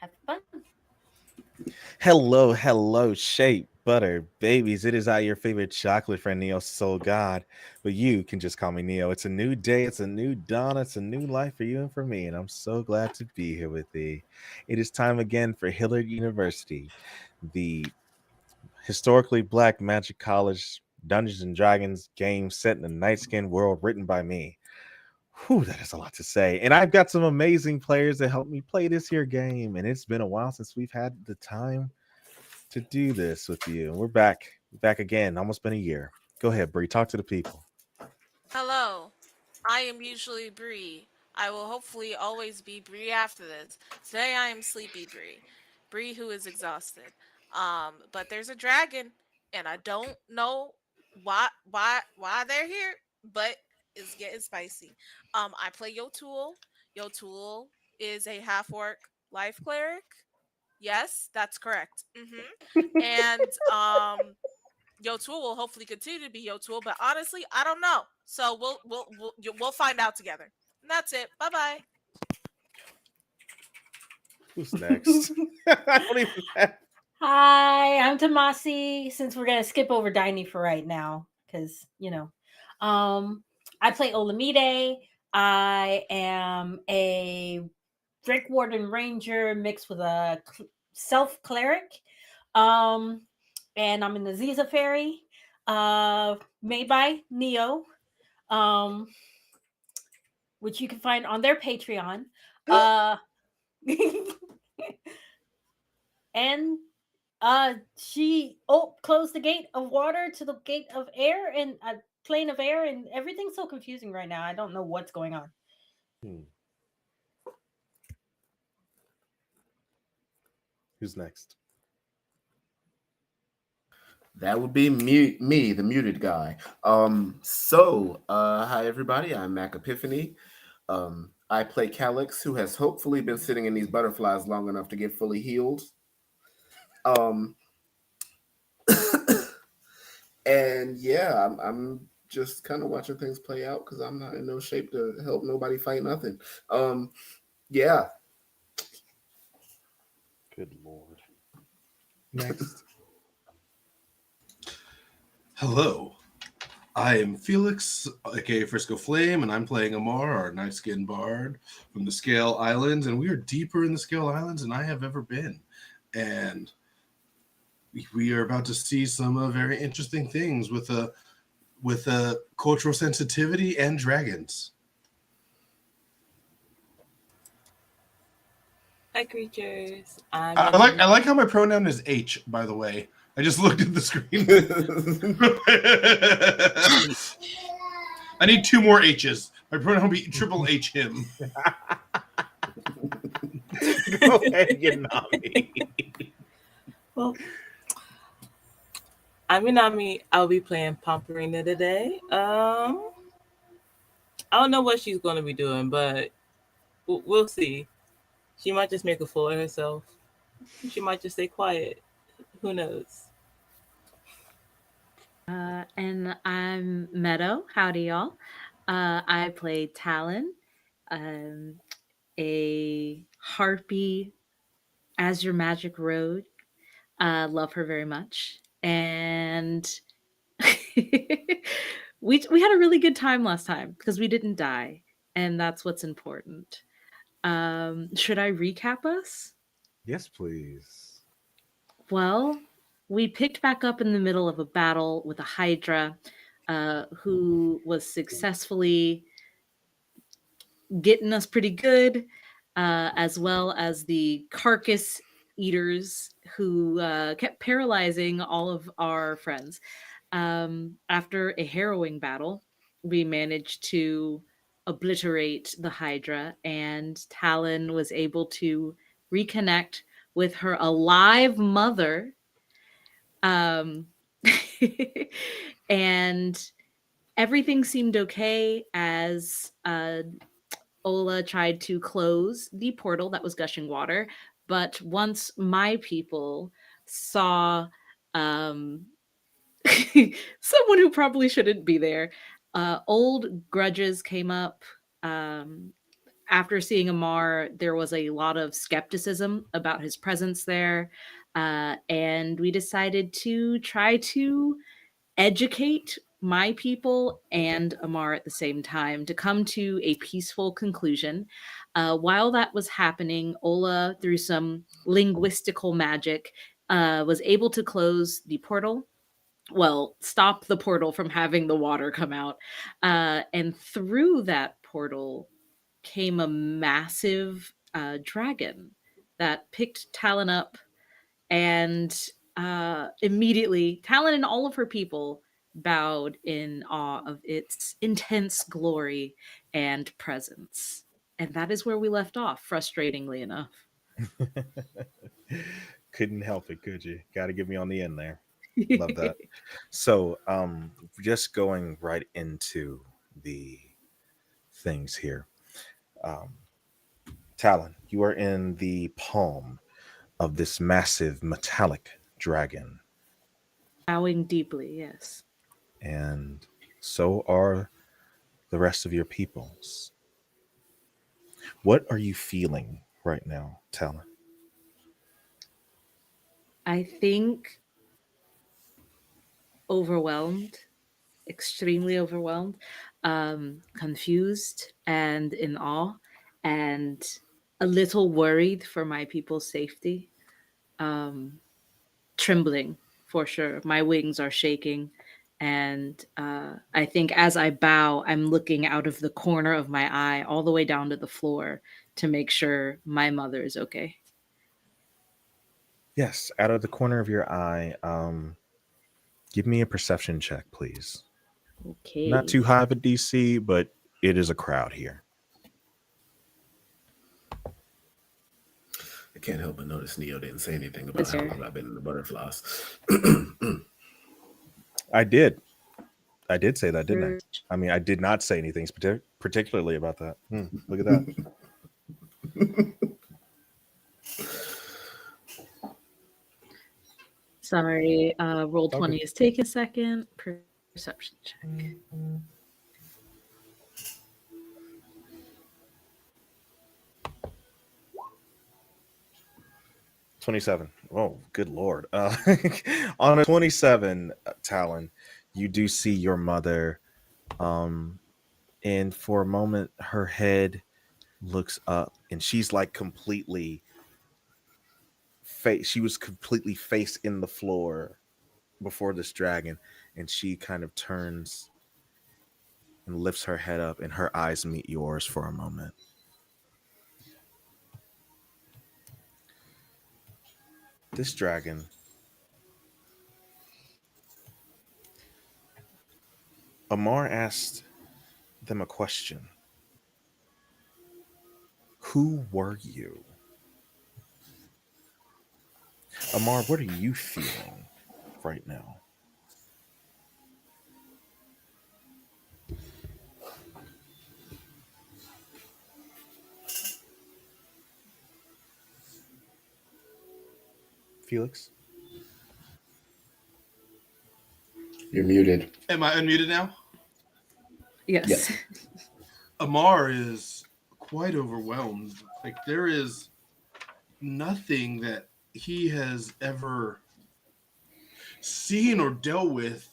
Have fun. Hello, hello, shape, butter, babies. It is I, your favorite chocolate friend, Neo Soul God. But you can just call me Neo. It's a new day, it's a new dawn, it's a new life for you and for me. And I'm so glad to be here with thee. It is time again for Hillard University, the historically black magic college Dungeons and Dragons game set in a night skin world written by me. Whew, that is a lot to say. And I've got some amazing players that help me play this here game. And it's been a while since we've had the time to do this with you. We're back again. Almost been a year. Go ahead, Bree. Talk to the people. Hello, I am usually Bree. I will hopefully always be Bree after this. Today I am Sleepy Bree. Bree who is exhausted. But there's a dragon, and I don't know why they're here, but it's getting spicy. I play Yotul. Yotul is a half orc life cleric. Yes, that's correct. And Yotul will hopefully continue to be Yotul, but honestly, I don't know. So we'll find out together. And that's it. Bye bye. Who's next? I don't even have. Hi, I'm Tomasi. Since we're gonna skip over Diney for right now, because I play Olamide. I am a Drake Warden Ranger mixed with a self cleric. Um, and I'm in the Ziza Fairy, made by Neo, um, which you can find on their Patreon. Uh, and she closed the gate of water to the gate of air and a plane of air, and everything's so confusing right now. I don't know what's going on. Hmm. Who's next? That would be me, the muted guy. Hi everybody. I'm Mac Epiphany. I play Calix, who has hopefully been sitting in these butterflies long enough to get fully healed. Um, and yeah, I'm just kind of watching things play out because I'm not in no shape to help nobody fight nothing. Yeah. Good lord. Next. Hello, I am Felix, aka Frisco Flame, and I'm playing Amar, our night skin bard from the Scale Islands, and we are deeper in the Scale Islands than I have ever been. And we are about to see some very interesting things with a cultural sensitivity and dragons. Hi, creatures. I like how my pronoun is H, by the way. I just looked at the screen. I need 2 more H's. My pronoun will be triple H him. Go ahead, Yanami. Well, I'm Inami. I'll be playing Pomperina today. I don't know what she's going to be doing, but we'll see. She might just make a fool of herself. She might just stay quiet. Who knows? And I'm Meadow. Howdy, y'all. I play Talon, um, a harpy as your magic road. Love her very much. And we had a really good time last time because we didn't die. And that's what's important. Should I recap us? Yes, please. Well, we picked back up in the middle of a battle with a Hydra who was successfully getting us pretty good, as well as the carcass eaters who kept paralyzing all of our friends. After a harrowing battle, we managed to obliterate the Hydra, and Talon was able to reconnect with her alive mother. Um, and everything seemed okay as Ola tried to close the portal that was gushing water. But once my people saw um, someone who probably shouldn't be there, old grudges came up. after seeing Amar, there was a lot of skepticism about his presence there. And we decided to try to educate my people and Amar at the same time to come to a peaceful conclusion. While that was happening, Ola, through some linguistical magic, was able to close the portal. Well, stop the portal from having the water come out. And through that portal came a massive dragon that picked Talon up, and immediately Talon and all of her people bowed in awe of its intense glory and presence. And that is where we left off, frustratingly enough. Couldn't help it, could you? Got to give me on the end there. Love that. So, just going right into the things here. Um, Talon, you are in the palm of this massive metallic dragon, Bowing deeply, yes. and so are the rest of your peoples. What are you feeling right now, Talon? I think overwhelmed, extremely overwhelmed, confused, and in awe, and a little worried for my people's safety. Um, Trembling for sure. My wings are shaking. And I think as I bow, I'm looking out of the corner of my eye all the way down to the floor to make sure my mother is okay. Yes, out of the corner of your eye. Give me a perception check, please. Not Okay. too high of a DC, but it is a crowd here. I can't help but notice Neo didn't say anything about Yes, how sir. long I've been in the butterflies. I did. I did say that, didn't I? You're- I mean, I did not say anything particularly about that. Look at that. Sorry, roll It's all 20 good. is take a second. Perception check. 27. Oh, good lord. On a 27, Talon, you do see your mother. And for a moment, her head looks up, and she's like completely face. She was completely face in the floor before this dragon, and she kind of turns and lifts her head up, and her eyes meet yours for a moment. This dragon, Amar asked them a question. Who were you? Amar, what are you feeling right now? Felix? You're muted. Am I unmuted now? Yes. Yes. Amar is quite overwhelmed. Like, there is nothing that he has ever seen or dealt with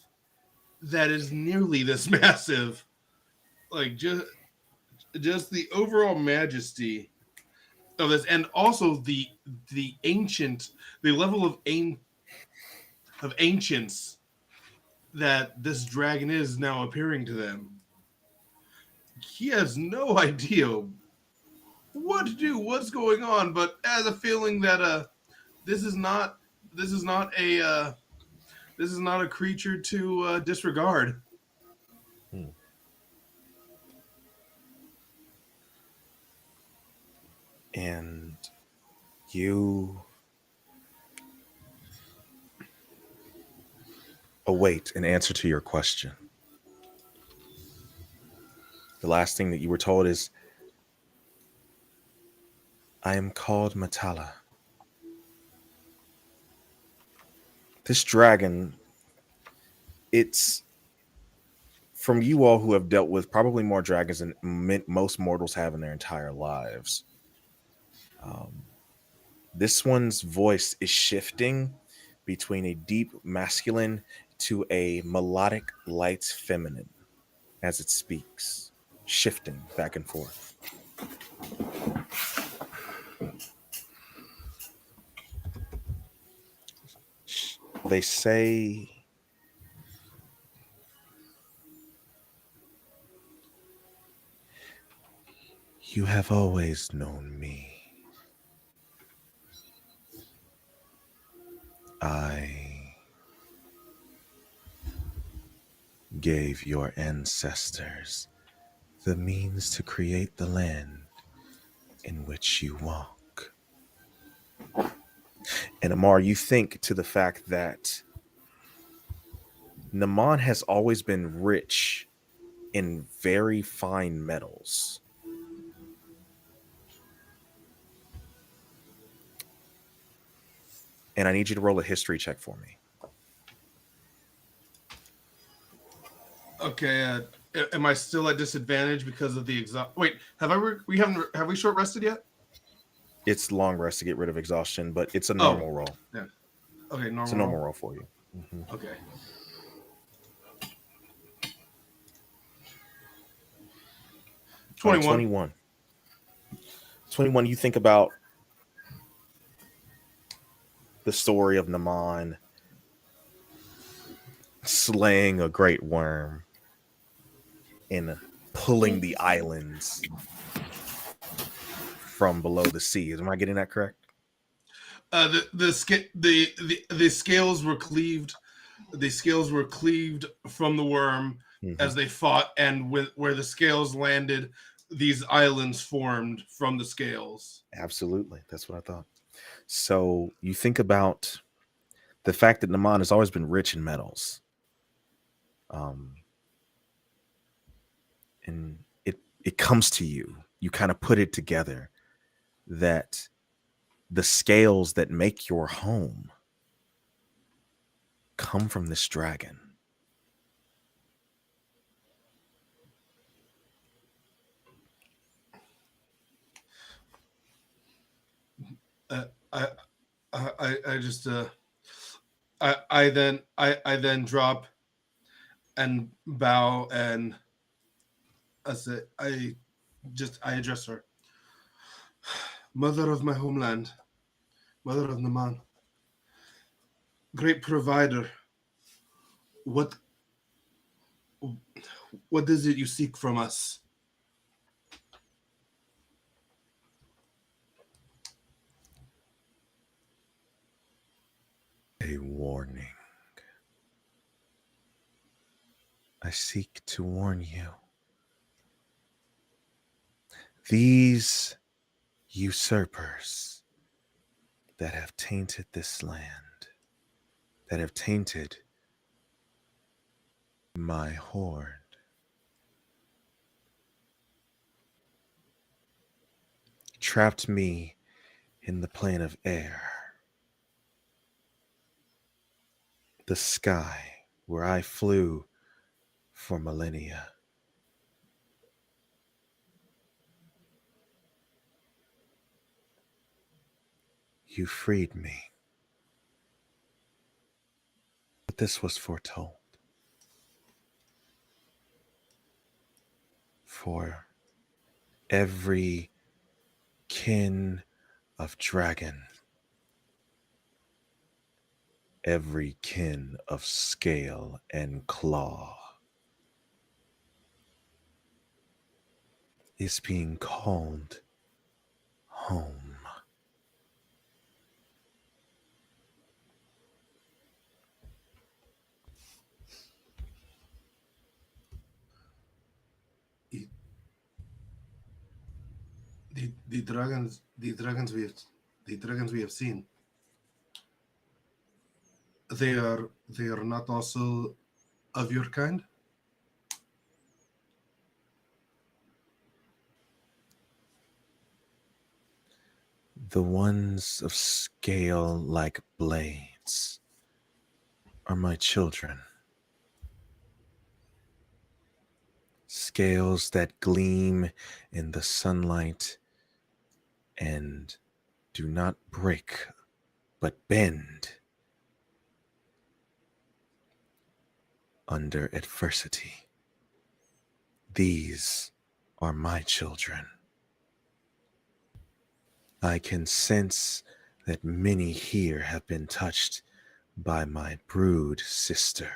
that is nearly this massive. Like, just the overall majesty of this, and also the ancient, the level of ancients that this dragon is now appearing to them. He has no idea what to do, what's going on, but has a feeling that this is not this is not a this is not a creature to disregard. Hmm. And you await an answer to your question. The last thing that you were told is, I am called Matala. This dragon, it's from you all who have dealt with probably more dragons than most mortals have in their entire lives, this one's voice is shifting between a deep masculine to a melodic light feminine as it speaks, shifting back and forth. They say, "You have always known me. I gave your ancestors the means to create the land in which you walk." And Amar, you think to the fact that Naman has always been rich in very fine metals. And I need you to roll a history check for me. Okay. Am I still at disadvantage because of the exhaust? Wait, have we short rested yet? It's long rest to get rid of exhaustion, but it's a normal roll. Yeah. Okay, normal. It's a normal roll for you. Mm-hmm. Okay. Right, 21. 21, you think about the story of Naman slaying a great worm and pulling the islands from below the sea. Am I getting that correct? The scales were cleaved. The scales were cleaved from the worm as they fought, and where the scales landed, these islands formed from the scales. Absolutely, that's what I thought. So you think about the fact that Naman has always been rich in metals, and it comes to you. You kind of put it together that the scales that make your home come from this dragon. I then drop and bow, and I address her. Mother of my homeland, mother of Naman, great provider, what is it you seek from us? A warning. I seek to warn you. These usurpers that have tainted this land, that have tainted my horde, trapped me in the plane of air, the sky where I flew for millennia. You freed me. But this was foretold. For every kin of dragon, every kin of scale and claw is being called home. The dragons we have seen, they are not also of your kind? The ones of scale like blades are my children. scales that gleam in the sunlight and do not break but bend under adversity. These are my children. I can sense that many here have been touched by my brood sister,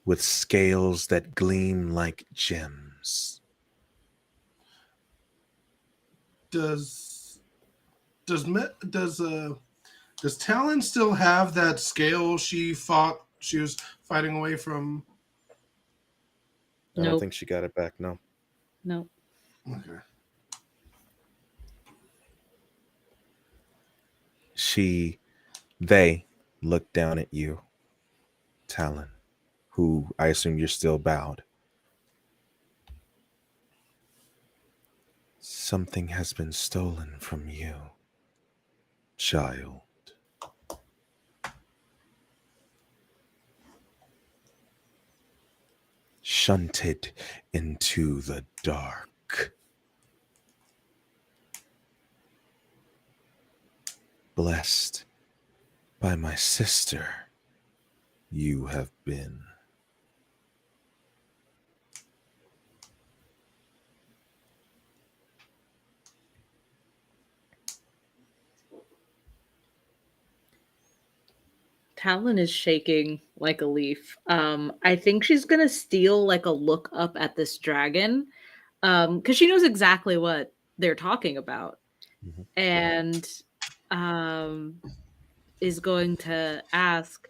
with scales that gleam like gems. Does does me, does Talon still have that scale she fought? She was fighting away from. I don't Nope. think she got it back, no. No. Okay. They look down at you, Talon, who I assume you're still bowed. Something has been stolen from you, child. Shunted into the dark. Blessed by my sister, you have been. Talon is shaking like a leaf. I think she's gonna steal like a look up at this dragon, because she knows exactly what they're talking about, Mhm. and um, is going to ask,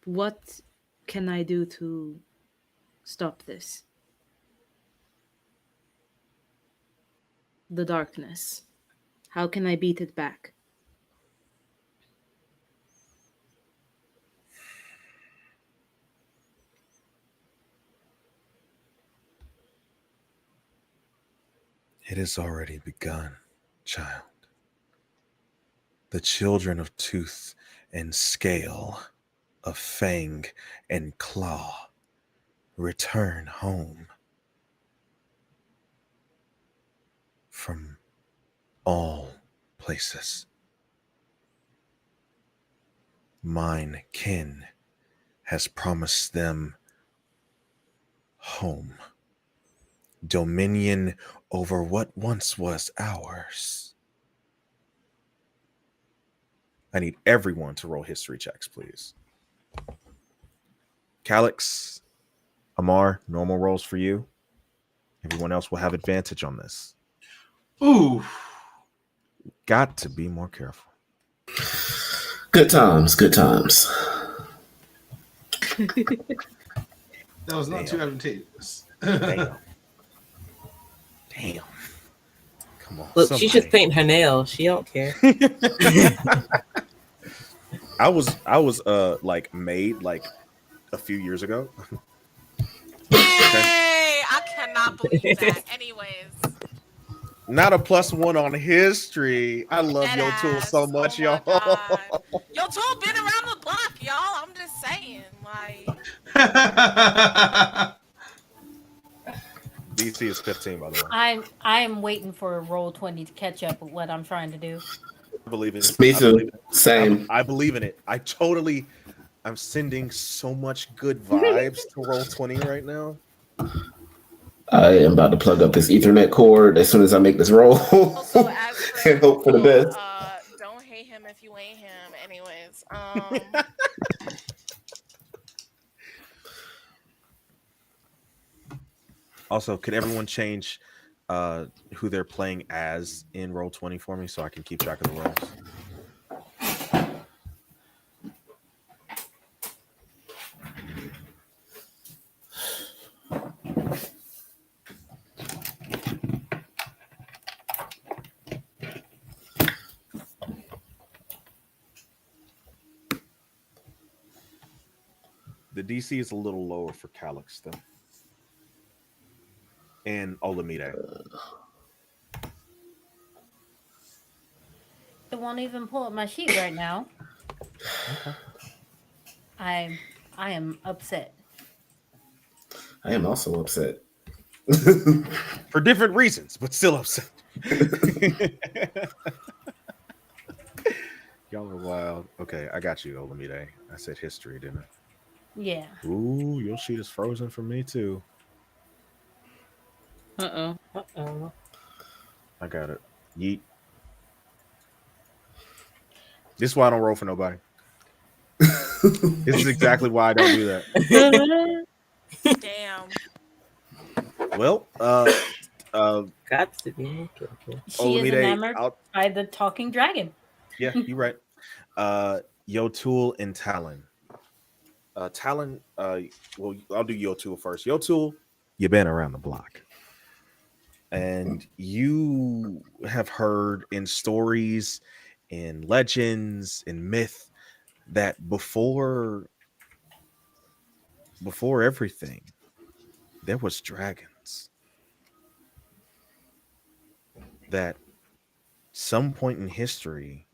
"What can I do to stop this? The darkness. How can I beat it back?" It has already begun, child. The children of tooth and scale, of fang and claw, return home from all places. Mine kin has promised them home, dominion over what once was ours. I need everyone to roll history checks, please. Calix, Amar, normal rolls for you. Everyone else will have advantage on this. Ooh. Got to be more careful. Good times, good times. That was not Damn. too advantageous. Damn. Damn. Come on. Look, she's just somebody. painting her nails. She don't care. I was like made like a few years ago. Hey, I cannot believe that. Anyways, Not a +1 on history. I love dead your tool so ass. Oh much, my y'all. god. Yo, tool been around the block, y'all. I'm just saying. Like, DC is 15, by the way. I am waiting for Roll20 to catch up with what I'm trying to do. I believe in it. Me I believe too. in it. Same. I believe in it. I'm sending so much good vibes to Roll20 right now. I am about to plug up this Ethernet cord as soon as I make this roll also, as for and hope for the Tool, best. don't hate him if you ain't him. Anyways, Also, could everyone change who they're playing as in Roll20 for me so I can keep track of the rolls? The DC is a little lower for Calix, though. And Olamide. It won't even pull up my sheet right now. Okay. I I am upset. I am also upset. For different reasons, but still upset. Y'all are wild. Okay, I got you, Olamide. I said history, didn't Yeah. I? Ooh, your sheet is frozen for me too. Uh-oh. Uh-oh. I got it. Yeet. This is why I don't roll for nobody. This is exactly why I don't do that. Damn. Well, uh, Got to be more careful. She is Olamide, enamored I'll by the talking dragon. yeah, you're right. Yotul and Talon. Talon, well, I'll do Yotul first. Yotul, you've been around the block. And you have heard in stories, in legends, in myth that before everything, there was dragons. That some point in history,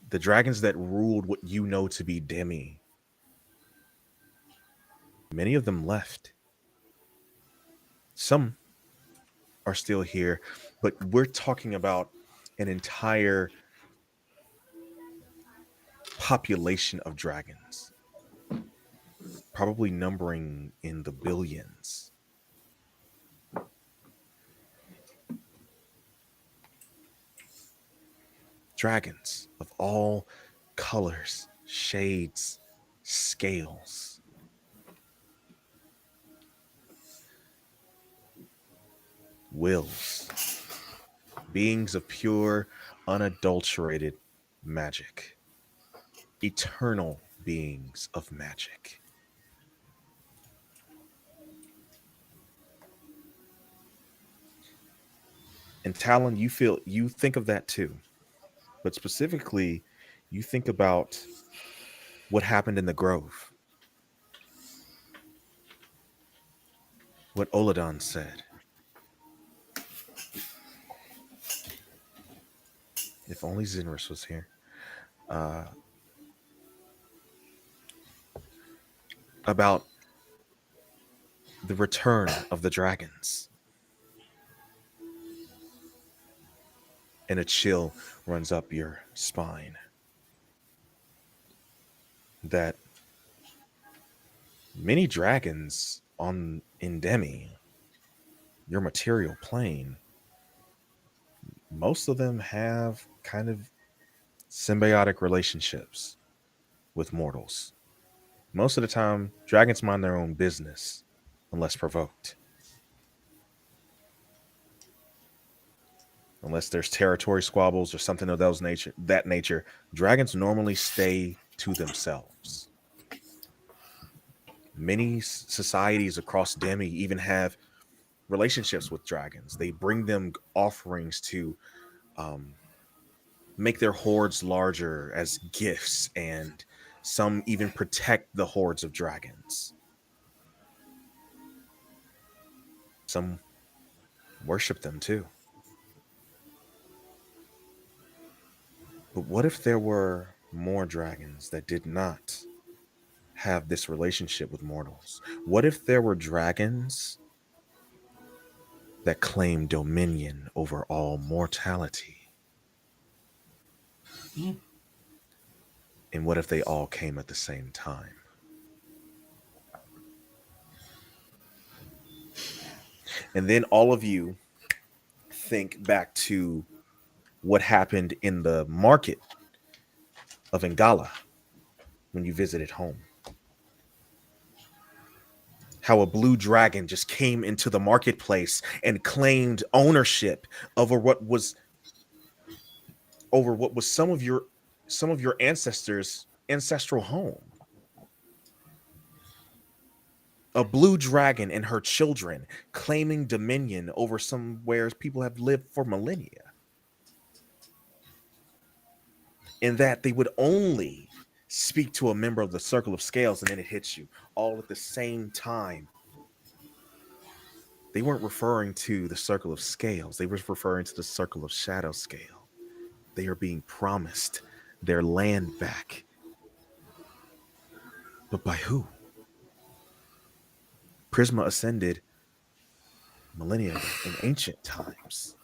the dragons that ruled what you know to be Demi, many of them left. Some are still here, but we're talking about an entire population of dragons, probably numbering in the billions. Dragons of all colors, shades, scales. Wills, beings of pure, unadulterated magic, eternal beings of magic. And Talon, you think of that too, but specifically, you think about what happened in the Grove, what Oladan said. If only Zinrus was here. Uh, about the return of the dragons. And a chill runs up your spine. That many dragons on Indemi, your material plane, most of them have kind of symbiotic relationships with mortals. Most of the time, dragons mind their own business unless provoked. Unless there's territory squabbles or something of that nature, dragons normally stay to themselves. Many societies across Demi even have relationships with dragons. They bring them offerings to um, make their hordes larger as gifts, and some even protect the hordes of dragons. Some worship them too. But what if there were more dragons that did not have this relationship with mortals? What if there were dragons that claim dominion over all mortality? And what if they all came at the same time? And then all of you think back to what happened in the market of Ngala when you visited home. How a blue dragon just came into the marketplace and claimed ownership over what was some of your ancestors' ancestral home. A blue dragon and her children claiming dominion over somewhere people have lived for millennia. In that they would only speak to a member of the circle of scales and then it hits you all at the same time. They weren't referring to the circle of scales, they were referring to the circle of shadow scale. They are being promised their land back. But by who? Prisma ascended millennia ago in ancient times.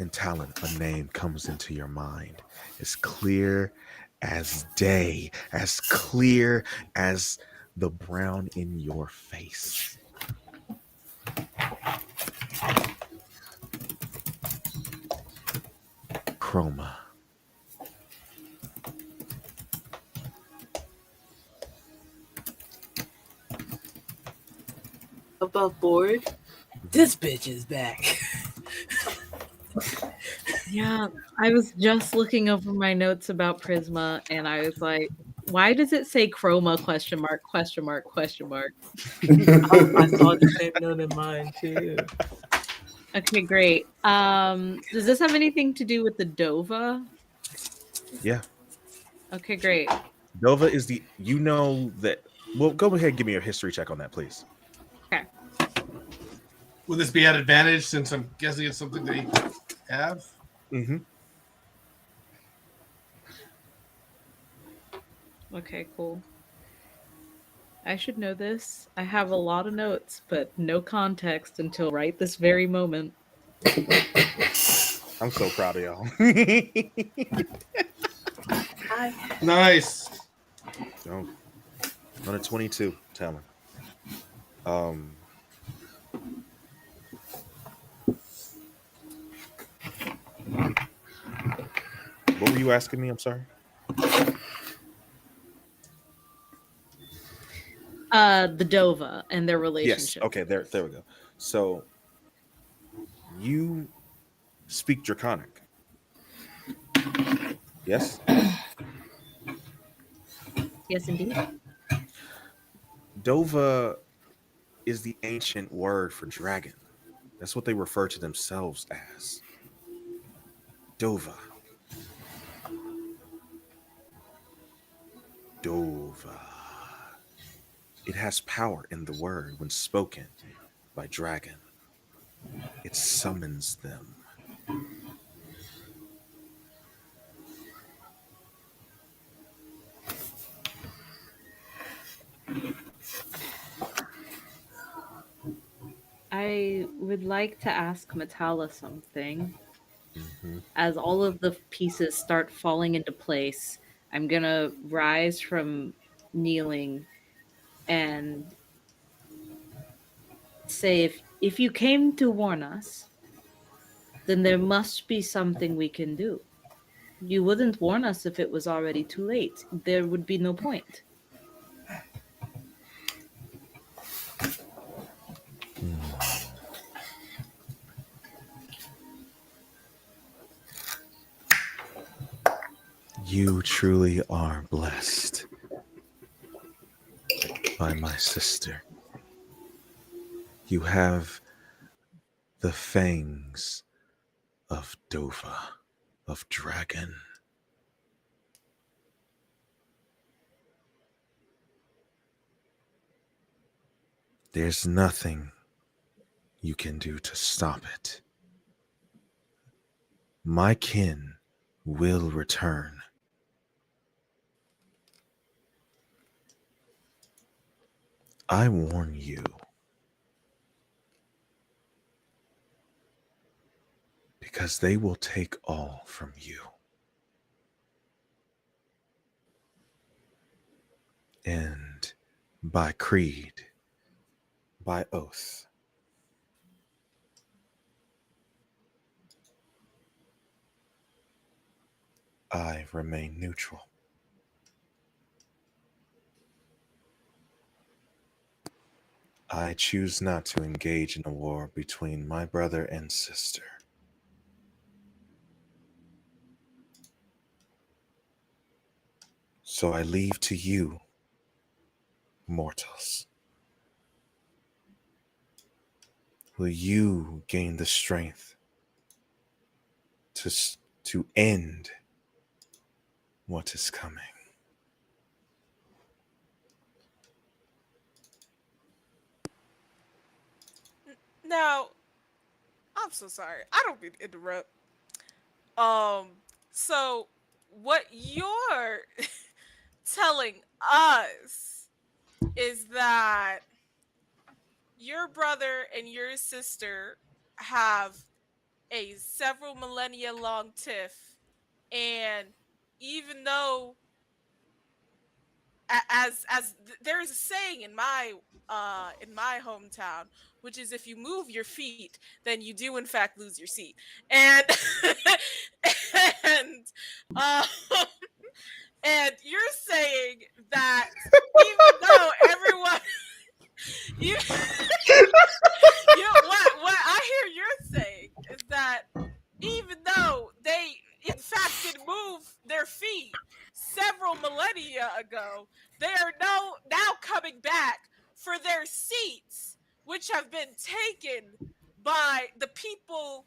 And Talon, a name comes into your mind as clear as day, as clear as the brown in your face. Chroma. Above board. This bitch is back. Yeah, I was just looking over my notes about Prisma, and I was like, "Why does it say Chroma? Question mark? Question mark? Question mark?" I saw the same note in mine too. Okay, great. Does this have anything to do with the Dova? Yeah. Okay, great. Dova is the, you know that, well, go ahead and give me a history check on that, please. Okay. Would this be at advantage since I'm guessing it's something they have? Mm-hmm. Okay, cool. I should know this. I have a lot of notes, but no context until right this very moment. I'm so proud of y'all. Hi. Nice. Oh, on a 22, Talon. Um, what were you asking me? I'm sorry. The Dova and their Yes. relationship. Okay. There we go. So you speak Draconic. Yes. Yes, indeed. Dova is the ancient word for dragon. That's what they refer to themselves as. Dova. Dova. It has power in the word when spoken by dragon. It summons them. I would like to ask Matala something. Mm-hmm. As all of the pieces start falling into place, I'm gonna rise from kneeling and say, if you came to warn us, then there must be something we can do. You wouldn't warn us if it was already too late. There would be no point. You truly are blessed by my sister. You have the fangs of Dova, of dragon. There's nothing you can do to stop it. My kin will return. I warn you. Because they will take all from you. And by creed, by oath, I remain neutral. I choose not to engage in a war between my brother and sister. So I leave to you, mortals. Will you gain the strength to, to end what is coming? Now, I'm so sorry. I don't mean to interrupt. Um, so what you're telling us is that your brother and your sister have a several millennia long tiff, and even though there's a saying in my hometown, which is if you move your feet, then you do in fact lose your seat. And and uh, and you're saying that even though everyone you what I hear you're saying is that even though they in fact did move their feet several millennia ago, they are now coming back for their seats, which have been taken by the people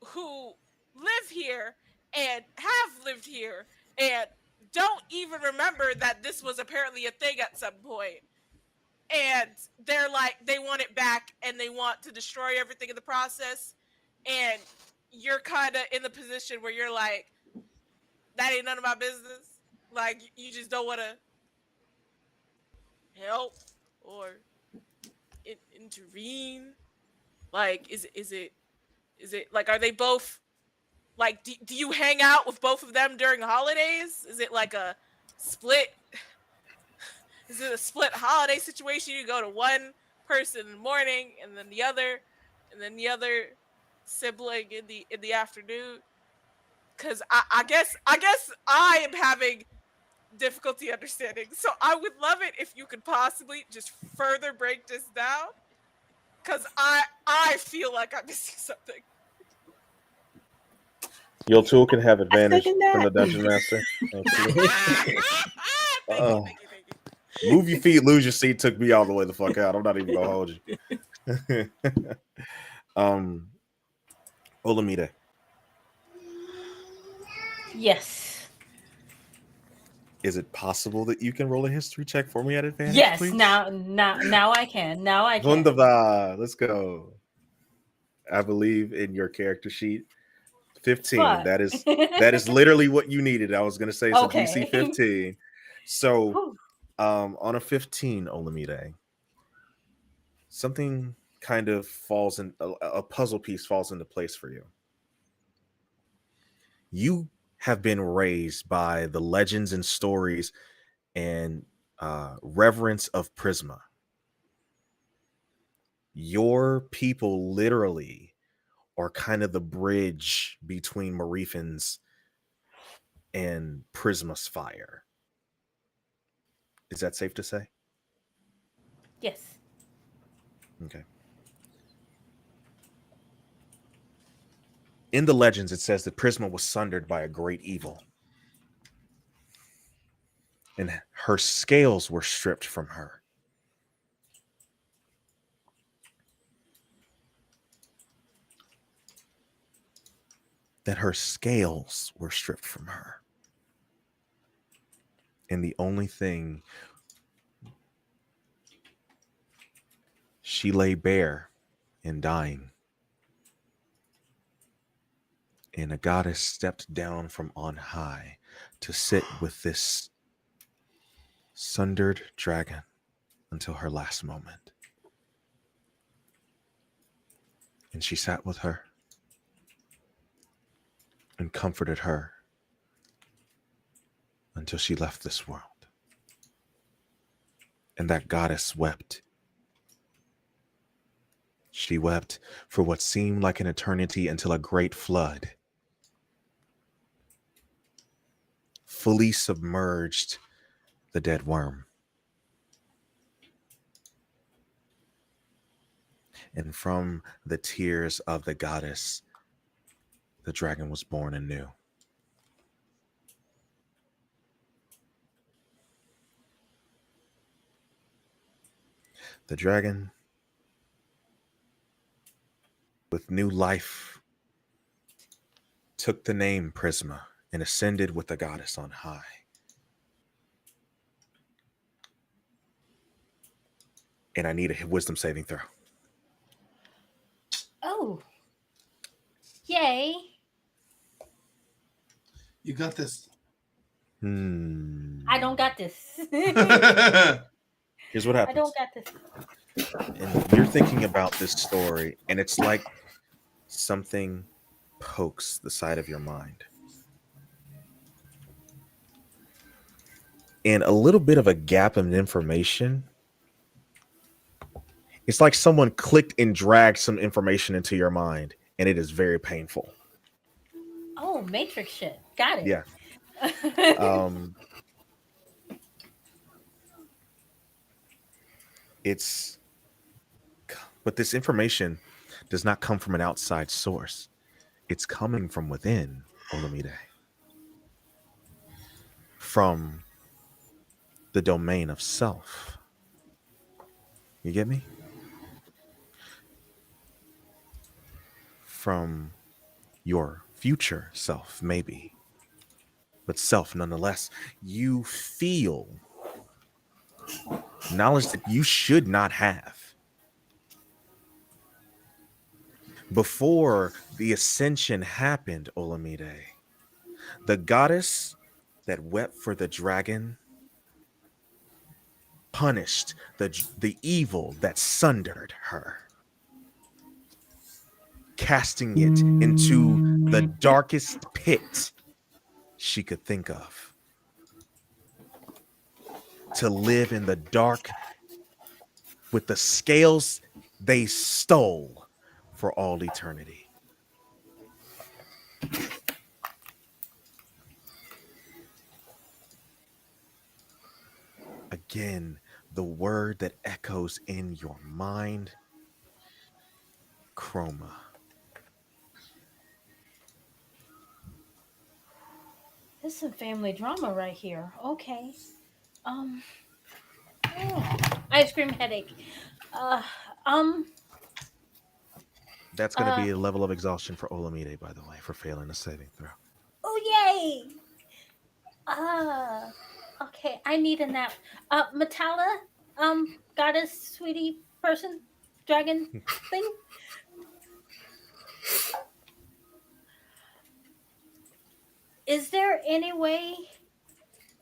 who live here and have lived here and don't even remember that this was apparently a thing at some point. And they're like, they want it back and they want to destroy everything in the process. And you're kind of in the position where you're like, that ain't none of my business. Like, you just don't want to help or intervene. Like, is it like, are they both like, do you hang out with both of them during holidays? Is it like a split? Is it a split holiday situation? You go to one person in the morning and then the other sibling in the afternoon. Because I guess I am having difficulty understanding. So I would love it if you could possibly just further break this down. Because I feel like I'm missing something. Your tool can have advantage second from the that. dungeon master. Thank you. Thank you, thank you. Move your feet, lose your seat. Took me all the way the fuck out. I'm not even gonna hold you. Olamide. Yes. Is it possible that you can roll a history check for me at advantage? Yes. Please? Now I can. Now I can. Wunderbar. Let's go. I believe in your character sheet. 15. Fuck. That is literally what you needed. I was gonna say it's Okay. a DC 15. So Whew. on a 15, Olamide, something kind of falls in a puzzle piece falls into place for you. You have been raised by the legends and stories and reverence of Prisma. Your people literally are kind of the bridge between Marifans and Prisma's fire. Is that safe to say? Yes. Okay. In the legends, it says that Prisma was sundered by a great evil, and her scales were stripped from her. That her scales were stripped from her. And the only thing she lay bare and dying. And a goddess stepped down from on high to sit with this sundered dragon until her last moment. And she sat with her and comforted her until she left this world. And that goddess wept. She wept for what seemed like an eternity until a great flood fully submerged the dead worm. And from the tears of the goddess, the dragon was born anew. The dragon, with new life, took the name Prisma and ascended with the goddess on high. And I need a wisdom saving throw. Oh. Yay. You got this. I don't got this. Here's what I don't happens. got this. And you're thinking about this story, and it's like something pokes the side of your mind. And a little bit of a gap of information. It's like someone clicked and dragged some information into your mind, and it is very painful. Oh, Matrix shit. Got Yeah. it. Um, it's, but this information does not come from an outside source. It's coming from within, Olamide, from the domain of self. You get me? From your future self, maybe, but self nonetheless. You feel knowledge that you should not have. Before the ascension happened, Olamide, the goddess that wept for the dragon punished the evil that sundered her, casting it into the darkest pit she could think of, to live in the dark with the scales they stole for all eternity. Again, the word that echoes in your mind, chroma. This is some family drama right here. Okay. Um. Oh, ice cream headache. Uh. Um. That's going to Uh. be a level of exhaustion for Olamide, by the way, for failing a saving throw. Oh yay. Uh. Okay. I need a nap. Metalla. Goddess, sweetie, person, dragon thing. Is there any way?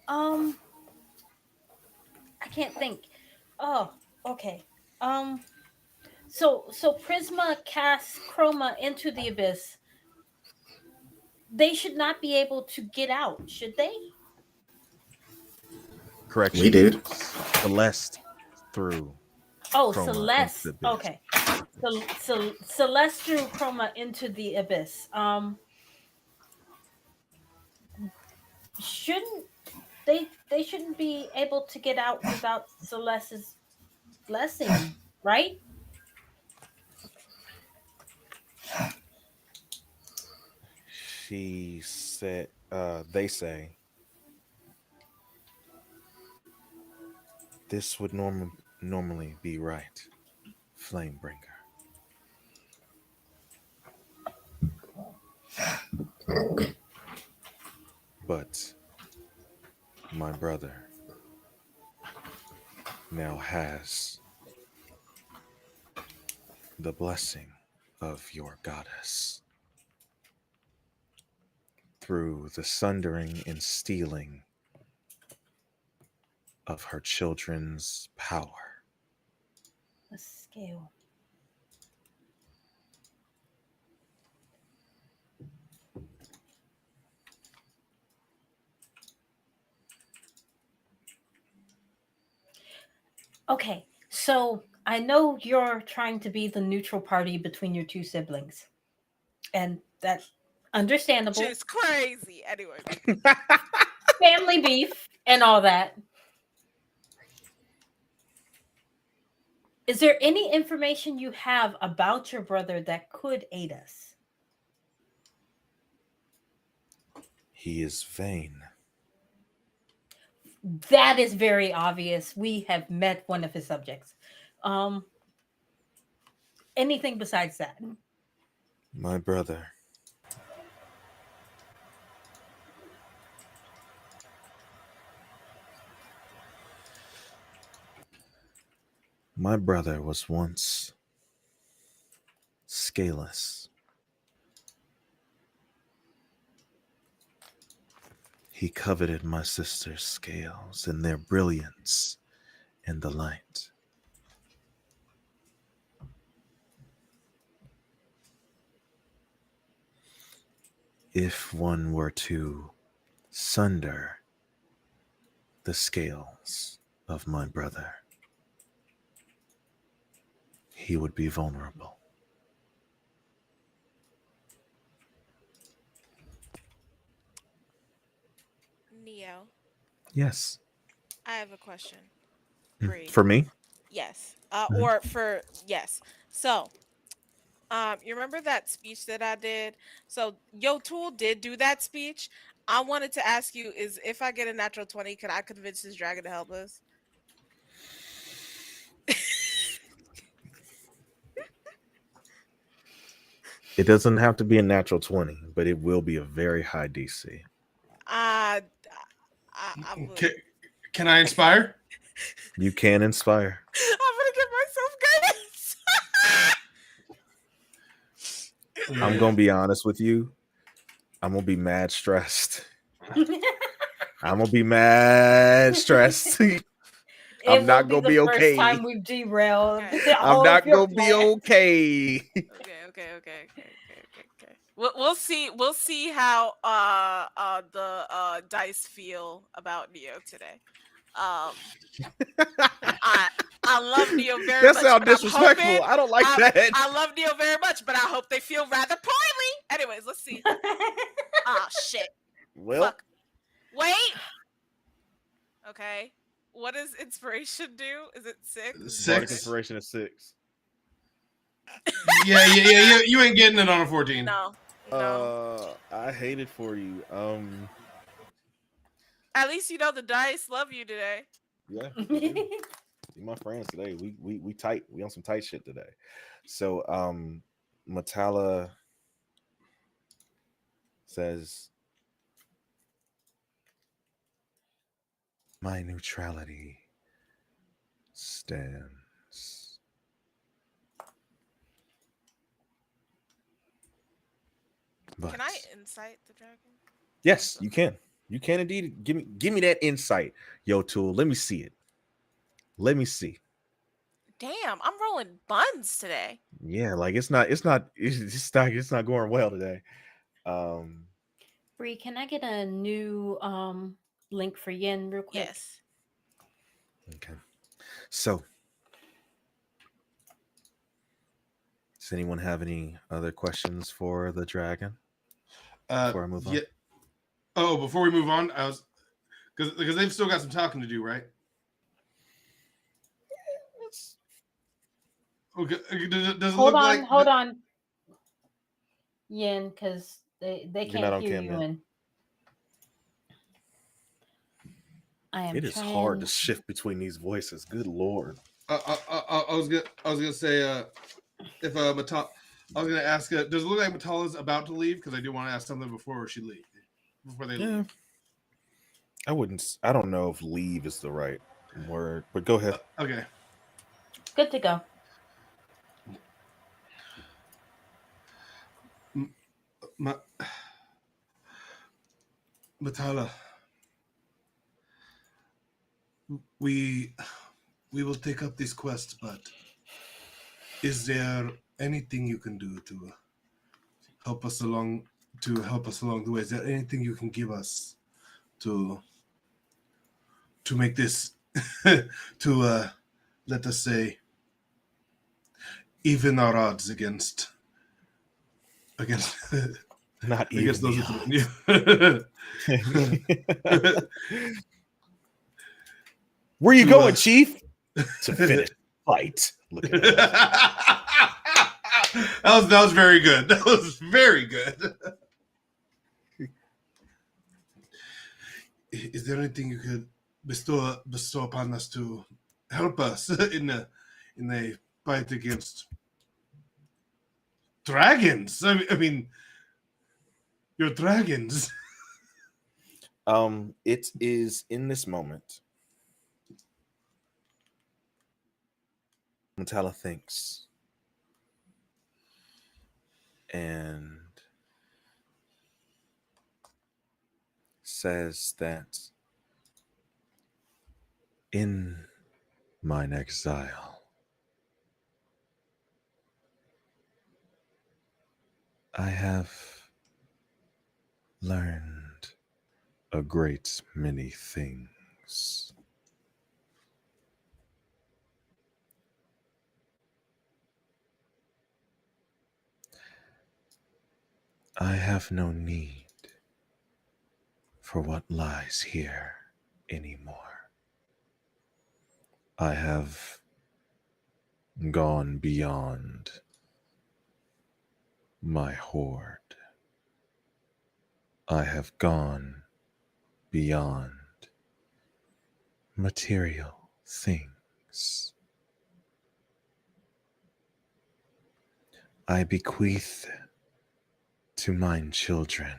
Um. I can't think. Oh. Okay. Um. So Prisma casts Chroma into the abyss. They should not be able to get out, should they? We Correction. did. Celeste threw Oh, chroma into the Celeste. abyss. Okay. So Celeste threw Chroma into the abyss. Shouldn't they shouldn't be able to get out without Celeste's blessing, right? She said, they say, this would normally be right, Flamebringer. But my brother now has the blessing of your goddess through the sundering and stealing of her children's power. The scale. Okay, so I know you're trying to be the neutral party between your two siblings, and that's understandable. Which is crazy. Anyway. Family beef and all that. Is there any information you have about your brother that could aid us? He is vain. That is very obvious. We have met one of his subjects. Um, Anything besides that? My brother was once scaleless. He coveted my sister's scales and their brilliance in the light. If one were to sunder the scales of my brother, he would be vulnerable. Neo, Yes. I have a question. Bree. For me? Yes. Mhm. Or for yes. So, you remember that speech that I did? So, Yo Tool did do that speech. I wanted to ask you: is if I get a natural 20, could I convince this dragon to help us? It doesn't have to be a natural 20, but it will be a very high DC. Uh, I would. Can I inspire? You can inspire. I'm gonna give myself guidance. I'm going to be honest with you. I'm going to be mad stressed. I'm going to be mad stressed. I'm It not will be going to the be first okay. time we've derailed Okay. I'm all not of your going to be plans. okay. Okay. We'll see. We'll see how the dice feel about Neo today. Um, I love Neo very That much, sounds but I'm disrespectful. hoping I don't like that. I love Neo very much, but I hope they feel rather poorly. Anyways, let's see. Ah, shit. Well, Fuck. Wait. Okay. What does inspiration do? Is it 6? Bardic 6. Inspiration is 6. Yeah. You ain't getting it on a 14. No. No. I hate it for you. At least you know the dice love you today. Yeah, they do. You my friends today. We tight. We on some tight shit today. So Matala says my neutrality stands. But Can I incite the dragon? yes, you can. You can indeed. Give me that insight, Yo Tool. Let me see it. Let me see. Damn, I'm rolling buns today. Yeah, like it's not going well today. Um Bree, can I get a new link for Yin real quick? Yes. okay. So does anyone have any other questions for the dragon before I move on? Yeah. Oh, before we move on, I was because they've still got some talking to do, right? Okay. Does it Hold look on, like hold on. Yin, because they You're not can't on hear cam you yet. in. I am It is trying. hard to shift between these voices. Good lord. I was gonna say if Matala, I was gonna ask does it look like Matala's about to leave? Because I do want to ask something before they leave. I don't know if leave is the right word, but go ahead. Okay. Good to go. Matala, we will take up this quest, but is there anything you can do to help us along the way? Is there anything you can give us to make this to let us say even our odds against Not even against those the with odds. Where you going, Chief? To finish the fight. Look at that. that was very good. That was very good. Is there anything you could bestow upon us to help us in the fight against dragons? I mean, you're dragons. It is in this moment. Matala thinks and says that in mine exile, I have learned a great many things. I have no need for what lies here anymore. I have gone beyond my hoard. I have gone beyond material things. I bequeath to mine children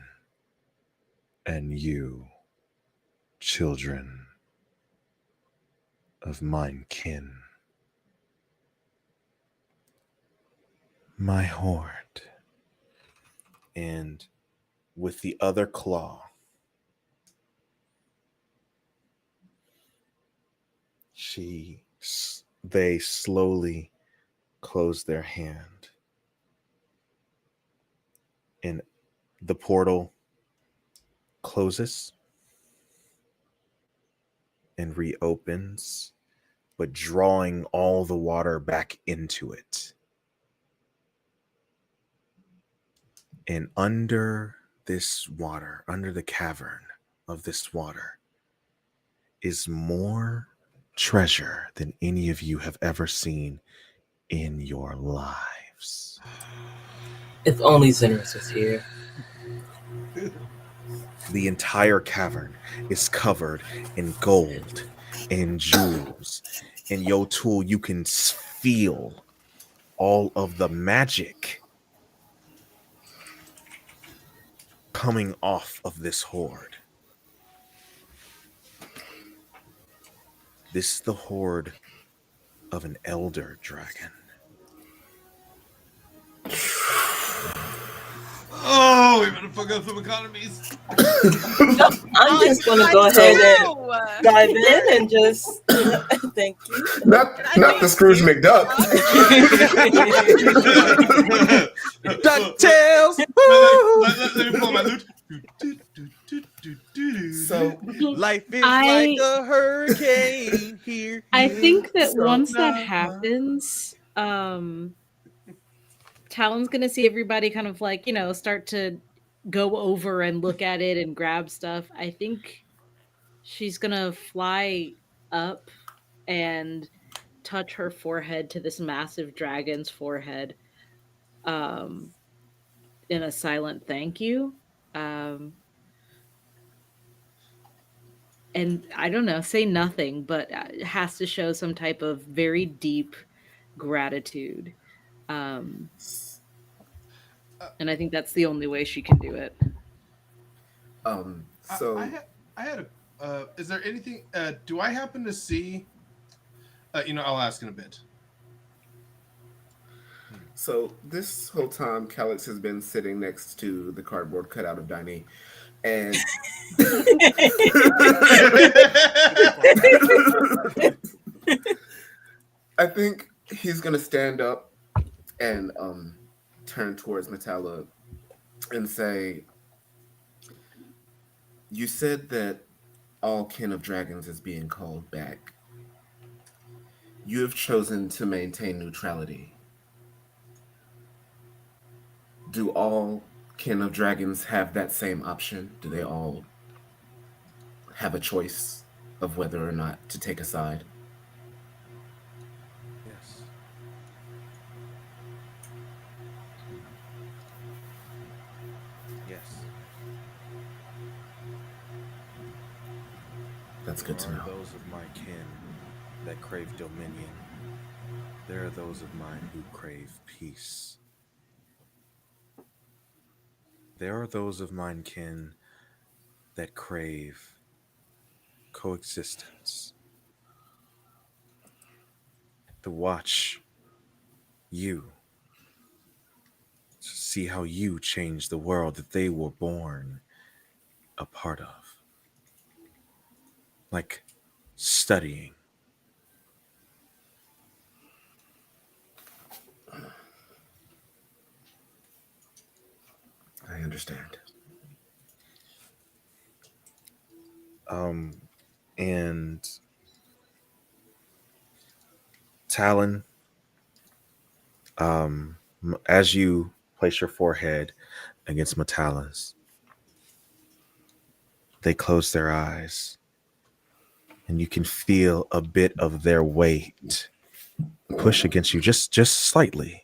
and you, children of mine kin, my hoard. And with the other claw, they slowly close their hand, and the portal closes and reopens, but drawing all the water back into it. And under this water, under the cavern of this water, is more treasure than any of you have ever seen in your lives. If only Zenris was here. The entire cavern is covered in gold and jewels. And Yotul, you can feel all of the magic coming off of this horde. This is the horde of an elder dragon. Oh, we better fuck up some economies. I'm just gonna go ahead and dive in and just thank you. Not the Scrooge McDuck. DuckTales! Let me pull my loot. So Life is I- like a hurricane here. I think that So- once that happens, Talon's gonna see everybody kind of like, start to go over and look at it and grab stuff. I think she's gonna fly up and touch her forehead to this massive dragon's forehead, in a silent thank you. And I don't know, say nothing, but it has to show some type of very deep gratitude. And I think that's the only way she can do it. so I had a. Is there anything? Do I happen to see? I'll ask in a bit. So this whole time, Calix has been sitting next to the cardboard cutout of Diney, and I think he's gonna stand up and turn towards Metalla and say, "You said that all kin of dragons is being called back. You have chosen to maintain neutrality. Do all kin of dragons have that same option? Do they all have a choice of whether or not to take a side?" Yes. Yes. That's good to There know. are those of my kin that crave dominion. There are those of mine who crave peace. There are those of mine kin that crave coexistence. To watch you, to see how you change the world that they were born a part of. like studying. I understand. Um, and Talon, as you place your forehead against Metallica's, they close their eyes, and you can feel a bit of their weight push against you, just slightly,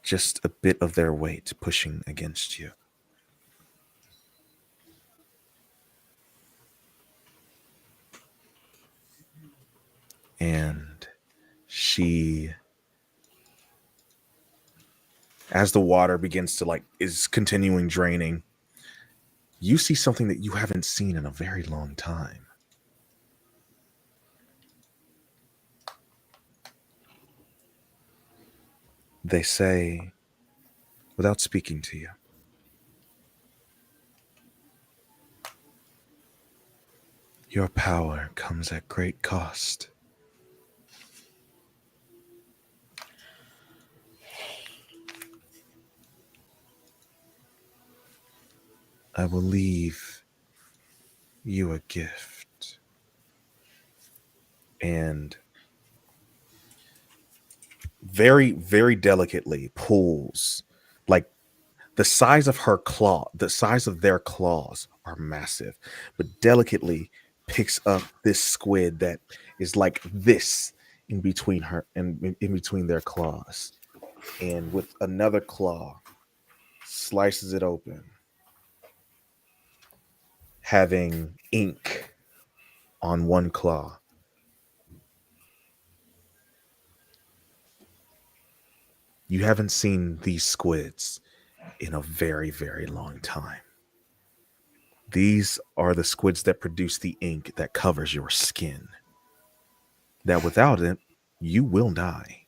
just a bit of their weight pushing against you. And she, as the water begins to is continuing draining, you see something that you haven't seen in a very long time. They say, without speaking to you, your power comes at great cost. I will leave you a gift. And very, very delicately pulls, like the size of her claw, the size of their claws are massive, but delicately picks up this squid that is like this in between her and in between their claws. And with another claw, slices it open, having ink on one claw. You haven't seen these squids in a very, very long time. These are the squids that produce the ink that covers your skin. That without it, you will die.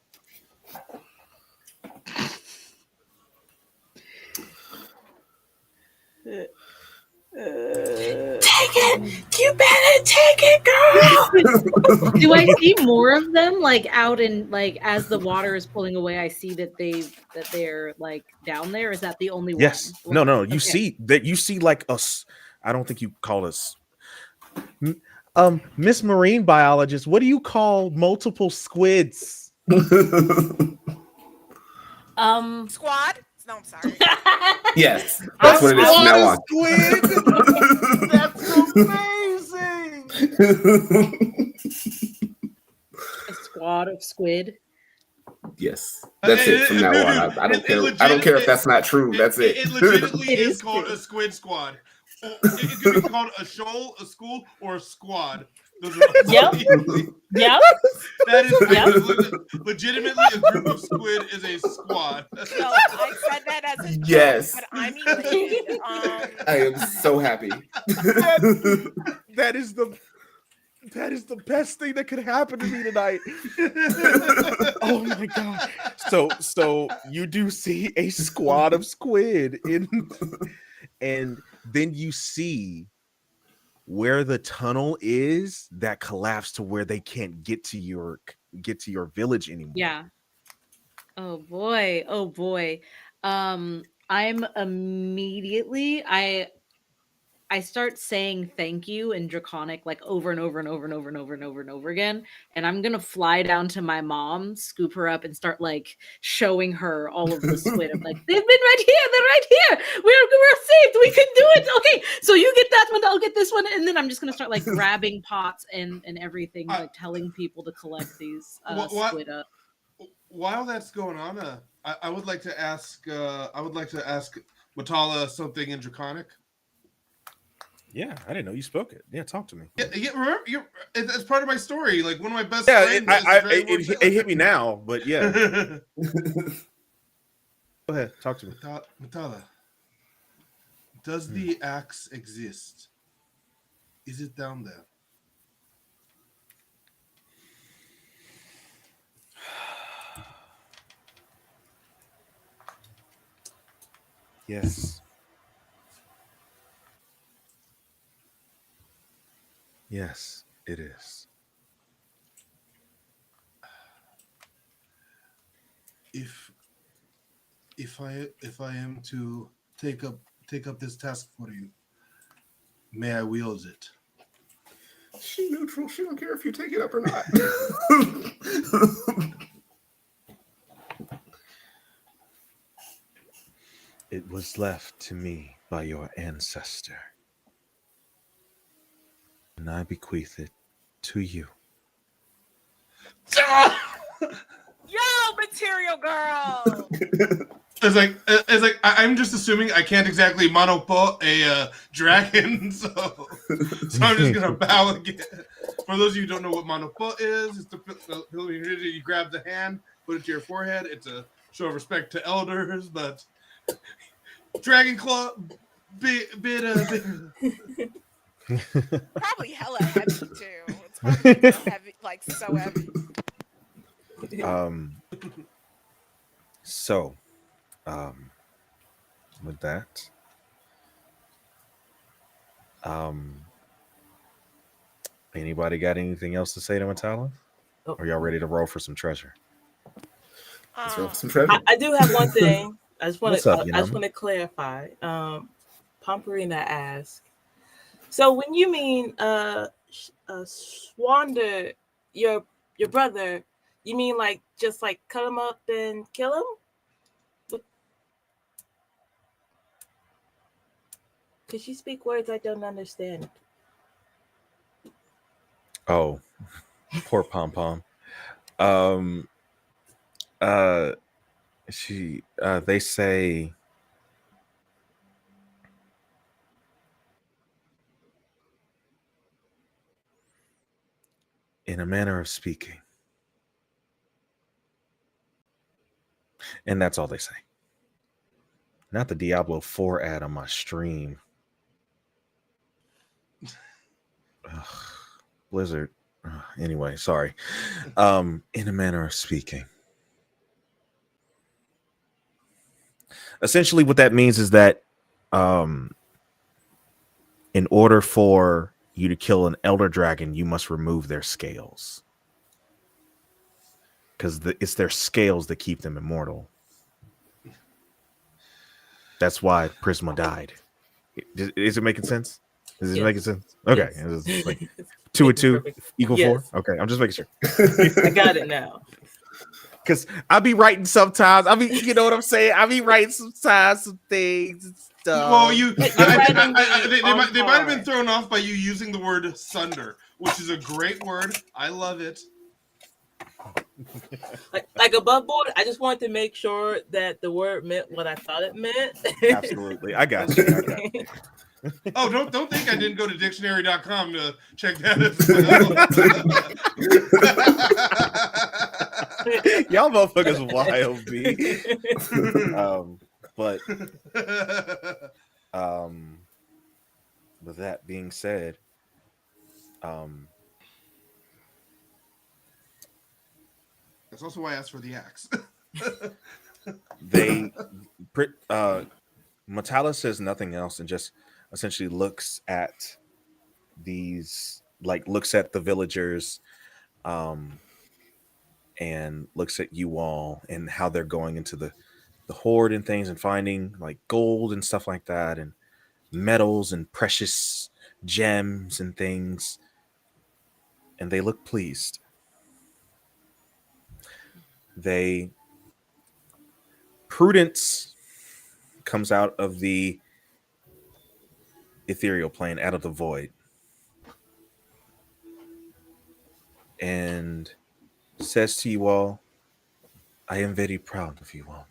Take it! You better take it, girl! Do I see more of them like out in like as the water is pulling away? I see that they're like down there. Is that the only Yes. one? No, no. You Okay. see that. You see like us. I don't think you call us. Miss Marine Biologist, what do you call multiple squids? Squad? No, I'm sorry. Yes, that's what it is from now on. Squid. That's amazing. A squad of squid. Yes, that's it from now on. I don't care. I don't care if that's not true. That's it. It legitimately It is is called true. a squid squad. It could be called a shoal, a school, or a squad. Those are Yep. Yep. That is Yep. legitimately a group of squid is a squad. No, I said that as a joke, Yes. but I'm elated. I am so happy. That is the best thing that could happen to me tonight. Oh my god. So you do see a squad of squid and then you see where the tunnel is that collapsed to where they can't get to your village anymore. Yeah. Oh boy. Oh boy. I'm immediately I start saying thank you in Draconic like over and over and over and over and over and over and over again. And I'm gonna fly down to my mom, scoop her up, and start like showing her all of the squid. I'm like, they've been right here, they're right here. We're saved, we can do it. Okay, so you get that one, I'll get this one, and then I'm just gonna start like grabbing pots and everything, like telling people to collect these squid up. While that's going on, I would like to ask Matala something in Draconic. Yeah, I didn't know you spoke it. Yeah, talk to me. Yeah, remember, it's part of my story. Like one of my best Yeah, friends. it hit me now, but yeah. Go ahead, talk to me. Matala, does the axe exist? Is it down there? Yes. Yes, it is. If if I am to take up this task for you, may I wield it? She neutral. She don't care if you take it up or not. It was left to me by your ancestor, and I bequeath it to you. Yo, material girl. I'm just assuming I can't exactly monopo a dragon, so I'm just gonna bow again. For those of you who don't know what monopo is, it's the Philippine tradition. You grab the hand, put it to your forehead. It's a show of respect to elders, but dragon claw, bit. Probably hella heavy too. It's probably like the heavy, like so heavy. um. So, um, with that, um, anybody got anything else to say to Metallic? Oh. Are y'all ready to roll for some treasure? Let's roll for some Um, treasure. I do have one thing. I just want What's to. up, I just Yanama? want to clarify. Pomperina asked. So when you mean Swander, your brother, you mean like just like cut him up and kill him? Could you speak words I don't understand? Oh, poor Pom Pom. Um, uh, they say in a manner of speaking, and that's all they say. Not the Diablo 4 ad on my stream. Ugh, Blizzard. Anyway, sorry. In a manner of speaking. Essentially, what that means is that in order for you to kill an elder dragon, you must remove their scales. Because it's their scales that keep them immortal. That's why Prisma died. Is it making sense? Is it Yes. making sense? Okay. Yes. It's like 2 and 2 equal Yes. 4. Okay, I'm just making sure. I got it now. Because I'll be writing sometimes. You know what I'm saying? I'll be writing sometimes some things and stuff. Well, they might have been on thrown off by you using the word sunder, which is a great word. I love it. like above board. I just wanted to make sure that the word meant what I thought it meant. Absolutely. I got you. Oh, don't think I didn't go to dictionary.com to check that as well. Y'all motherfuckers wild, B. But with that being said, that's also why I asked for the axe. Metallic says nothing else and just essentially looks at looks at the villagers, and looks at you all and how they're going into the hoard and things and finding like gold and stuff like that and metals and precious gems and things, and they look pleased. Prudence comes out of the ethereal plane, out of the void, and says to you all, I am very proud of you all.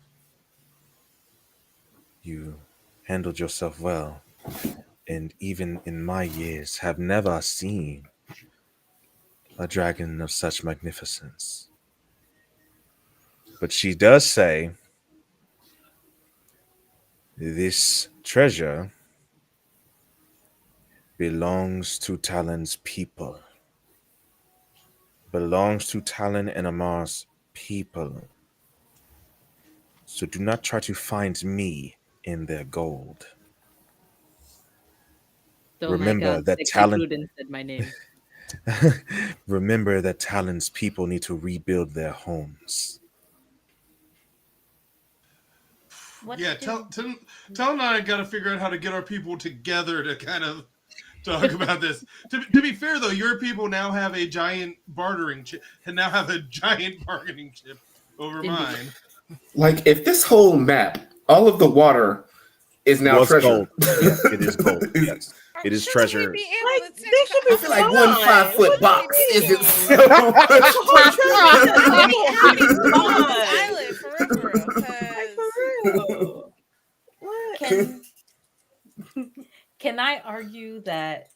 You handled yourself well, and even in my years have never seen a dragon of such magnificence. But she does say, this treasure belongs to Talon's people. Belongs to Talon and Amar's people. So do not try to find me in their gold. Oh Remember my God, that sexy Talon. Prudence said my name. Remember that Talon's people need to rebuild their homes. What Yeah, did tell and I got to figure out how to get our people together to kind of talk about this. To be fair, though, your people now have a giant bartering chip and now have a giant bargaining chip over Indeed. mine. Like, if this whole map, all of the water is now Was treasure. gold. Yes, it is gold. Yes, it is Shouldn't we treasure. be Like, able to take they should be I feel like fine. one 5-foot What box do you isn't mean? so The much whole treasure treasure. map, the whole happy map is on this fine. island for real, Like, because for real. What? can I argue that,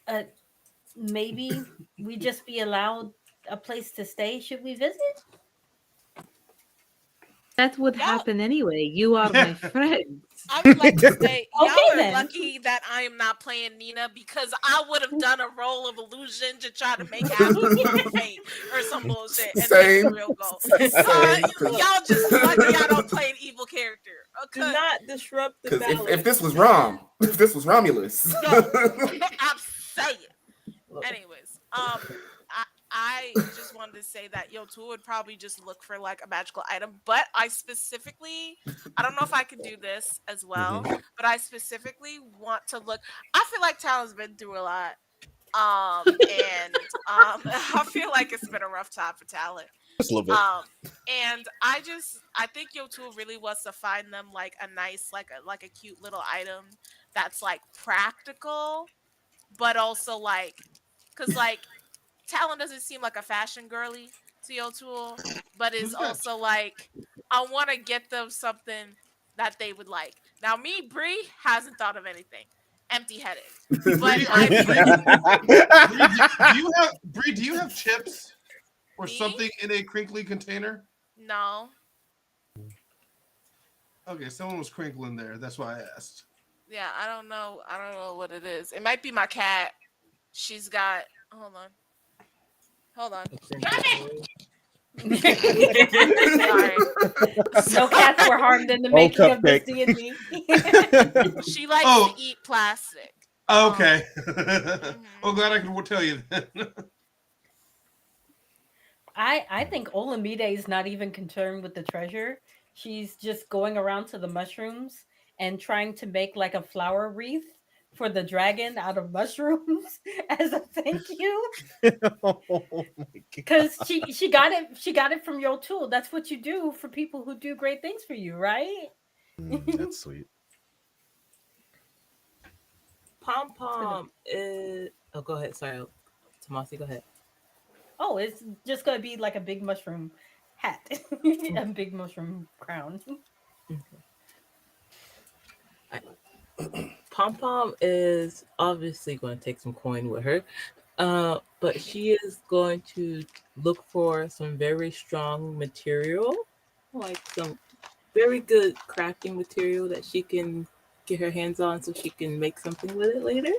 uh, maybe we just be allowed a place to stay should we visit? That would y'all, happen anyway. You are my friends. I would like to say y'all Okay, are then. lucky that I am not playing Nina, because I would have done a roll of illusion to try to make Ashley look fake or some bullshit and make Same. the real go. Same. Y'all just lucky I don't play an evil character. Do Okay. not disrupt the Because balance. if this was if this was Romulus, I'm saying. Anyways, I just wanted to say that Yotu would probably just look for like a magical item, but I don't know if I can do this as well, but I specifically want to look. I feel like Talon's been through a lot, and I feel like it's been a rough time for Talon. Just a little bit. And I think Yotu really wants to find them like a nice, like a cute little item that's like practical, but also like, cause like Talon doesn't seem like a fashion girly to Yotu, but is Who's that? also like, I want to get them something that they would like. Now, me, Bree, hasn't thought of anything. Empty-headed. But Bree, do you have chips or Me? something in a crinkly container? No. Okay, someone was crinkling there. That's why I asked. Yeah, I don't know. I don't know what it is. It might be my cat. She's got. Hold on. Hold on. Sorry. No cats were harmed in the making of this cupcake. D&D. She likes Oh. to eat plastic. Okay. Oh, glad I can tell you that. I think Olamide is not even concerned with the treasure. She's just going around to the mushrooms and trying to make like a flower wreath for the dragon out of mushrooms as a thank you. Oh my God. Because she got it from your tool. That's what you do for people who do great things for you, right? That's sweet. Pom Pom is. Oh, go ahead. Sorry, Tomasi, go ahead. Oh, it's just gonna be like a big mushroom hat, a big mushroom crown. Pom Pom is obviously going to take some coin with her, but she is going to look for some very strong material, like some very good crafting material that she can get her hands on so she can make something with it later.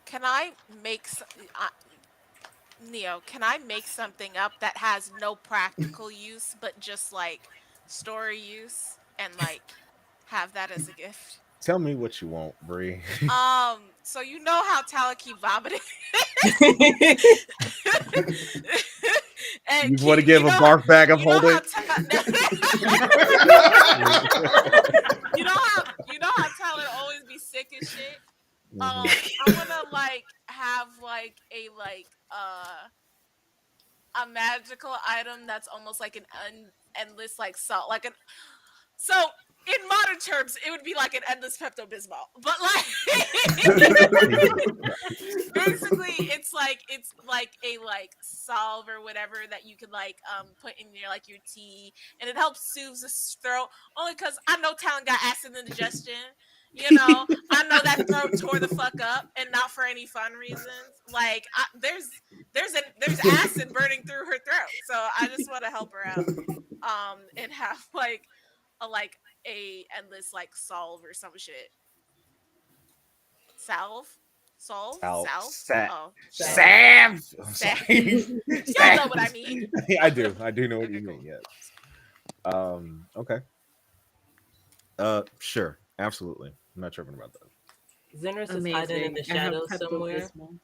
Can I make Neo, can I make something up that has no practical use, but just like story use, and like have that as a gift? Tell me what you want, Bree. So you know how Tala keep vomiting? And You want to give a barf bag of holding? You know how Tyler always be sick and shit. I wanna like have like a magical item that's almost like an endless like salt, like an. So in modern terms, it would be like an endless Pepto Bismol, but like basically, it's like a like solve or whatever that you could like put in your like your tea, and it helps soothe the throat. Only because I know Talon got acid indigestion. You know, I know that throat tore the fuck up, and not for any fun reasons. Like there's acid burning through her throat, so I just want to help her out. And have like a endless like solve or some shit. Salve? Solve? Salve? Oh, shit. Sam. Y'all know what I mean. I do know what you Okay, mean. Yes. Okay. Sure, absolutely. I'm not tripping about that. Zenris is hiding in the I have shadows somewhere. Pepto-Bismol.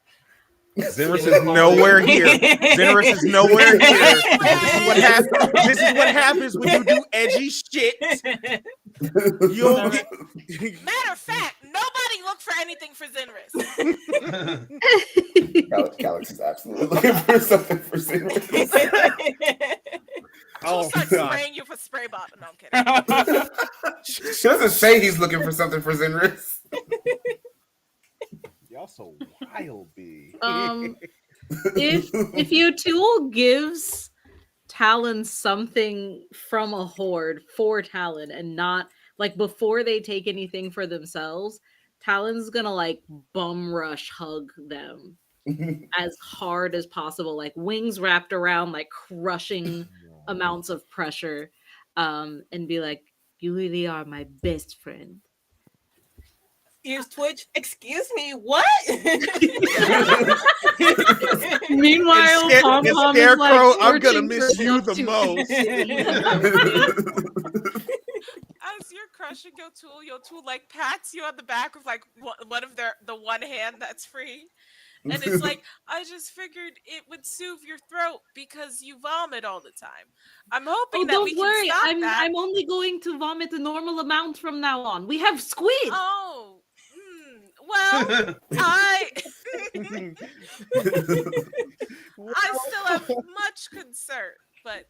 Zenris is nowhere here. Zenris is nowhere here. This is what happens. This is what happens when you do edgy shit. You'll get. Matter of fact, nobody look for anything for Zenris. Calyx is absolutely looking for something for Zenris. She'll start spraying you for spray bottle. No, I'm kidding. She doesn't say he's looking for something for Zenris. Y'all so wild, B. If your tool gives Talon something from a horde for Talon and not like before they take anything for themselves, Talon's gonna like bum rush hug them as hard as possible, like wings wrapped around, like crushing amounts of pressure, and be like, "You really are my best friend." Here's Twitch. Excuse me, what? Meanwhile, Pom Pom is Scarecrow, like, I'm gonna searching miss for you stuff the to most. As you're crushing your tool like pats you on the back with like one of the one hand that's free. And it's like, I just figured it would soothe your throat because you vomit all the time. I'm hoping Oh, that we don't worry. can stop that. I'm only going to vomit a normal amount from now on. We have squid. Oh, well, I still have much concern, but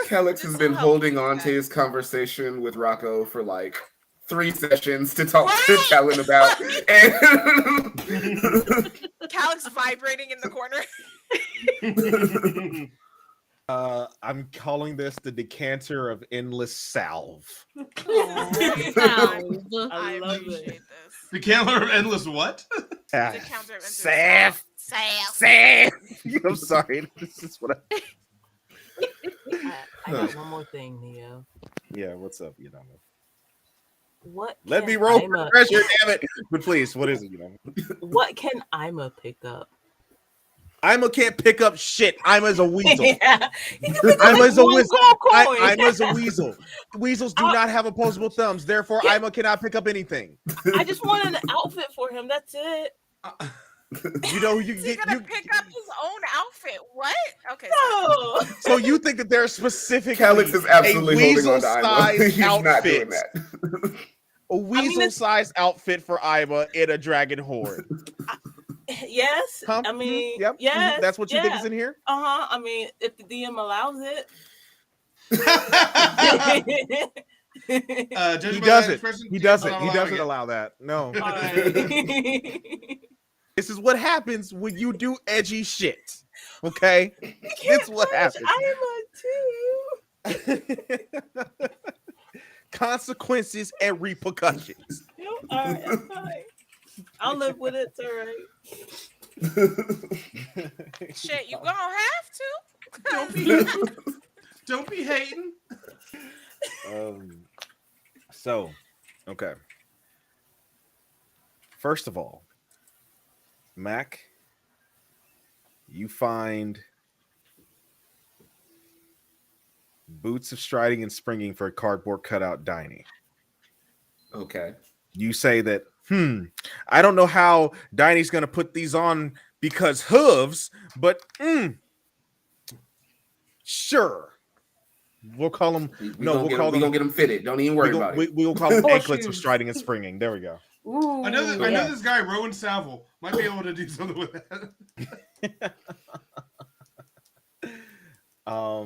Calyx has been holding on to his conversation with Rocco for like 3 sessions to talk to Talon about. And Calyx vibrating in the corner. I'm calling this the decanter of endless salve. I appreciate this. Decanter of endless what? Decanter of endless Salve. salve. I'm sorry. This is what I got one more thing, Neo. Yeah, what's up, you know? What? Let me can roll Ima- for pressure, damn it. But please, what is it, you know? What can Ima pick up? Ima can't pick up shit. Ima's a weasel. Yeah. He can pick up Ima's like a one weasel. gold coin. Ima's a weasel. Weasels do not have opposable thumbs. Therefore, Yeah. Ima cannot pick up anything. I just wanted an outfit for him. That's it. You know, you Is he get gonna you. pick up his own outfit? What? Okay. No. So you think that there's specifically Calyx is absolutely holding on to Ima. weasel-sized He's not doing outfit. that. A weasel-sized outfit for Ima in a dragon horde. Yes. Huh? I mean, Yep. yes. That's what you think is in here? Uh-huh. I mean, if the DM allows it. He doesn't. He doesn't. He doesn't allow that. No. All right. This is what happens when you do edgy shit. Okay? That's what happens. I am too. Consequences and repercussions. All right, that's fine. I'll live with it. It's all right. Shit, you gonna have to. Don't be hating. So, okay. First of all, Mac, you find boots of striding and springing for a cardboard cutout Diney. Okay. You say that, I don't know how Diney's going to put these on because hooves, but sure. We'll call them. We'll call them. We're gonna get them fitted. Don't even worry about it. We will call them anklets of striding and springing. There we go. Ooh, I know this guy, Rowan Saville, might be able to do something with that. Oh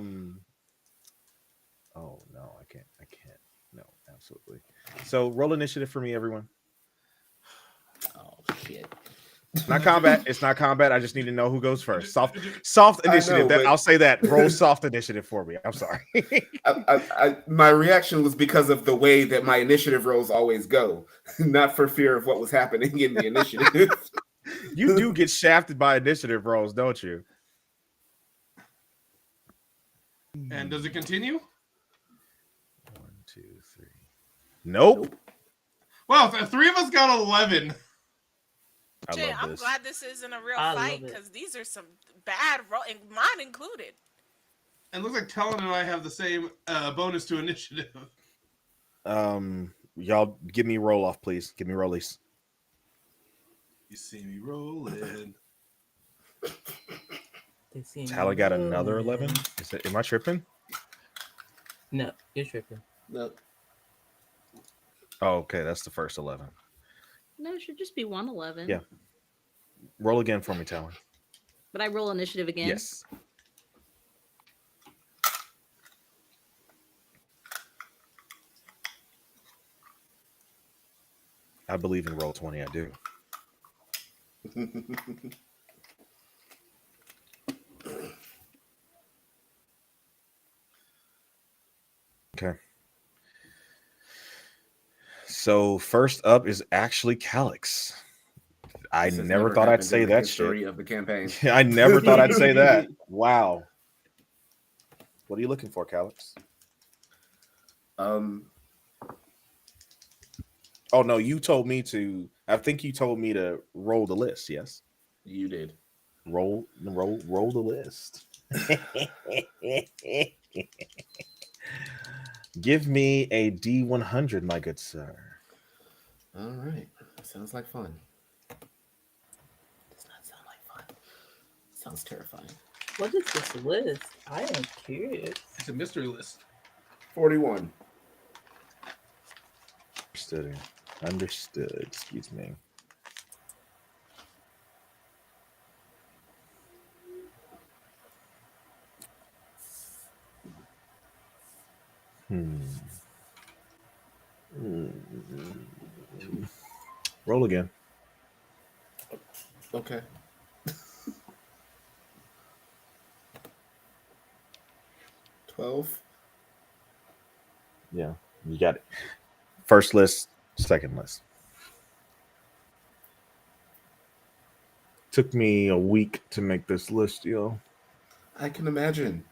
no, I can't. No, absolutely. So roll initiative for me, everyone. Oh shit. It's not combat. It's not combat. I just need to know who goes first. Soft initiative. I know, I'll say that. Roll soft initiative for me. I'm sorry. My reaction was because of the way that my initiative rolls always go, not for fear of what was happening in the initiative. You do get shafted by initiative rolls, don't you? And does it continue? 1, 2, 3. Nope. Well, 3 of us got 11. Jay, love I'm this. glad this isn't a real I fight love it. because these are some bad and mine included. And it looks like Talon and I have the same bonus to initiative. Y'all give me roll off, please. Give me rollies. You see me rolling. They see me Tally got another rolling. 11. Am I tripping? No, you're tripping. No. Oh, okay. That's the first 11. No, it should just be 111. Yeah. Roll again for me, Tally. But I roll initiative again. Yes. I believe in roll 20. I do. Okay. So first up is actually Calix. I This has never thought I'd happened say in the that shit. history of the campaign. I never thought I'd say that. Wow. What are you looking for, Calix? Oh no, you told me to. I think you told me to roll the list. Yes. You did. Roll the list. Give me a D100, my good sir. All right. Sounds like fun. Does not sound like fun. Sounds terrifying. What is this list? I am curious. It's a mystery list. 41. Understood. Excuse me. Roll again. Okay. $12. Yeah, you got it. First list, second list. Took me a week to make this list, yo. I can imagine.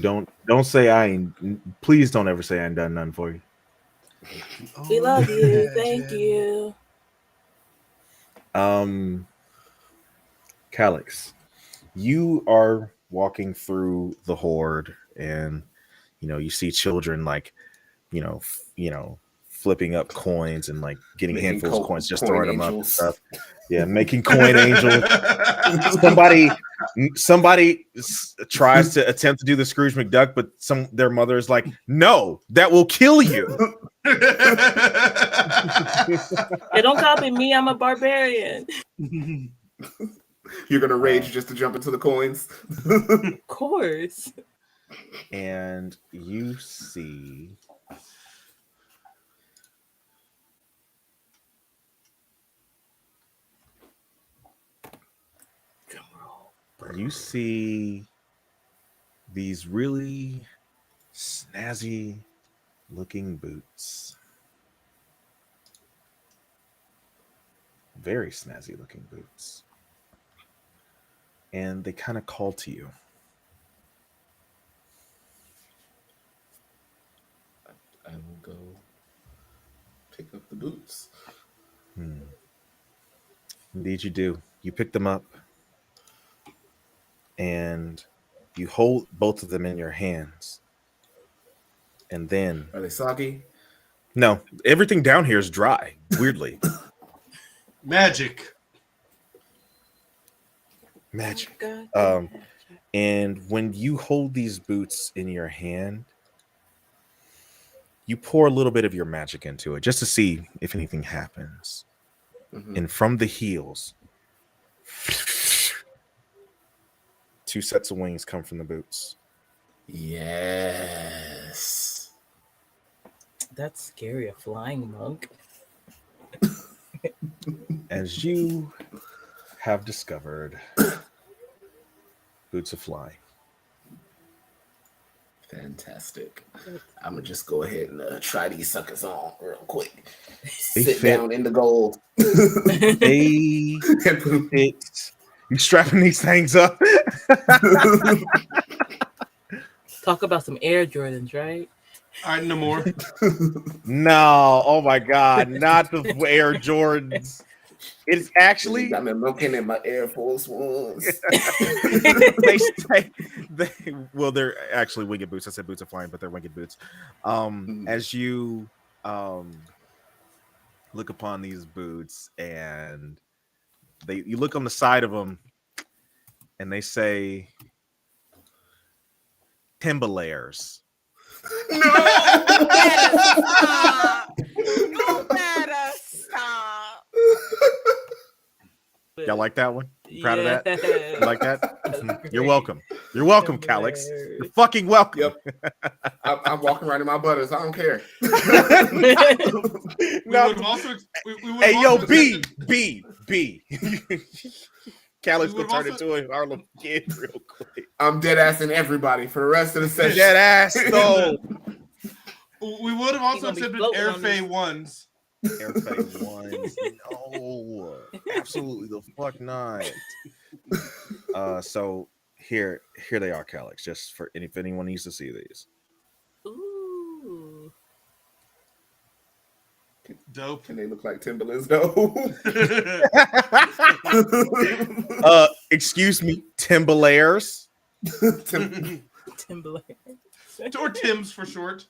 Don't say I ain't. Please don't ever say I ain't done nothing for you. We love you. Thank you. Calix, you are walking through the horde, and you see children like, flipping up coins and like getting Making handfuls of coins, just coin throwing them up and angels. stuff. Yeah, making coin angels. Somebody tries to attempt to do the Scrooge McDuck, but their mother is like, "No, that will kill you." Hey, don't copy me. I'm a barbarian. You're gonna rage just to jump into the coins. Of course. And you see these really snazzy looking boots. Very snazzy looking boots. And they kind of call to you. I will go pick up the boots. Indeed you do. You pick them up and you hold both of them in your hands. And then... Are they soggy? No, everything down here is dry, weirdly. Magic. And when you hold these boots in your hand, you pour a little bit of your magic into it just to see if anything happens. Mm-hmm. And from the heels, 2 sets of wings come from the boots. Yes. That's scary, a flying monk. As you have discovered, boots of flying. Fantastic. I'm gonna just go ahead and try these suckers on real quick. They Sit fit. down in the gold. They fit. You strapping these things up? Talk about some Air Jordans, right? All right, no more. No, oh my God, not the Air Jordans. It's actually... I've been looking at my Air Force Ones. They're actually winged boots. I said boots of flying, but they're winged boots. As you look upon these boots and You look on the side of them, and they say Timberlayers. You better stop. You better stop. Y'all like that one? Proud of that? Yes. You like that? That's You're great. welcome. You're welcome, Calix. You're fucking welcome. Yep. I'm walking around in my butters. I don't care. We No, would have also. We would hey, have yo, also B. accepted- Calix We gonna would turn also- into a Harlem kid real quick. I'm dead assing everybody for the rest of the session. Dead ass though. We would have also gonna be accepted floating on Airfay this. ones. Airfay ones. No, absolutely the fuck not. So here they are, Calix. Just for if anyone needs to see these. Ooh. Dope. Can they look like Timberlands though? Excuse me, Timberlayers. Timberlake. Or Tim's for short.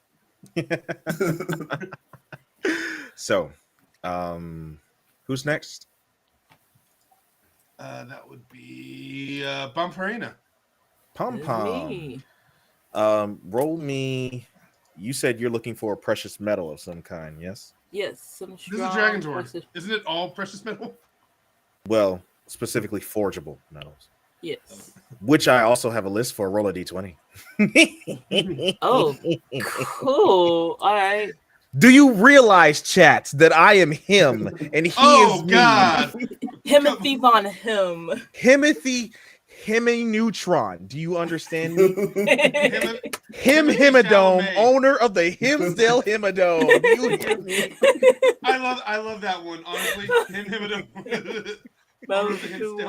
So, who's next? That would be Bumperina. Pom It's Pom. me. Roll me. You said you're looking for a precious metal of some kind, yes? Yes, some This strong is Dragon's Sword. precious- Isn't it all precious metal? Well, specifically forgeable metals, Yes. which I also have a list for. Roll a d20. Oh, cool. All right. Do you realize, chats, that I am him and he Oh is me? God! Timothy Von Him. Himothy Neutron. Do you understand me? Him- Him Timothée Himodome, Chalamet. owner of the Himsdale Himodome. Do you hear me? I love that one. Honestly, him. That was a good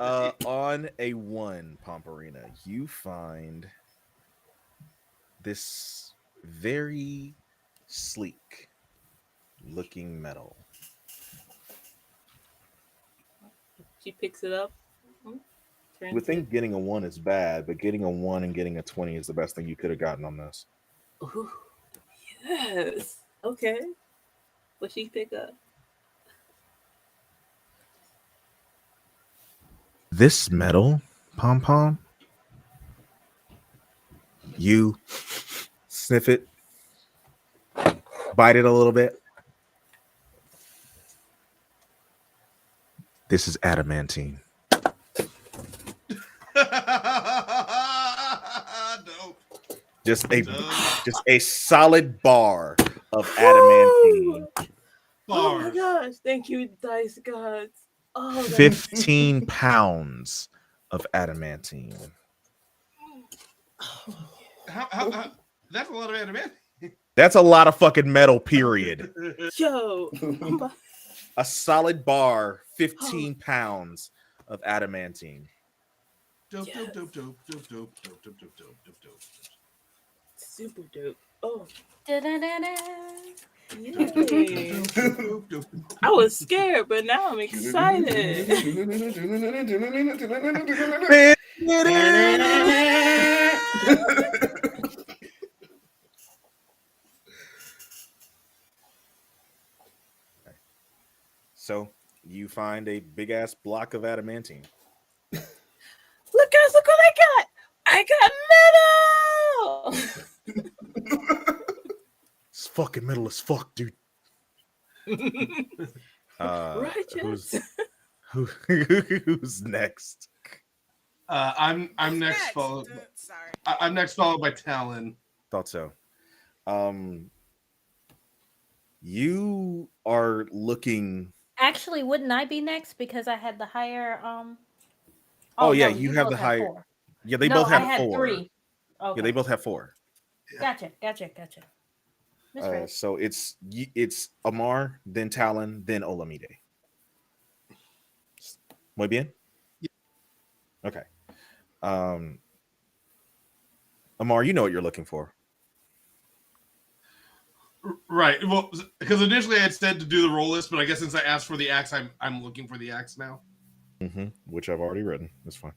one. On a 1, Pomperina, you find this very sleek looking metal. She picks it up. You would think getting a 1 is bad, but getting a 1 and getting a 20 is the best thing you could have gotten on this. Ooh, yes. Okay. What she pick up? This metal, Pom Pom, you sniff it, bite it a little bit. This is adamantine. Dope. Just Dope. a solid bar of adamantine. Oh my Bars. gosh. Thank you, Dice Gods. Oh, that's 15 pounds of adamantine. How, that's a lot of anime. That's a lot of fucking metal, period. Yo. A solid bar, 15 pounds of adamantine. Dope, Yes. dope. Super dope. Oh. Da-da-da-da. Yay. I was scared, but now I'm excited. So you find a big ass block of adamantine. Look, guys, look what I got! I got metal! It's fucking metal as fuck, dude. Right, Who's, Jess? who's next? I'm Who's next. Followed. Sorry. I'm next, followed by Talon. Thought so. You are looking. Actually, wouldn't I be next because I had the higher? Oh, yeah, no, you have both the higher. 4. Yeah, they No, both have I had 4. 3. Okay. Yeah, they both have 4. Gotcha. Misread. So it's Amar, then Talon, then Olamide. Muy bien? Okay. Amar, you know what you're looking for. Right. Well, because initially I had said to do the roll list, but I guess since I asked for the axe, I'm looking for the axe now. Which I've already written. That's fine.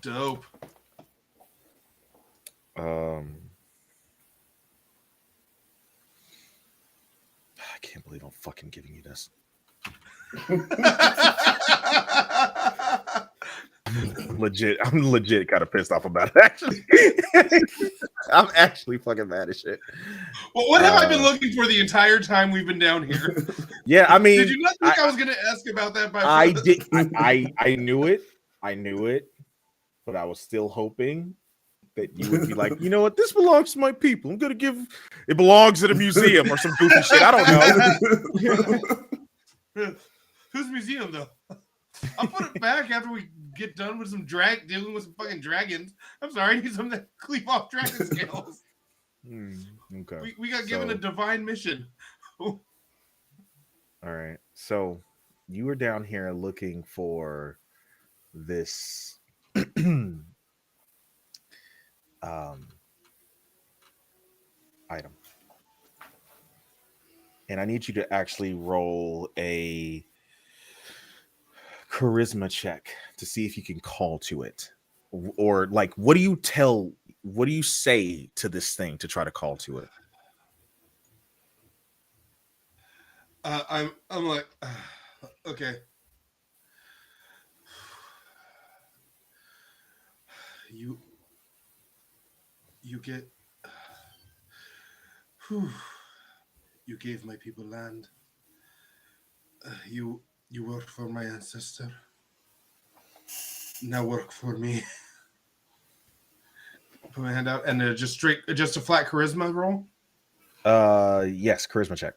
Dope. I can't believe I'm fucking giving you this. I'm legit kind of pissed off about it, actually. I'm actually fucking mad as shit. Well, what have I been looking for the entire time we've been down here? Yeah, I mean, Did you not think I was going to ask about that? I did. I knew it. I knew it, but I was still hoping that you would be like, you know what, this belongs to my people. I'm gonna give it belongs at a museum or some goofy shit. I don't know. Whose museum though? I'll put it back after we get done with some dealing with some fucking dragons. I'm sorry, I need something to cleave off dragon scales. Okay. We got given a divine mission. All right. So you were down here looking for this item. And I need you to actually roll a charisma check to see if you can call to it. Or like, what do you say to this thing to try to call to it? I'm like, okay. You get you gave my people land. You worked for my ancestor. Now work for me. Put my hand out and just a flat charisma roll. Yes, charisma check.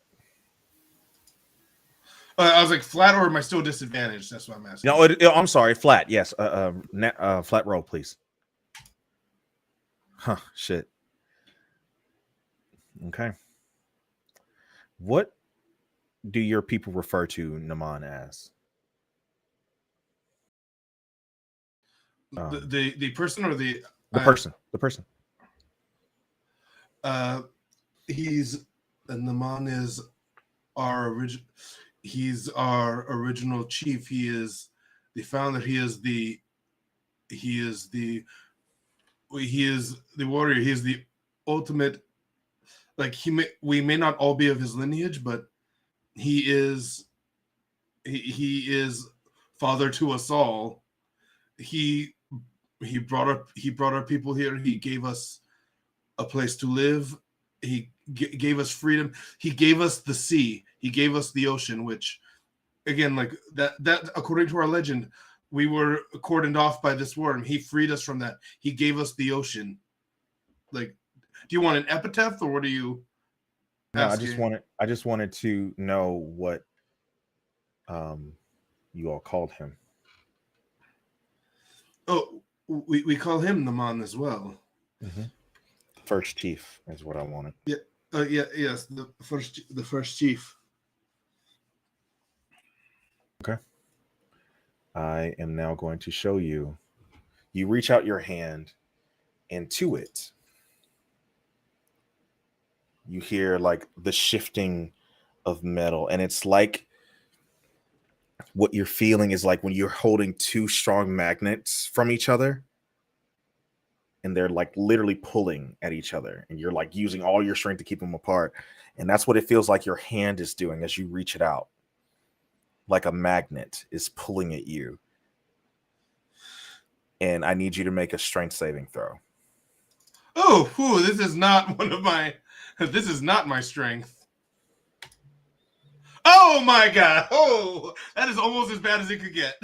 I was like, flat, or am I still disadvantaged? That's what I'm asking. No, I'm sorry, flat. Yes, flat roll, please. Huh? Shit. Okay. What do your people refer to Naman as? The person or the person? The person. Naman is our original. He's our original chief. He is the founder. He is the warrior. He is the ultimate. Like we may not all be of his lineage, but he is father to us all. He brought our people here. He gave us a place to live. He gave us freedom. He gave us the sea. He gave us the ocean, which, again, like that according to our legend, we were cordoned off by this worm. He freed us from that. He gave us the ocean. Like, do you want an epitaph, or what do you? No, I just wanted to know what you all called him. Oh, we call him Naman as well. Mm-hmm. First chief is what I wanted. Yeah. Yes. The first chief. Okay. I am now going to show you. You reach out your hand, and to it, you hear like the shifting of metal, and it's like what you're feeling is like when you're holding two strong magnets from each other, and they're like literally pulling at each other, and you're like using all your strength to keep them apart. And that's what it feels like your hand is doing as you reach it out. Like a magnet is pulling at you. And I need you to make a strength saving throw. Oh, this is not this is not my strength. Oh my god. Oh, that is almost as bad as it could get.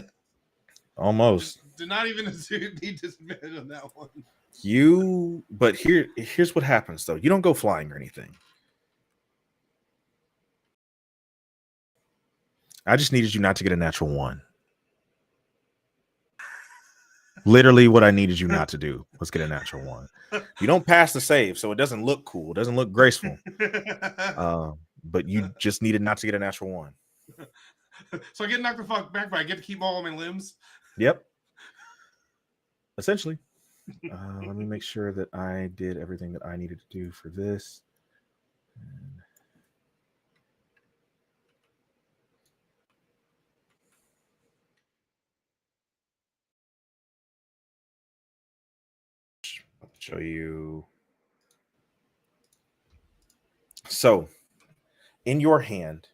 Almost. Do not even need disadvantage on that one. But here's what happens though. You don't go flying or anything. I just needed you not to get a natural 1. Literally what I needed you not to do was get a natural 1. You don't pass the save, so it doesn't look cool. It doesn't look graceful. But you just needed not to get a natural 1. So I get knocked the fuck back, but I get to keep all of my limbs? Yep. Essentially. Let me make sure that I did everything that I needed to do for this. I'll show you. So, in your hand,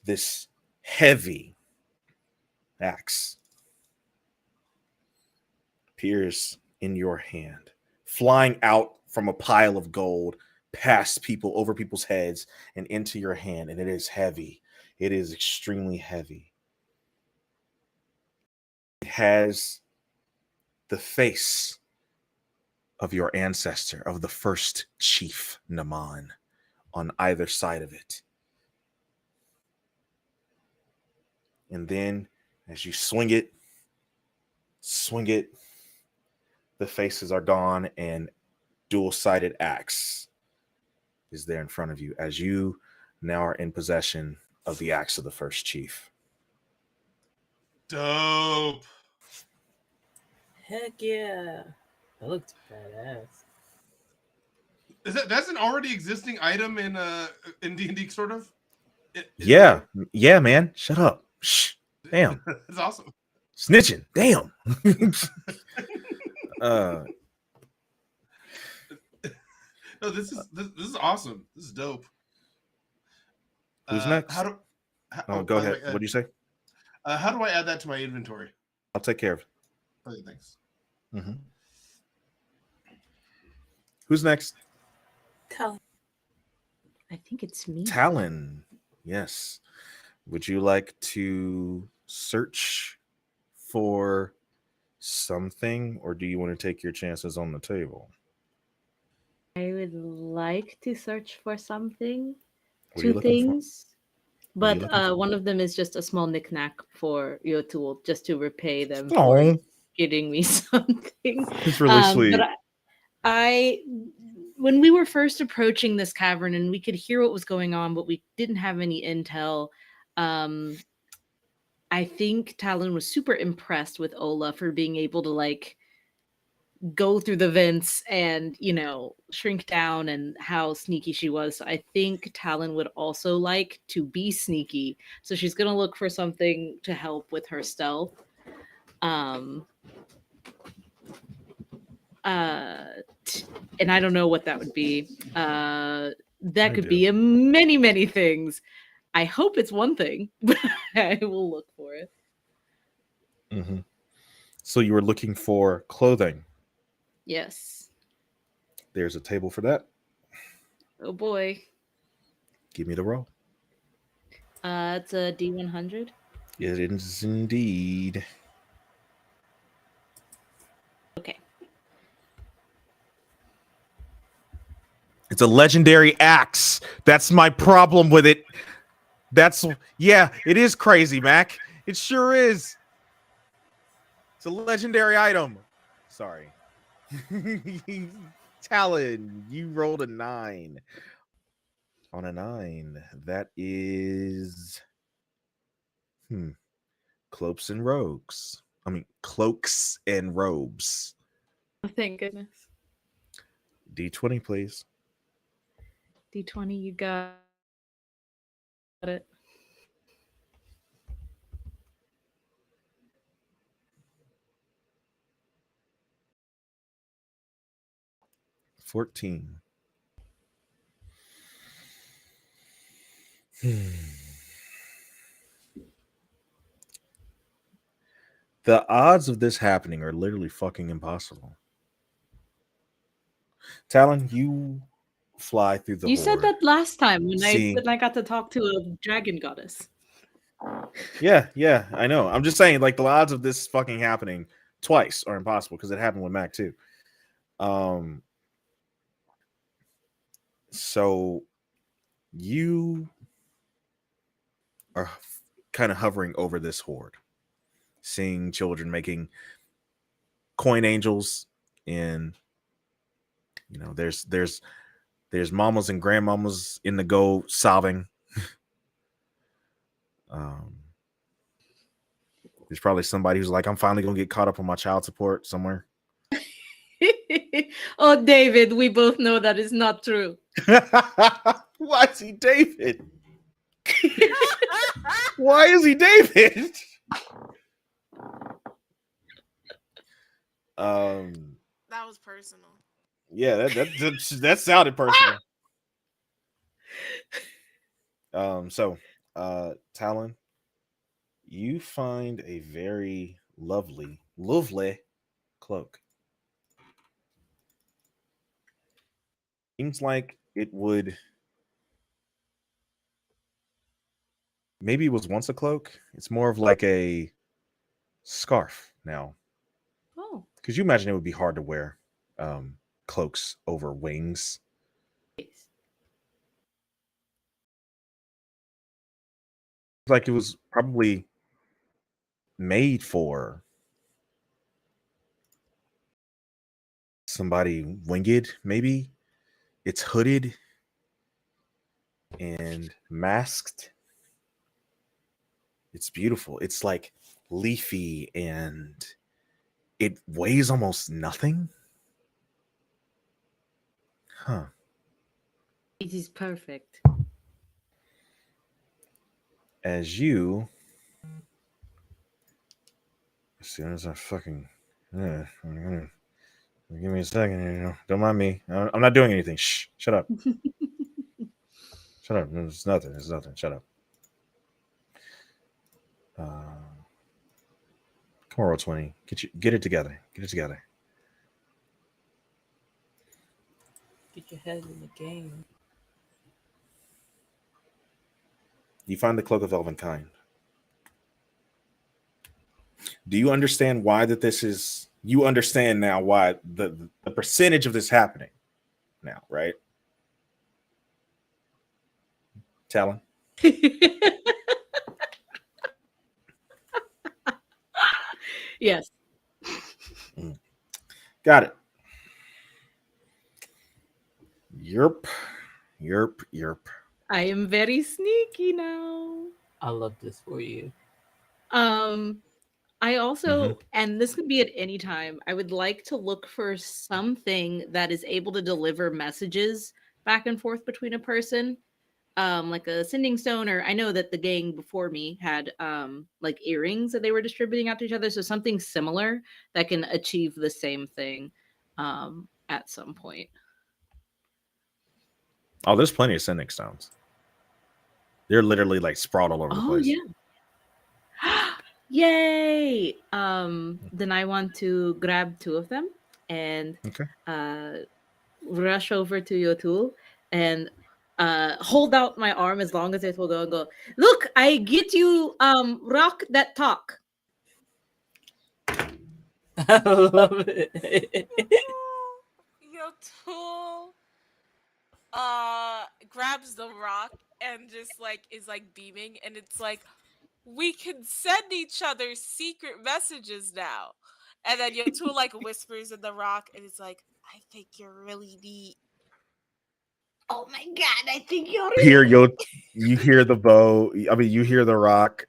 this heavy axe appears in your hand, flying out from a pile of gold, past people, over people's heads, and into your hand. And it is heavy. It is extremely heavy. It has the face of your ancestor, of the first chief Naman, on either side of it. And then as you swing it, the faces are gone, and dual-sided axe is there in front of you as you now are in possession of the axe of the first chief. Dope. Heck yeah. That looks badass. That's an already existing item in D&D, sort of? Yeah, man. Shut up. Shh. Damn. That's awesome. Snitching. Damn. No, this is awesome. This is dope. Who's next? Go ahead. What do you say? How do I add that to my inventory? I'll take care of it. Okay, thanks. Mm-hmm. Who's next? Talon. I think it's me. Talon. Yes. Would you like to search for something, or do you want to take your chances on the table? I would like to search for something. What are you Two looking for? things. What are you But looking for? one of them is just a small knickknack for your tool, just to repay them for Oh, getting me something. it's really sweet. But I, when we were first approaching this cavern and we could hear what was going on, but we didn't have any intel, I think Talon was super impressed with Ola for being able to like go through the vents and, you know, shrink down, and how sneaky she was. So I think Talon would also like to be sneaky. So she's going to look for something to help with her stealth. And I don't know what that would be. That could be many, many things. I hope it's one thing, but I will look for it. Mm-hmm. So you were looking for clothing. Yes. There's a table for that. Oh boy. Give me the roll. It's a D100. It is indeed. Okay. It's a legendary axe. That's my problem with it. It is crazy, Mac. It sure is. It's a legendary item. Sorry. Talon, you rolled a 9. On a 9, that is cloaks and robes. Oh, thank goodness. D20, please. D20, you got it. $14. The odds of this happening are literally fucking impossible. Talon, you fly through the You horde. said that last time when See- I got to talk to a dragon goddess. Yeah, I know. I'm just saying, like, the odds of this fucking happening twice are impossible because it happened with Mac too. So you are kind of hovering over this horde, seeing children making coin angels, and you know, there's mamas and grandmamas in the go sobbing. There's probably somebody who's like, I'm finally gonna get caught up on my child support somewhere. Oh, David, we both know that is not true. Why is he David? Why is he David? That was personal. Yeah, that sounded personal. So Talon, you find a very lovely cloak. Seems like it would maybe it was once a cloak. It's more of like a scarf now. Oh, Because you imagine it would be hard to wear um, cloaks over wings. yes. Like it was probably made for somebody winged, maybe. It's hooded and masked. It's beautiful. It's like leafy and it weighs almost nothing. Huh. It is perfect. As you, as soon as I fucking. Give me a second here. Don't mind me. I'm not doing anything. Shh. Shut up. Shut up. It's nothing. It's nothing. Shut up. Come on, roll 20. Get it together. Get it together. Get your head in the game. You find the cloak of Elvenkind. Do you understand why that this is? You understand now why the percentage of this happening now, right? Talon? Yes. Got it. Yerp. Yerp. Yerp. I am very sneaky now. I love this for you. I also, and this could be at any time, I would like to look for something that is able to deliver messages back and forth between a person. Like a sending stone, or I know that the gang before me had like earrings that they were distributing out to each other. So something similar that can achieve the same thing at some point. Oh, there's plenty of sending stones. They're literally like sprawled all over the Oh place. yeah. Yay! Then I want to grab two of them and Okay. rush over to Yotul and hold out my arm as long as it will go and go, look, I get you rock that talk. I love it. Your tool grabs the rock and just like is like beaming, and it's like, we can send each other secret messages now. And then your tool like whispers in the rock, and it's like, I think you're really neat. Oh my god, I think you're You hear the bow. I mean, you hear the rock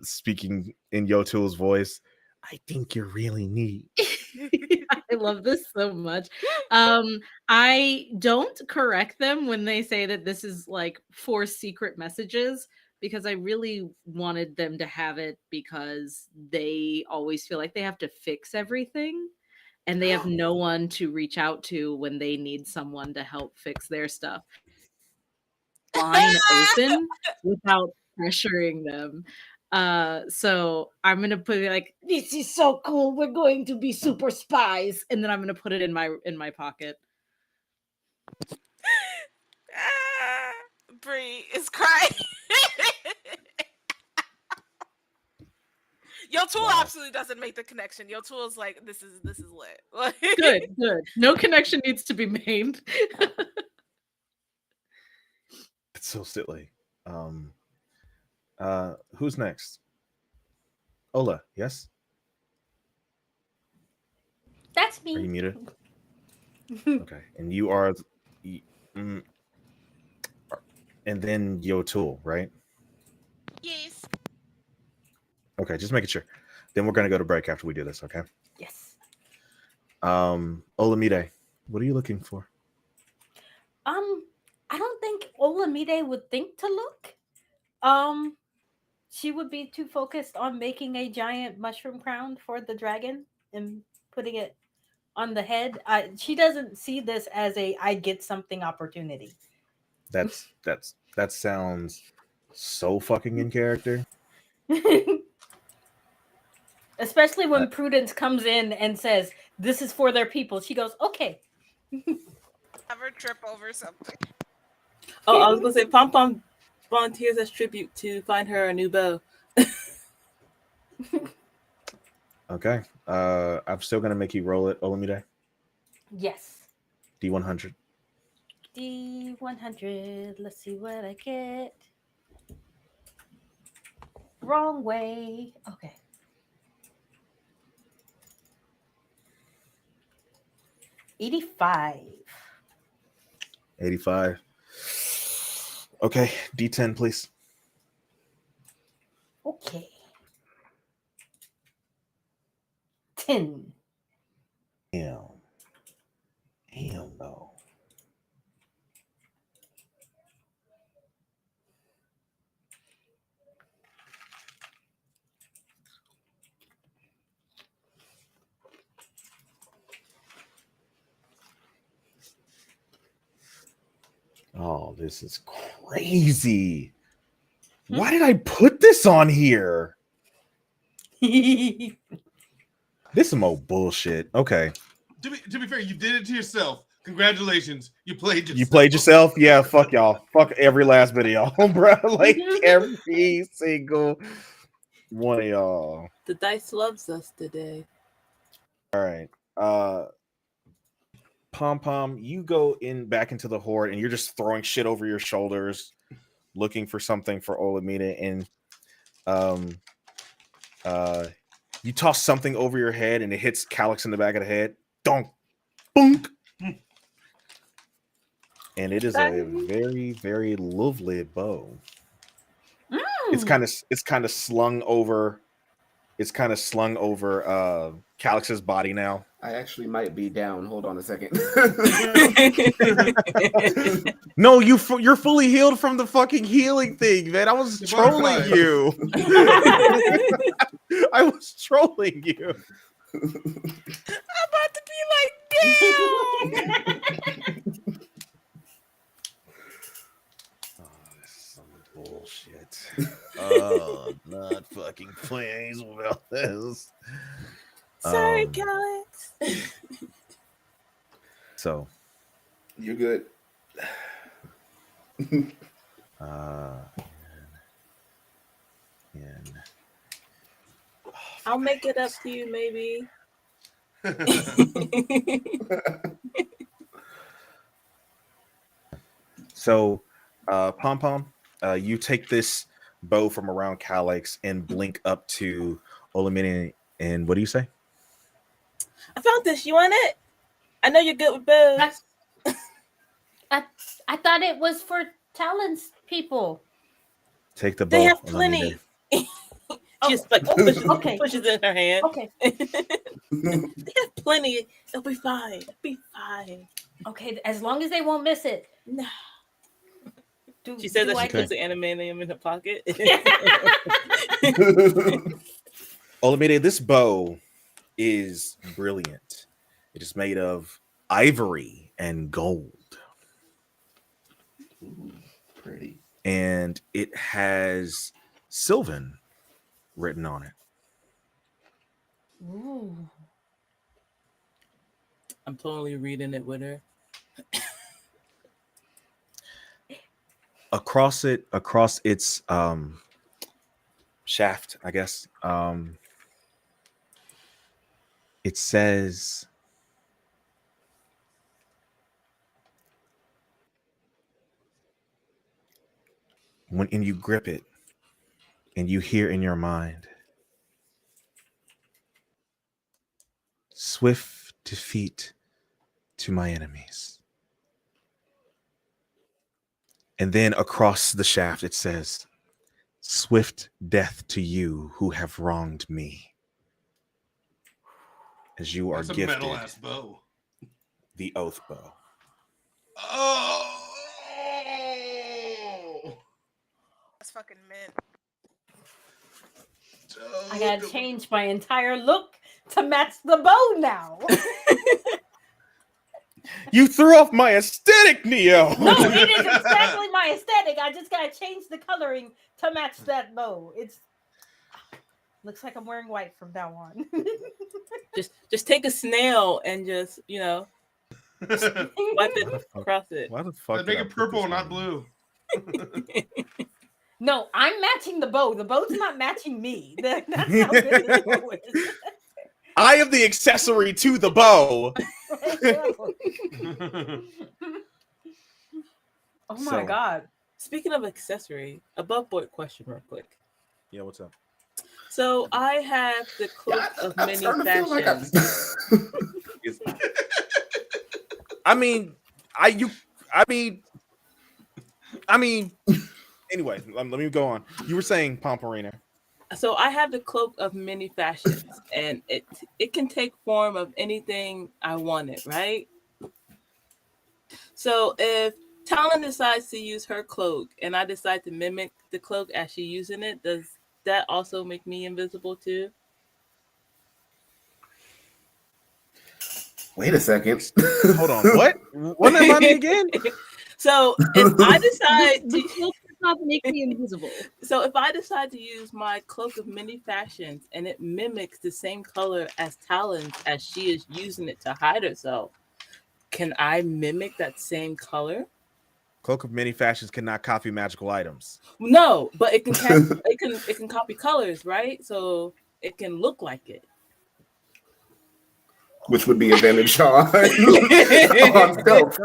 speaking in Yotul's voice. I think you're really neat. I love this so much. I don't correct them when they say that this is like for secret messages because I really wanted them to have it because they always feel like they have to fix everything and they have no one to reach out to when they need someone to help fix their stuff. Line open without pressuring them. So I'm gonna put it like, this is so cool. We're going to be super spies, and then I'm gonna put it in my pocket. Bree is crying. Your tool Wow. absolutely doesn't make the connection. Your tool is like, this is lit. Like, Good, good. No connection needs to be made. It's so silly. Who's next? Ola, yes? That's Are you me. muted? Okay. And you are mm, and then Yotul, right? yes. Okay, just making sure. Then we're gonna go to break after we do this, okay? Yes. Olamide, what are you looking for? I don't think Olamide would think to look. Um, she would be too focused on making a giant mushroom crown for the dragon and putting it on the head. She doesn't see this as a I get something opportunity. That sounds so fucking in character. Especially when Prudence comes in and says, "This is for their people." She goes, "Okay." Never trip over something. Oh, I was gonna say Pom Pom volunteers as tribute to find her a new bow. Okay. I'm still gonna make you roll it, Olamide. Yes. D100. D100. Let's see what I get. Wrong way. Okay. $85. 85. Okay, D10, please. Okay. 10. Hell no. Oh, this is crazy. Why did I put this on here? This is some old bullshit. Okay. To be fair, you did it to yourself. Congratulations. You played yourself. You played yourself? Yeah, fuck y'all. Fuck every last bit of y'all, bro. Like every single one of y'all. The dice loves us today. All right. Pom Pom, you go back into the horde and you're just throwing shit over your shoulders, looking for something for Olamide, and you toss something over your head and it hits Calyx in the back of the head. Donk, boonk. And it is a very, very lovely bow. It's kind of slung over. It's kind of slung over Calyx's body now. I actually might be down. Hold on a second. No, you're fully healed from the fucking healing thing, man. I was trolling you. I was trolling you. I'm about to be like, damn. Some bullshit. Oh, not fucking pleased about this. Sorry, Calyx. So you're good. And I'll make it up to you, maybe. So, Pom Pom, you take this bow from around Calyx and blink up to Olamide, and what do you say? I found this. You want it? I know you're good with bows. I thought it was for Talon's people. Take the bow. They have plenty. Just like pushes in her hand. Okay. They have plenty. It'll be fine. It'll be fine. Okay, as long as they won't miss it. No. She said that she puts the animanium in her pocket. Olamide, this bow is brilliant. It is made of ivory and gold. Ooh, pretty. And it has Sylvan written on it. Ooh. I'm totally reading it with her. Across its shaft, I guess, it says, when you grip it and you hear in your mind, swift defeat to my enemies. And then across the shaft, it says, swift death to you who have wronged me. As you are gifted metal ass bow. The oath bow. Oh, That's fucking mint. I gotta change my entire look to match the bow now. You threw off my aesthetic, Neo. No, it is exactly my my aesthetic. I just gotta change the coloring to match that bow. It's looks like I'm wearing white from now on. Just take a snail and just wipe it across it. Why the fuck I'd did make I it put purple, this not on? blue. No, I'm matching the bow. The bow's not matching me. That's how good this bow is. I am the accessory to the bow. Oh my god. Speaking of accessory, above board question real quick. Yeah, what's up? So I have the cloak of I'm many starting to feel like fashions. I mean, anyway, let me go on. You were saying Pomperina. So I have the cloak of many fashions, and it can take form of anything I want it, right? So if Talon decides to use her cloak and I decide to mimic the cloak as she's using it, does that also make me invisible too? Wait a second. Hold on. What? What am I again? So if I decide The to cloak does not make me invisible. So if I decide to use my cloak of many fashions and it mimics the same color as Talon's as she is using it to hide herself, can I mimic that same color? Cloak of many fashions cannot copy magical items. No, but it can it can copy colors, right? So it can look like it. Which would be advantage on stealth.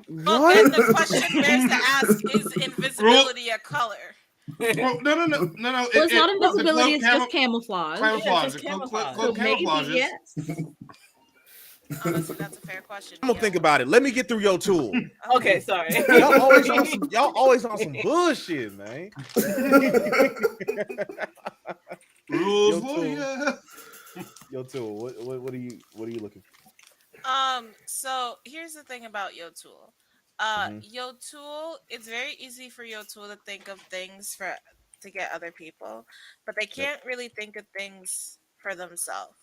Well, then the question bears to ask: is invisibility a color? Well, no. Well, it's not invisibility; it's just camouflage. Camouflage. just camouflage. Cloak So maybe camouflages. yes. Honestly, that's a fair question. I'm gonna think about it. Let me get through your tool. Okay, sorry. Y'all always on some bullshit, man. Rules, Yo, tool. lawyer. Yo, tool. What are you looking for? So here's the thing about Yotool. Mhm. Yotool, it's very easy for Yotool to think of things to get other people, but they can't really think of things for themselves.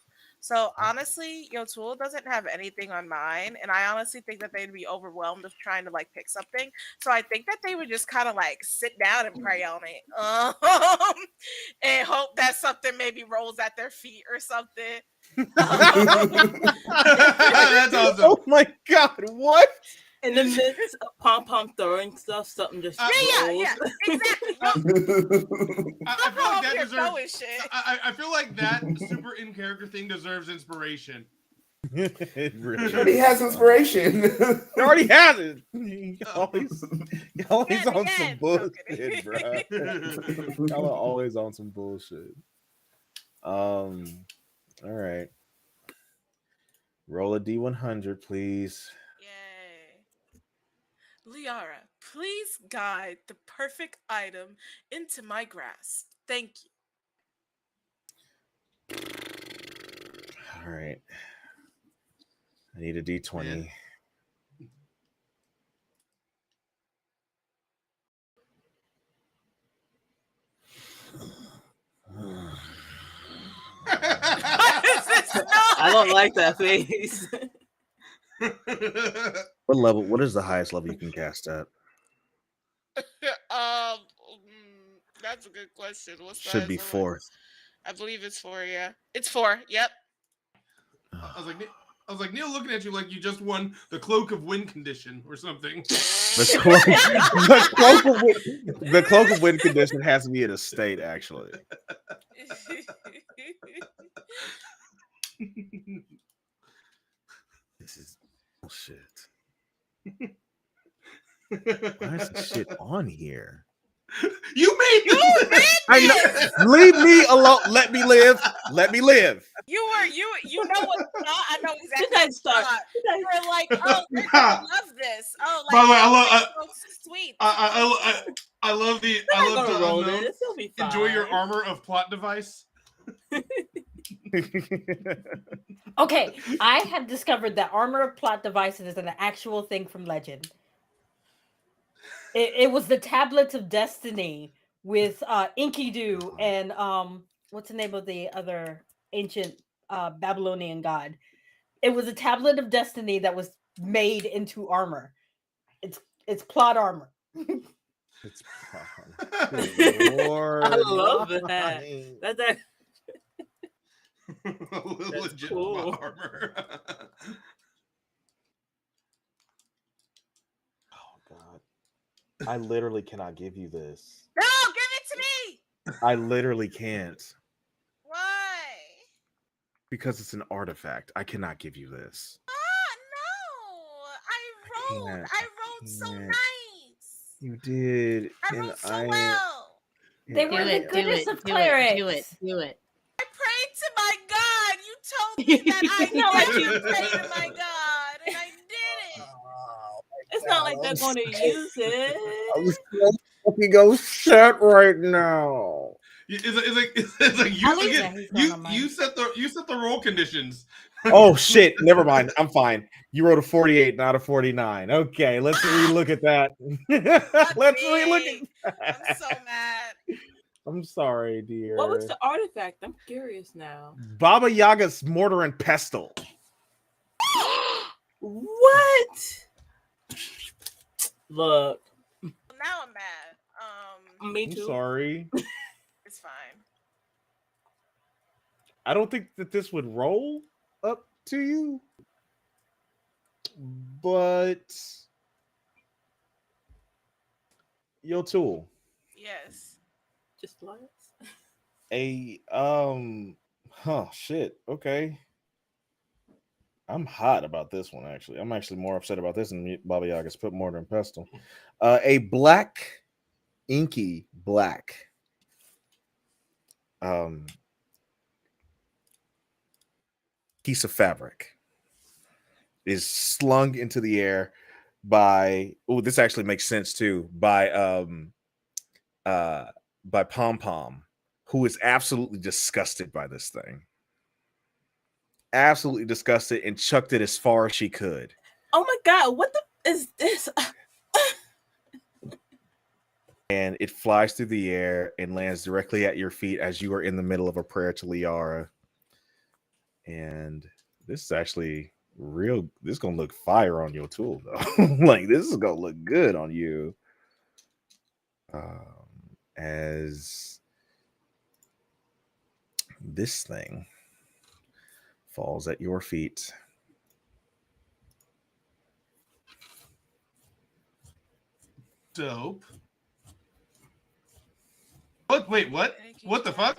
So honestly, Yotool doesn't have anything on mine, and I honestly think that they'd be overwhelmed of trying to like pick something. So I think that they would just kind of like sit down and pray on it, and hope that something maybe rolls at their feet or something. That's awesome. Oh my god! What? In the midst of Pom Pom throwing stuff, something just Yeah, exactly. I feel like that You're deserves. throwing shit. I feel like that super in character thing deserves inspiration. It really He already has inspiration. He already has it. He always Yeah, on the some end. bullshit, bro. Y'all are always on some bullshit. All right. Roll a D100, please. Yay. Liara, please guide the perfect item into my grasp. Thank you. All right. I need a D20. I don't like that face. What level? What is the highest level you can cast at? That's a good question. What's Should be fourth. I believe it's 4. Yeah, it's 4. Yep. I was like, Neil, looking at you like you just won the cloak of wind condition or something. The cloak of wind condition has to be at a state, actually. This is bullshit. Why is this shit on here? You made I know. Leave me alone. Let me live. Let me live. You know what? I know exactly. Good night, Star. You were like, oh, I love this. Oh, like, By the way, so sweet. I love the I love gonna to roll unknown. this. It'll be fine. Enjoy your armor of plot device. Okay, I have discovered that armor of plot devices is an actual thing from Legend. It was the tablets of destiny with Enkidu and what's the name of the other ancient Babylonian god? It was a tablet of destiny that was made into armor. It's It's plot armor. It's Good Lord. I love that. why? That's that. Legit cool. armor. Oh God. I literally cannot give you this. No, give it to me. I literally can't. Why? Because it's an artifact. I cannot give you this. No. I can't. rolled so can't. nice. You did. I rolled so well. They and were Do the it, do goodest it, of do it, do it, clerics. do it. I prayed to my God. You told me that I Not like never you- pray to my God, and I did it. It's not like they're going to use it. I'm so fucking upset right now. It's like you least- again. Yeah, he's going on You mine. set the roll conditions. Oh shit! Never mind. I'm fine. You wrote a 48, not a 49. Okay, let's relook at that. Let's relook Me. at I'm that. so mad. I'm sorry, dear. What was the artifact? I'm curious now. Baba Yaga's mortar and pestle? What? Look, Now I'm mad. me I'm too. sorry. It's fine. I don't think that this would roll up to you, but your tool. Yes. Just like Shit. Okay. I'm hot about this one, actually. I'm actually more upset about this than Baba Yaga's put mortar and pestle. A black, inky black piece of fabric is slung into the air by this actually makes sense too, by Pom Pom, who is absolutely disgusted by this thing. Absolutely disgusted and chucked it as far as she could. oh my God, what the is this? And it flies through the air and lands directly at your feet as you are in the middle of a prayer to Liara. And this is actually real. This is gonna look fire on your tool, though. Like this is gonna look good on you. As this thing falls at your feet. Dope. What? Wait, what? What the fuck?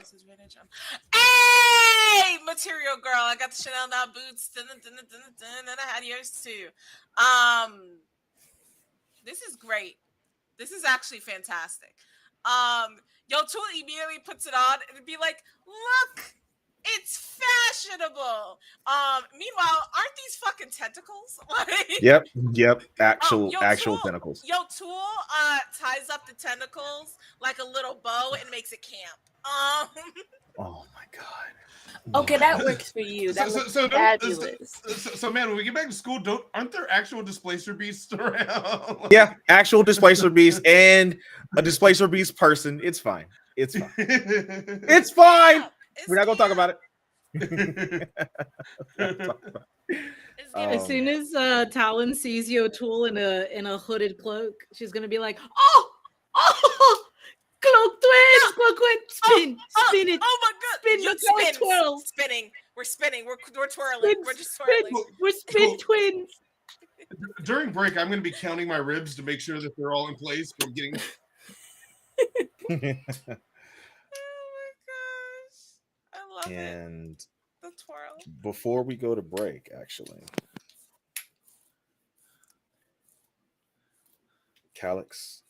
Hey, material girl! I got the Chanel now boots. And I had yours too. This is great. This is actually fantastic. Yo, tool immediately puts it on and it'd be like, look, it's fashionable. Meanwhile, aren't these fucking tentacles? Like, Yep. Actual Tool, tentacles. Yo, tool ties up the tentacles like a little bow and makes it camp. Oh my god. Okay, that works for you. That looks fabulous. So, man, when we get back to school, aren't there actual displacer beasts around? Yeah, actual displacer beast and a displacer beast person. It's fine. It's fine. It's fine. We're not gonna talk about it. As soon as Talon sees Yo Tool in a hooded cloak, she's gonna be like, cloak twins, spin it. Oh my god! Spin You the cloak twirl. Spinning. We're spinning. We're twirling. Spin, We're just spin. twirling. We're spin twins. During break, I'm going to be counting my ribs to make sure that they're all in place. From getting. Oh my gosh! I love it. And The twirl. before we go to break, actually, Calix.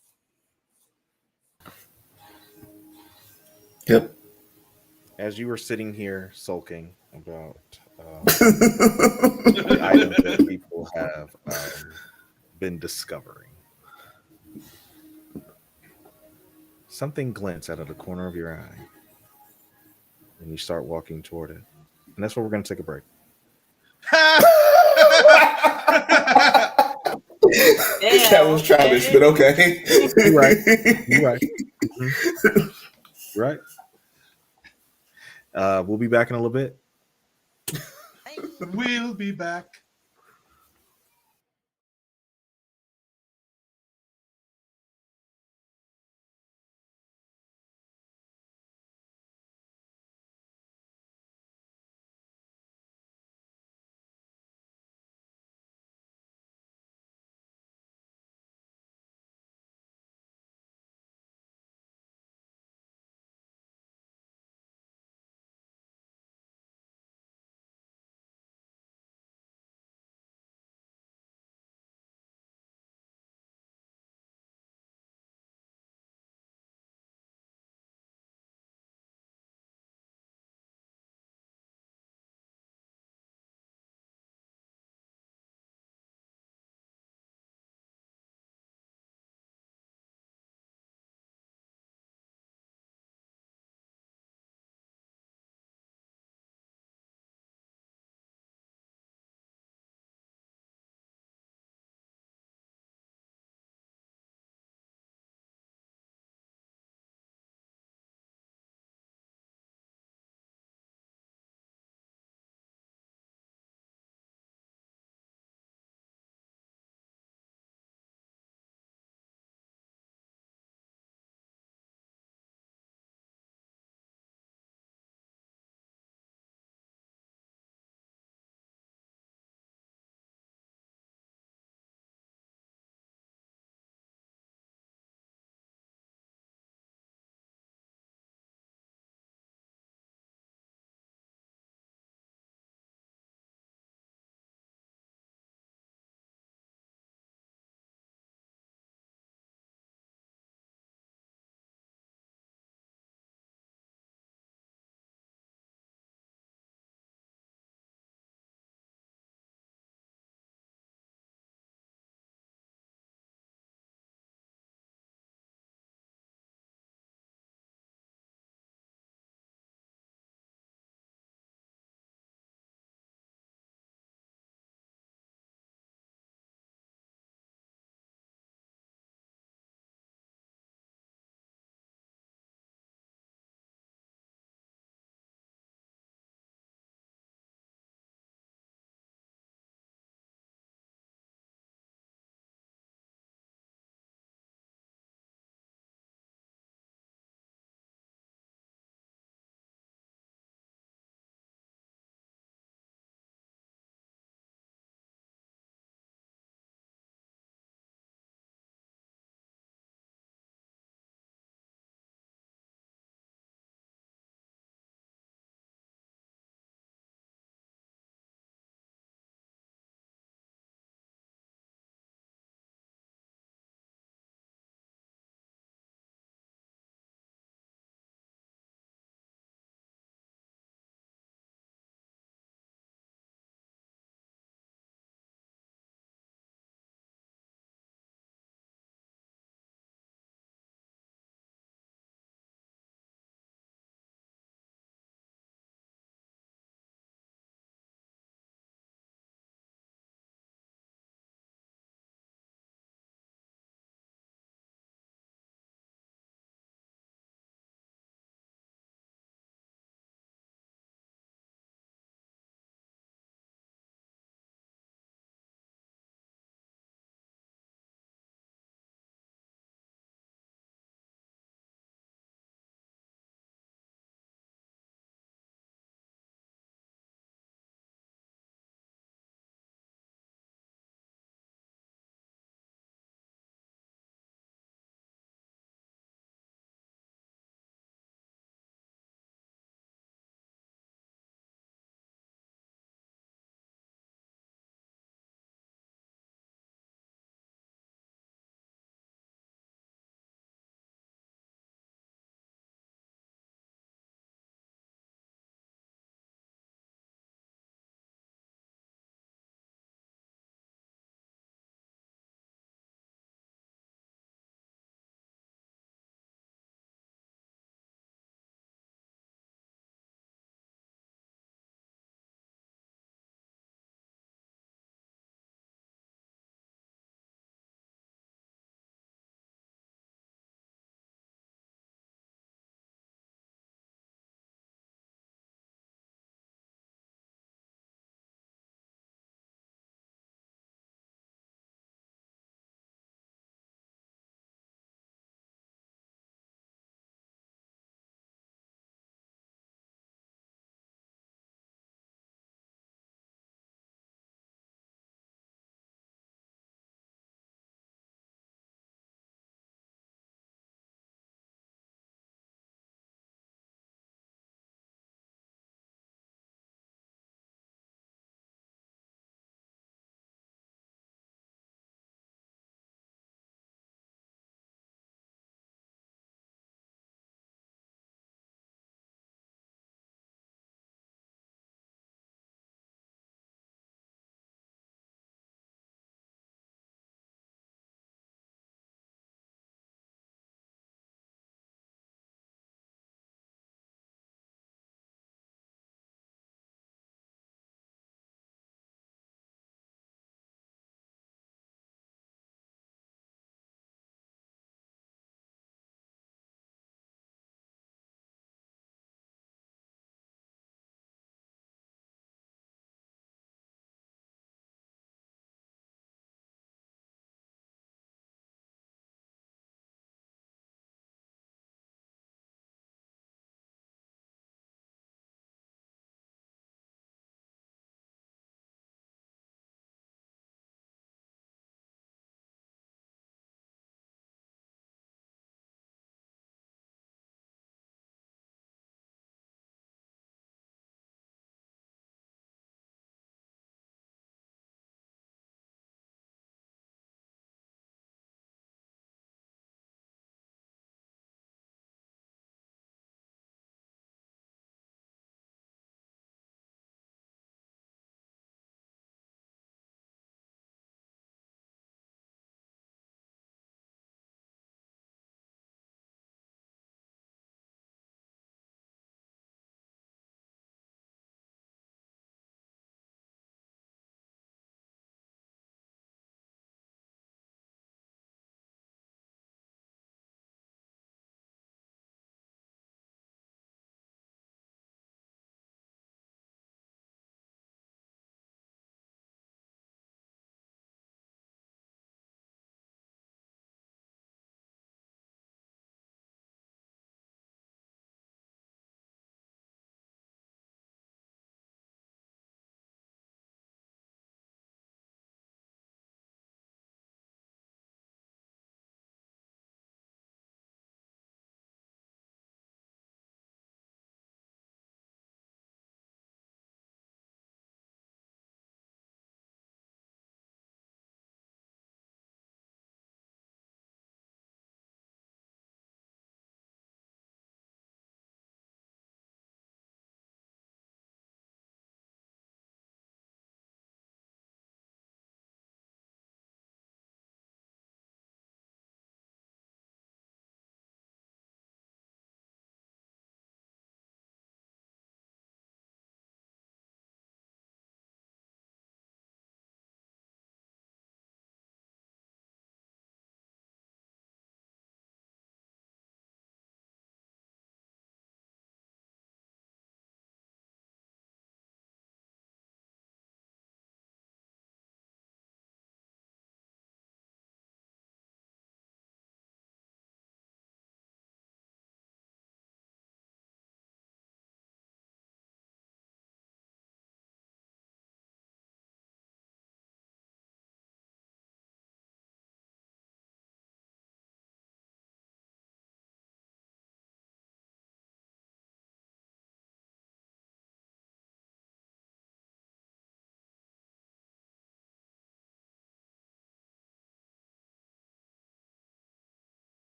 Yep. As you were sitting here sulking about the items that people have been discovering, something glints out of the corner of your eye, and you start walking toward it. And that's where we're going to take a break. That was childish, but okay. You're right. You're right. Mm-hmm. Right. We'll be back in a little bit. We'll be back.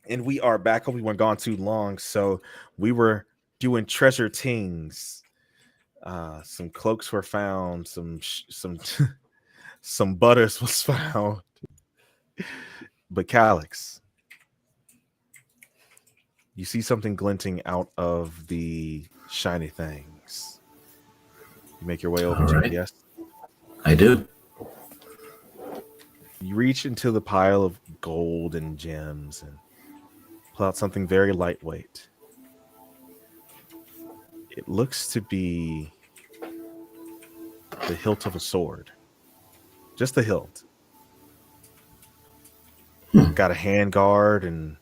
And we are back. Hope we weren't gone too long. So we were doing treasure tings. Some cloaks were found. Some some butters was found. But Calix, you see something glinting out of the shiny things. You make your way over All to it. right. Yes. I do. You reach into the pile of gold and gems and pull out something very lightweight. It looks to be the hilt of a sword. Just the hilt. Got a hand guard and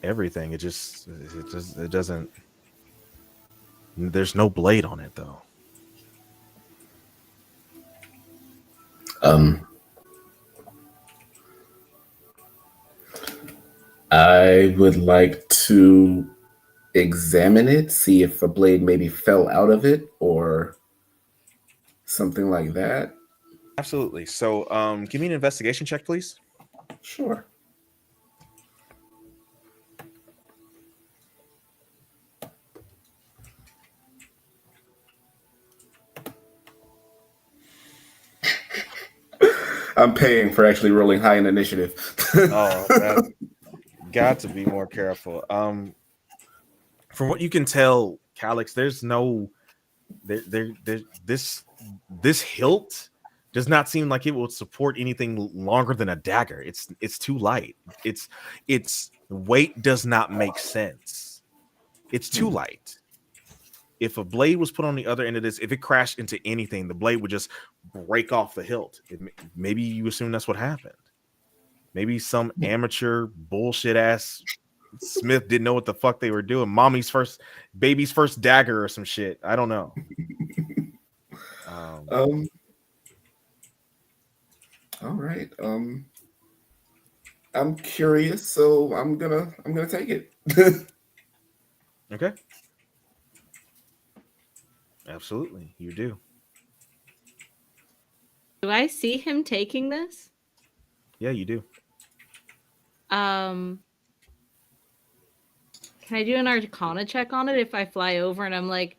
everything. It doesn't. There's no blade on it though. I would like to examine it, see if a blade maybe fell out of it or something like that. Absolutely. So, give me an investigation check, please. Sure. I'm paying for actually rolling high in initiative. Oh, that, got to be more careful. From what you can tell, Calix, there's no this hilt does not seem like it will support anything longer than a dagger. It's too light. Its weight does not make sense. It's too light. If a blade was put on the other end of this, if it crashed into anything, the blade would just break off the hilt. Maybe you assume that's what happened. Maybe some amateur bullshit ass Smith didn't know what the fuck they were doing. Baby's first dagger or some shit. I don't know. All right. I'm curious, so I'm gonna take it. Okay. Absolutely, you do. Do I see him taking this? Yeah, you do. Can I do an Arcana check on it if I fly over and I'm like,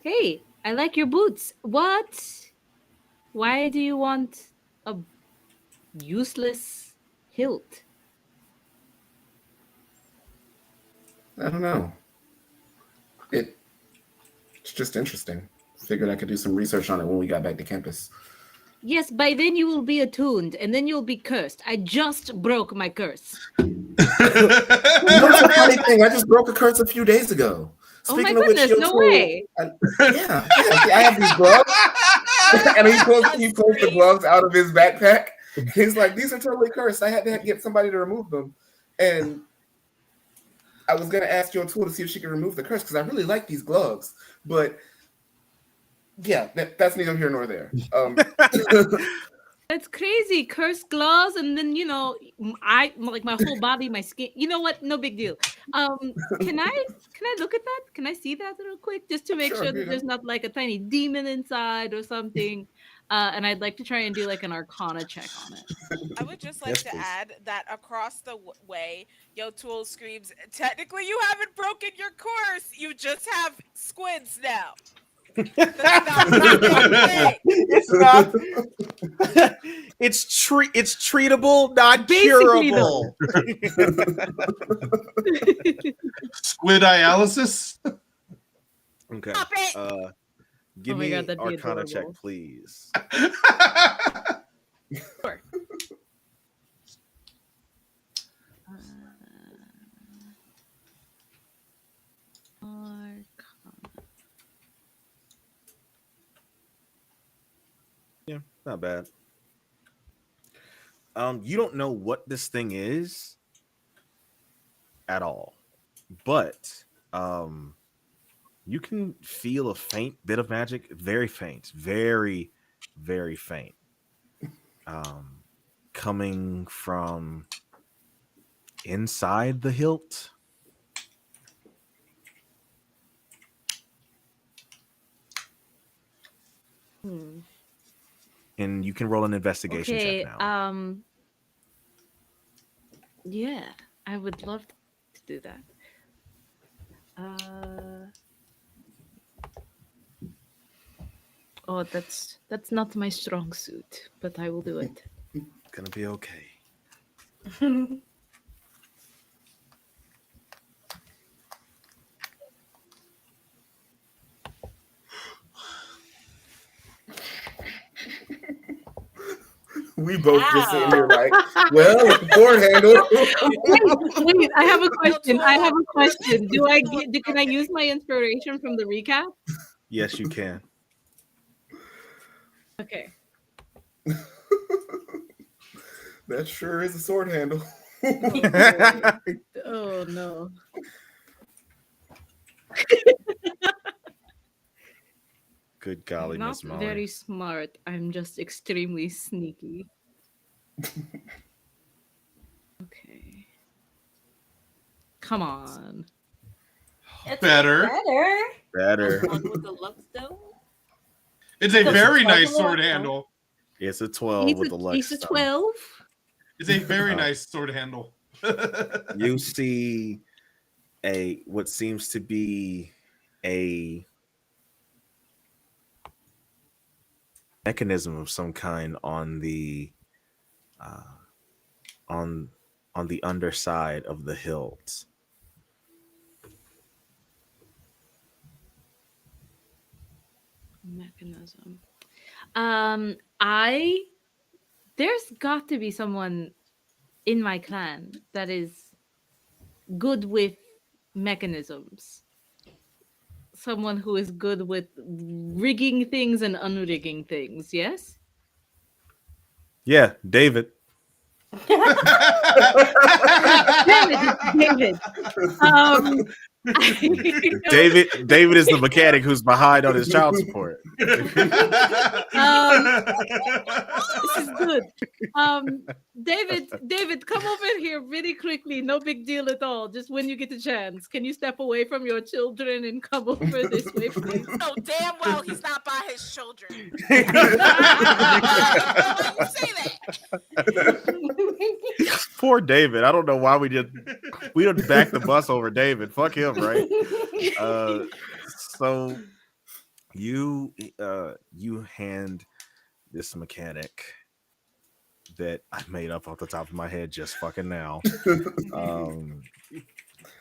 hey, I like your boots. What? Why do you want a useless hilt? I don't know. It's just interesting. Figured I could do some research on it when we got back to campus. Yes, by then you will be attuned, and then you'll be cursed. I just broke my curse. You know, it's a funny thing. I just broke a curse a few days ago. Oh my goodness, no way. Yeah, I have these gloves. And he pulls the gloves out of his backpack. He's like, these are totally cursed. I had to get somebody to remove them. And I was going to ask your tool to see if she could remove the curse because I really like these gloves. But yeah, that's neither here nor there. That's crazy. Cursed gloves, and then I like my whole body, my skin. You know what? No big deal. Can I look at that? Can I see that real quick, just to make sure that there's not like a tiny demon inside or something? And I'd like to try and do like an Arcana check on it. I would just like to add that across the way, Yotul screams, technically you haven't broken your course, you just have squids now. It's not. It's treatable, not curable. Squid dialysis. Okay. Give Oh my me God, that'd be Arcana check, adorable. please. Sure. Yeah, not bad. You don't know what this thing is at all, but you can feel a faint bit of magic, very faint, very, very faint, coming from inside the hilt. And you can roll an investigation check now. Yeah, I would love to do that. Oh, that's not my strong suit, but I will do it. Gonna be okay. We both just sitting here like, well, it's a sword handle. Wait, I have a question. I have a You're question. Do I too get? Can I use my inspiration from the recap? Yes, you can. Okay. That sure is a sword handle. Oh no. Good golly, Not Miss Molly. very smart. I'm just extremely sneaky. Okay. Come on. It's Better. Better. One with the luck stone. It's a Does very it nice puzzle sword us, though? handle. It's a 12 with the luck He's a stone. 12. It's a very nice sword handle. You see what seems to be a mechanism of some kind on the on the underside of the hilt. Mechanism. There's got to be someone in my clan that is good with mechanisms. Someone who is good with rigging things and unrigging things, yes? Yeah, David. Damn it, David. David is the mechanic who's behind on his child support. This is good. David, come over here really quickly. No big deal at all. Just when you get the chance, can you step away from your children and come over this way, please? No, damn well he's not by his children. Why you say that? Poor David. I don't know why we didn't back the bus over David. Fuck him, right? So you hand this mechanic that I made up off the top of my head just fucking now.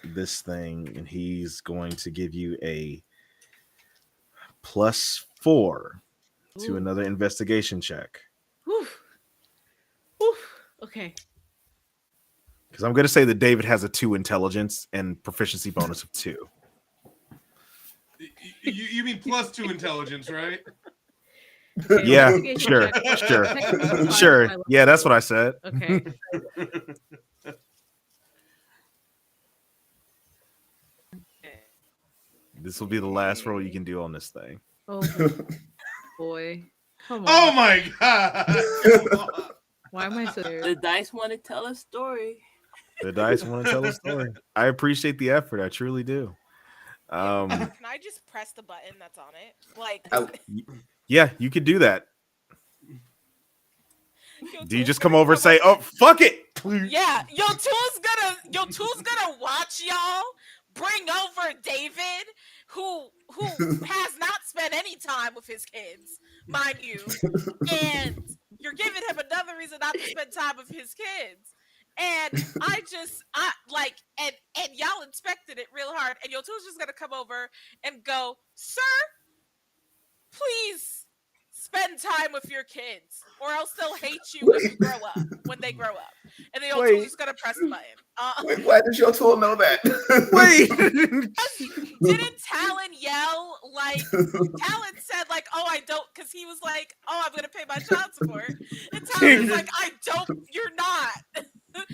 This thing, and he's going to give you a +4 to another investigation check. Oof. Okay. Because I'm going to say that David has a 2 intelligence and proficiency bonus of 2. You mean +2 intelligence, right? Okay, Yeah, investigation sure. check. Technical Sure. file. Yeah, that's what I said. Okay. This will be the last roll you can do on this thing. Oh boy. Come on. Oh my god! Why am I so The dice want to tell a story. The dice want to tell a story. I appreciate the effort. I truly do. Can I just press the button that's on it? Like, Yeah, you could do that. Do you Tool's just come gonna over and say, "Oh, fuck it"? Yeah, Yo Tool's gonna watch y'all bring over David, who has not spent any time with his kids, mind you, and you're giving him another reason not to spend time with his kids. And and y'all inspected it real hard, and Yo Tool's just gonna come over and go, "Sir, please spend time with your kids, or else they'll hate you when they grow up." And then Yo Tool's just gonna press the button. Wait, why does your tool know that? Wait. Didn't Talon yell like Talon said like, "Oh, I don't," because he was like, "Oh, I'm gonna pay my child support," and Talon was like, "I don't, you're not." So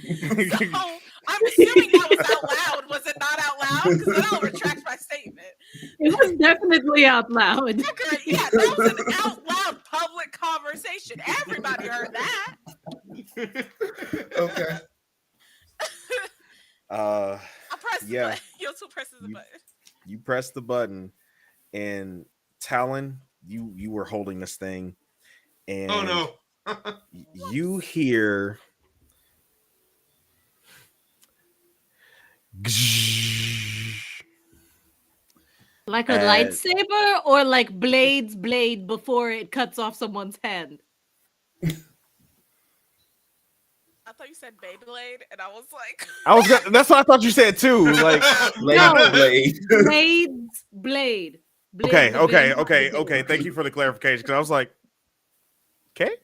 I'm assuming that was out loud. Was it not out loud? Because then I'll retract my statement. It was definitely out loud. Okay, yeah, that was an out loud public conversation. Everybody heard that. Okay. I pressed the Yeah. button. Yo Tool presses the button. You press the button, and Talon, you were holding this thing, and Oh no! you hear Like a And- lightsaber or like blade before it cuts off someone's hand? I thought you said Beyblade, and I was like, That's what I thought you said too. Like, No. Blade. Blade. okay. the blade. Thank you for the clarification. Because I was like, okay.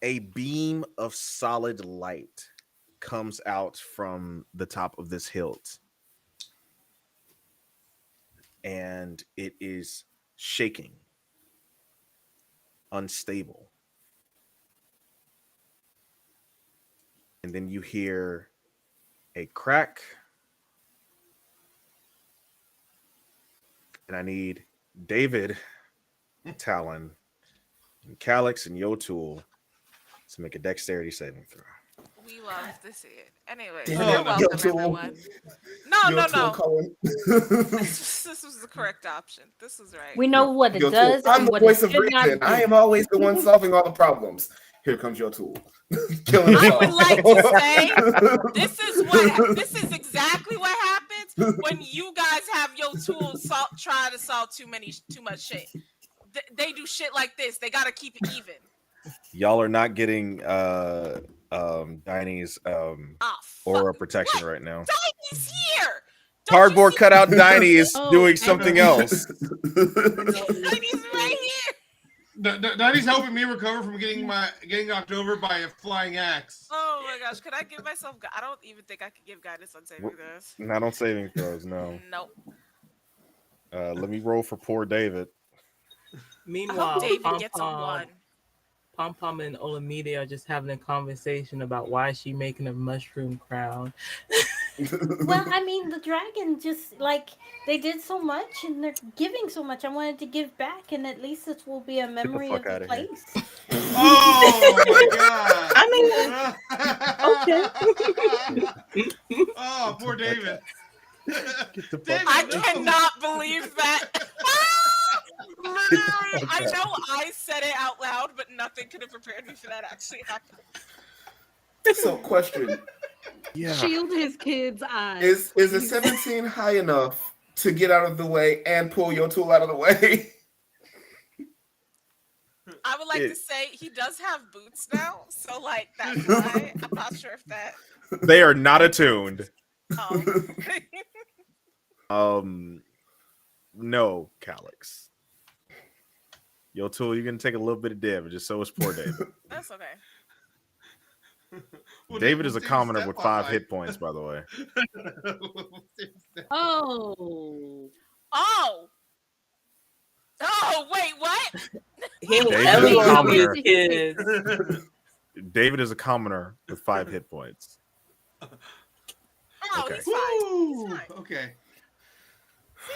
A beam of solid light comes out from the top of this hilt, and it is shaking, unstable. And then you hear a crack. And I need David, Talon, and Calix, and Yotul to make a dexterity saving throw. we love to see it. Anyway, Damn you're it, welcome, Yotul. everyone. No. Colin. This was the correct option. This was right. We know what it Yotul. does. I'm and the what voice it of should not reason. do. I am always the one solving all the problems. Here comes your tool. Killing us I all. would like to say this is exactly what happens when you guys have your tools try to solve too much shit. They do shit like this. They gotta keep it even. Y'all are not getting Diny's aura protection right now. Diny's here. Don't Cardboard you see- cutout Diny is Oh, doing something else. Diny's right here. Daddy's helping me recover from getting knocked over by a flying axe. Oh my gosh, could I give myself? I don't even think I could give guidance on saving this. Not on saving throws, no. Nope. Let me roll for poor David. I Meanwhile, hope David gets a Pom one. Pom and Olamide are just having a conversation about why is she making a mushroom crown. Well, I mean, the dragon just like they did so much and they're giving so much. I wanted to give back, and at least this will be a memory fuck of the outta here. place. Oh my god! Okay. Oh, poor David. Get the David, I no. cannot believe that. Literally, I know I said it out loud, but nothing could have prepared me for that actually happening. So, question: Yeah. Shield his kid's eyes. Is a 17 high enough to get out of the way and pull your tool out of the way? I would like to say he does have boots now, so like that's why. I'm not sure if that. They are not attuned. No, Calix. Yotul, you're gonna take a little bit of damage, and so is poor David. That's okay. David is a commoner with 5 hit points, by the way. Oh. Oh, wait, what? He will David ever is a love commoner. his kids. David is a commoner with 5 hit points. Oh, Okay. he's fine. He's fine. Okay.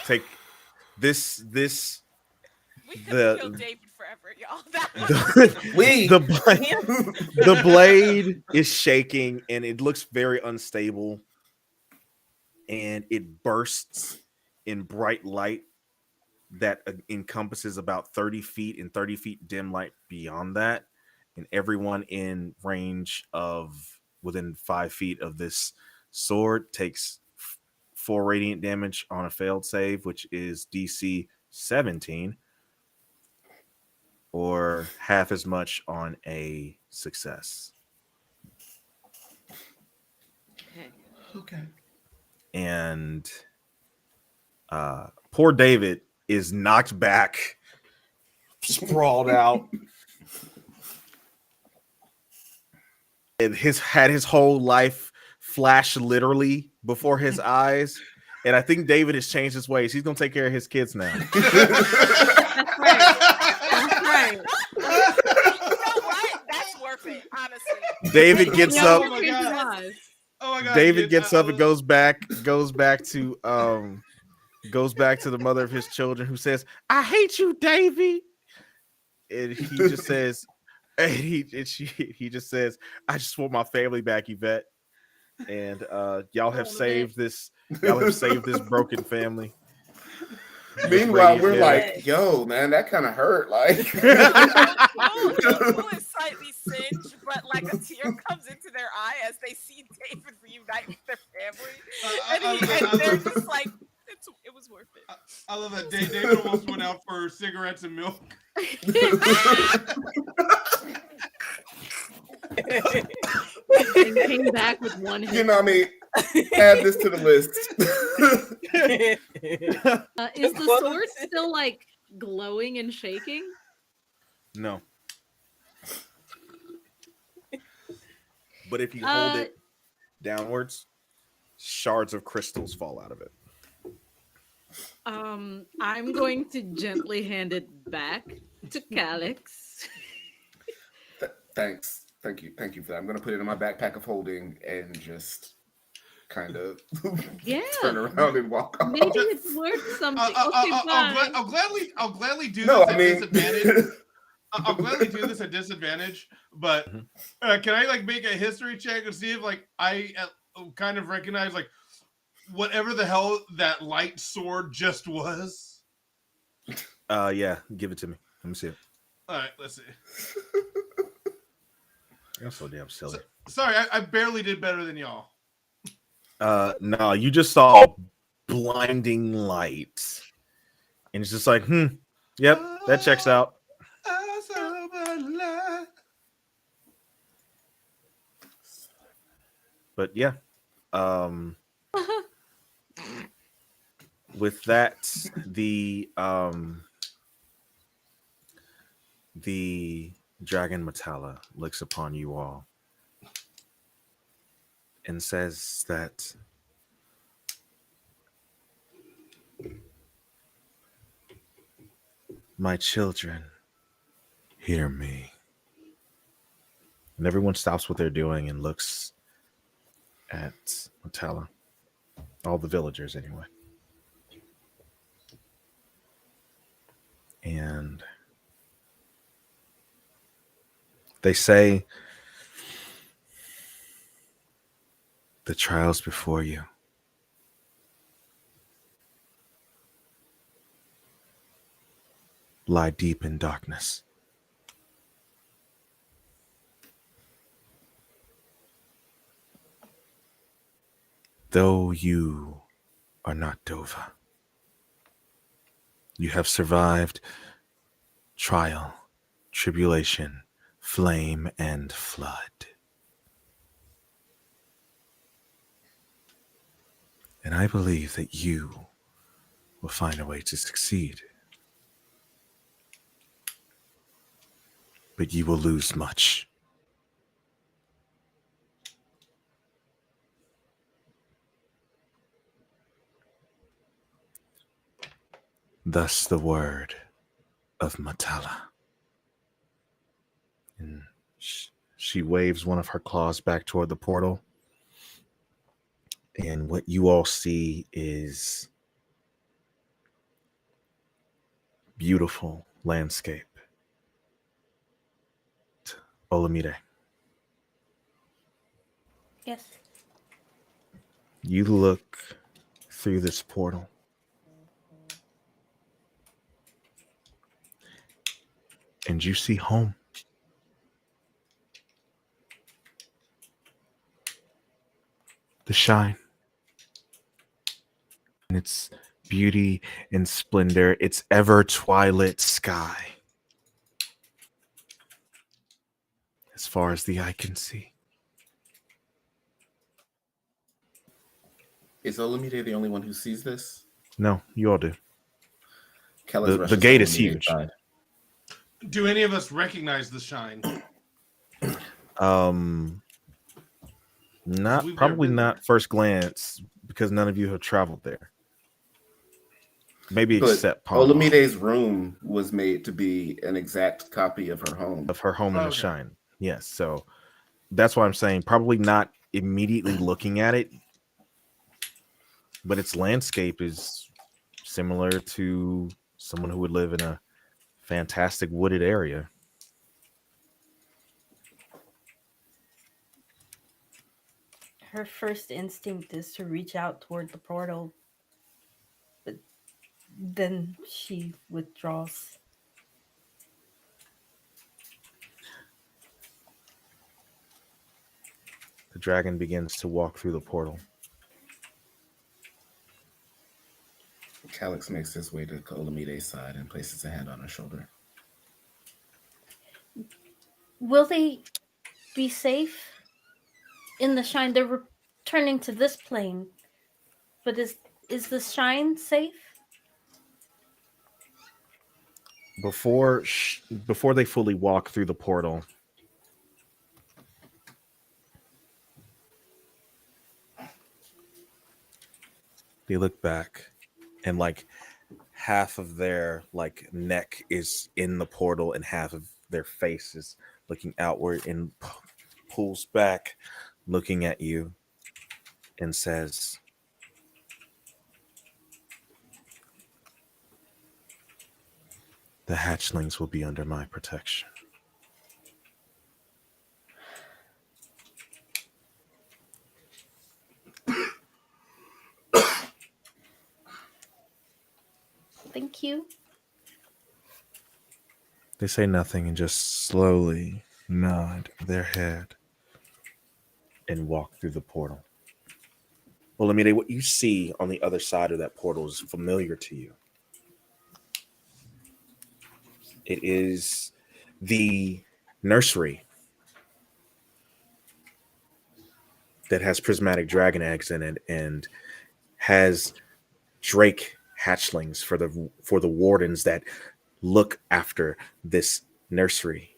Take this. We could The- kill David forever, y'all. The blade is shaking and it looks very unstable, and it bursts in bright light that encompasses about 30 feet and 30 feet dim light beyond that, and everyone in range of within 5 feet of this sword takes 4 radiant damage on a failed save, which is DC 17, or half as much on a success. Okay. And poor David is knocked back, sprawled out. And had his whole life flash literally before his eyes. And I think David has changed his ways. He's gonna take care of his kids now. That's right. That's right. You know what? That's worth it, honestly. David gets Yeah, up. Oh my kids' God. eyes. Oh my god. David yeah, gets up and goes back to the mother of his children, who says, "I hate you, Davy." And he just says, he just says, "I just want my family back, Yvette." And y'all have saved this broken family. Meanwhile, we're Yeah. like, yo, man, that kind of hurt. Like, Yotul is slightly singed, but like a tear comes into their eye as they see And they're just like, it was worth it. I love that. David almost went out for cigarettes and milk. And came back with one hit. You know what I mean? Add this to the list. Is the sword still like glowing and shaking? No. But if you hold it downwards, shards of crystals fall out of it. I'm going to gently hand it back to Calix. Thanks. Thank you for that. I'm gonna put it in my backpack of holding and just kind of turn around and walk off. Maybe it's worth something. I'll gladly do No, this I mean, at disadvantage. I'll gladly do this at disadvantage, but can I like make a history check and see if like I kind of recognize like whatever the hell that light sword just was? Yeah, give it to me. Let me see it. All right, let's see. You're so damn silly. Sorry, I barely did better than y'all. No, you just saw blinding light. And it's just like, yep, that checks out. But yeah. With that, the dragon Metalla looks upon you all and says that my children, hear me. And everyone stops what they're doing and looks at Metalla. All the villagers, anyway. And they say the trials before you lie deep in darkness. Though you are not Dova, you have survived trial, tribulation, flame, and flood. And I believe that you will find a way to succeed. But you will lose much. Thus the word of Metalla. And she waves one of her claws back toward the portal. And what you all see is beautiful landscape. Olamide. Yes. You look through this portal. And you see home. The shine. And its beauty and splendor, its ever twilit sky. As far as the eye can see. Is Olamide the only one who sees this? No, you all do. Kellis The rushes gate is Olamide's huge. side. Do any of us recognize the shine? Not We've never probably been not first glance because none of you have traveled there. Maybe But except Palma, Olamide's room was made to be an exact copy of her home. of her home in the Okay. shine. Yes, so that's why I'm saying probably not immediately looking at it, but its landscape is similar to someone who would live in a fantastic wooded area. Her first instinct is to reach out toward the portal, but then she withdraws. The dragon begins to walk through the portal. Calix makes his way to Olamide's side and places a hand on her shoulder. Will they be safe in the shine? They're returning to this plane, but is the shine safe? Before they fully walk through the portal, they look back, and like half of their like neck is in the portal, and half of their face is looking outward, and pulls back, looking at you, and says, "The hatchlings will be under my protection." Thank you. They say nothing and just slowly nod their head and walk through the portal. Well, I mean, what you see on the other side of that portal is familiar to you. It is the nursery that has prismatic dragon eggs in it and has drake hatchlings for the wardens that look after this nursery.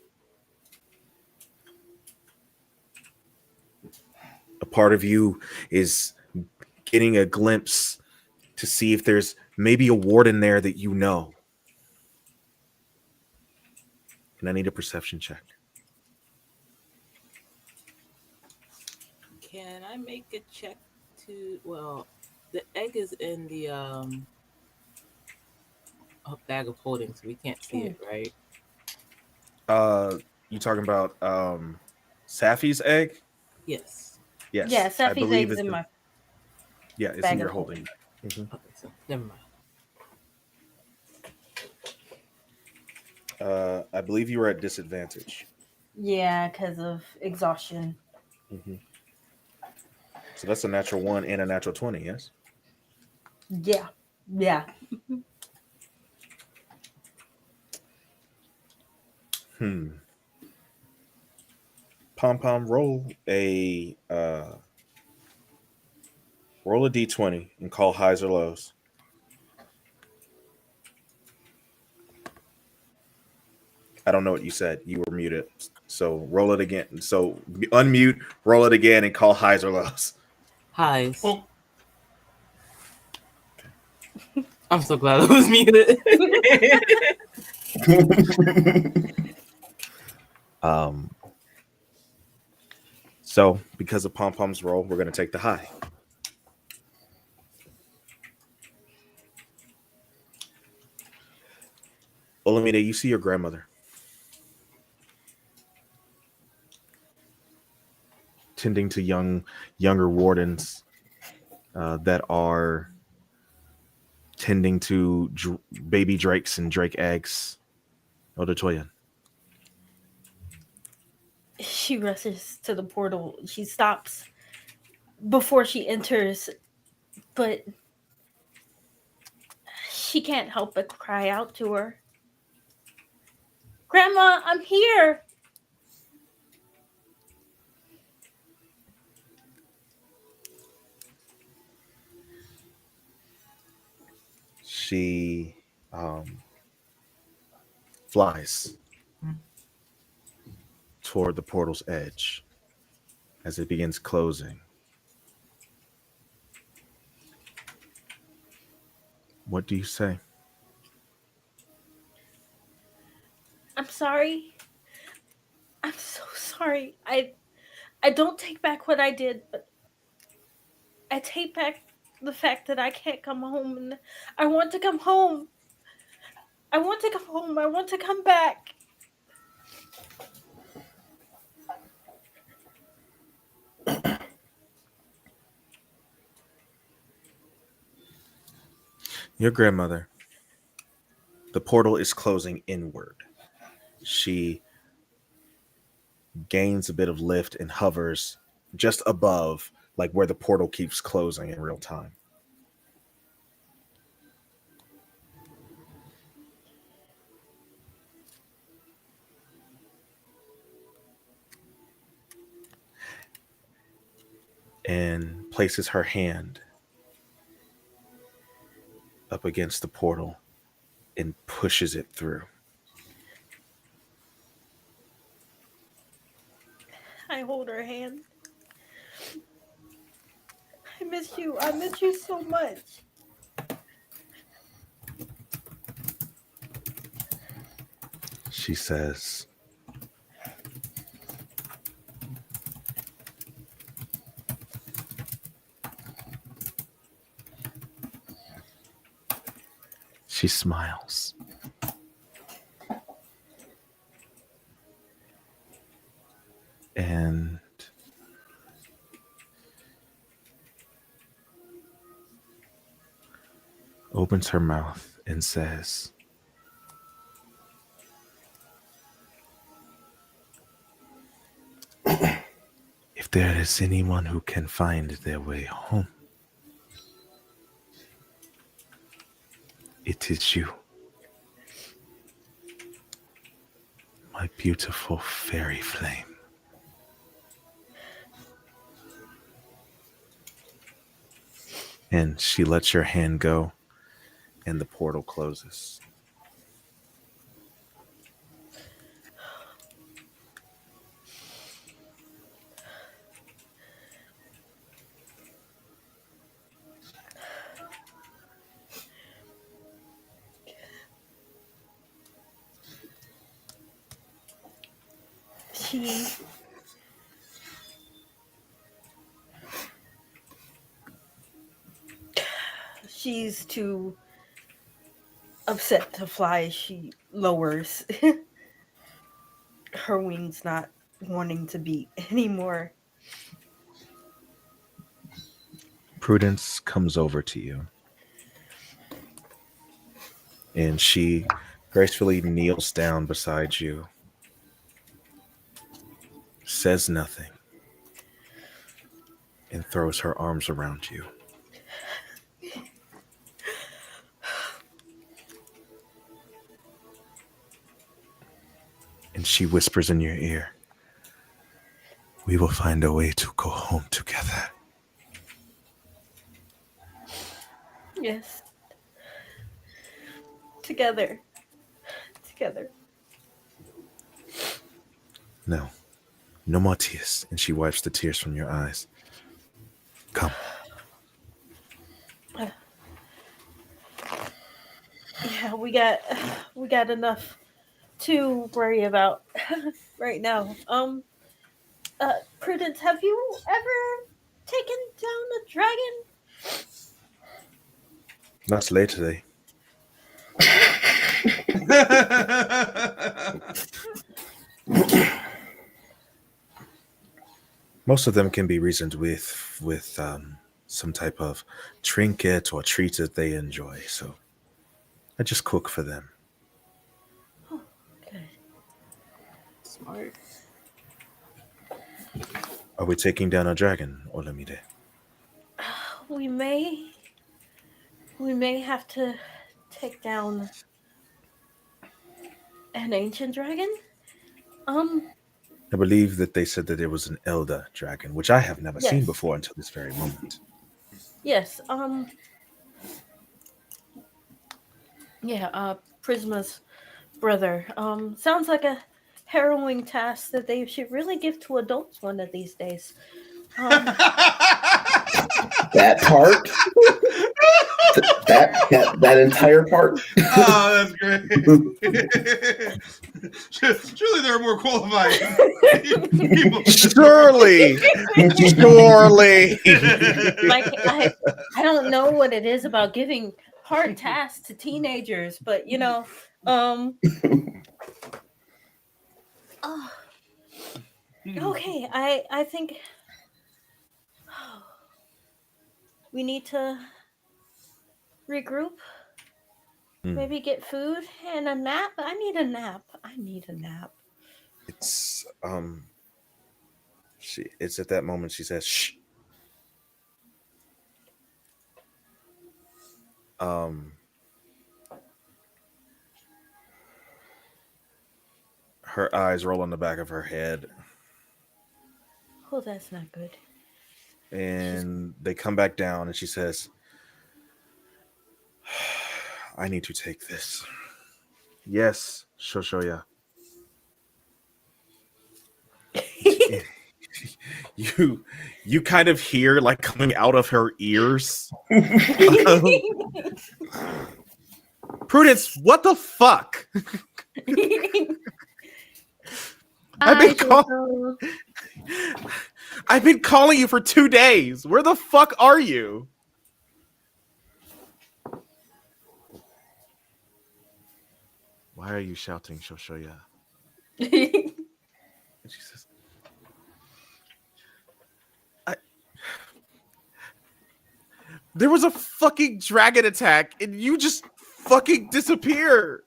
A part of you is getting a glimpse to see if there's maybe a warden there that you know. And I need a perception check. Can I make a check to? Well, the egg is in the bag of holding, so we can't see it, right? You talking about Safi's egg? Yes. Yes. Yeah, I Safi's believe eggs it's in my it's bag in your of holding. Okay, so never mind. I believe you were at disadvantage. Yeah, because of exhaustion. So that's a natural 1 and a natural 20, yes? Yeah. Yeah. Pom Pom, roll a d20 and call highs or lows. I don't know what you said. You were muted. So roll it again. So unmute, roll it again, and call highs or lows. Highs. Oh. I'm so glad I was muted. So because of Pom Pom's roll, we're going to take the high. Olamide, you see your grandmother tending to younger wardens that are tending to baby drakes and drake eggs. Odatoya. She rushes to the portal. She stops before she enters, but she can't help but cry out to her. Grandma, I'm here. She flies toward the portal's edge as it begins closing. What do you say? I'm sorry. I'm so sorry. I don't take back what I did, but I take back the fact that I can't come home, and I want to come home. I want to come home. I want to come back. Your grandmother. The portal is closing inward. She gains a bit of lift and hovers just above, like where the portal keeps closing in real time. and places her hand up against the portal and pushes it through. I hold her hand. I miss you. I miss you so much. She says, she smiles. And opens her mouth and says, if there is anyone who can find their way home, it is you, my beautiful fairy flame. And she lets your hand go, and the portal closes. She she's too upset to fly. She lowers her wings, not wanting to beat anymore. Prudence comes over to you, and she gracefully kneels down beside you, says nothing, and throws her arms around you. And she whispers in your ear, we will find a way to go home together. Yes. Together. Together. No, no more tears. And she wipes the tears from your eyes. Come. Yeah, we got enough to worry about right now. Prudence, have you ever taken down a dragon? Not late today. Most of them can be reasoned with some type of trinket or treat that they enjoy. So I just cook for them. Oh, good. Smart. Are we taking down a dragon, Olamide? We may have to take down an ancient dragon. I believe that they said that there was an elder dragon, which I have never seen Yes. before until this very moment. Yes. Yeah. Prisma's brother. Sounds like a harrowing task that they should really give to adults one of these days. That part, that entire part. Oh, that's great. Surely there are more qualified people. Surely, Like I don't know what it is about giving hard tasks to teenagers, but oh, okay, I think we need to regroup, maybe get food and a nap. I need a nap. I need a nap. It's it's at that moment she says, "Shh." Um, her eyes roll on the back of her head. Oh, that's not good. And they come back down, and she says, I need to take this. Yes, Shoshoya. You kind of hear like coming out of her ears. Prudence, what the fuck? I've been calling you for 2 days. Where the fuck are you? Why are you shouting, Shoshoya? And she says, there was a fucking dragon attack and you just fucking disappear.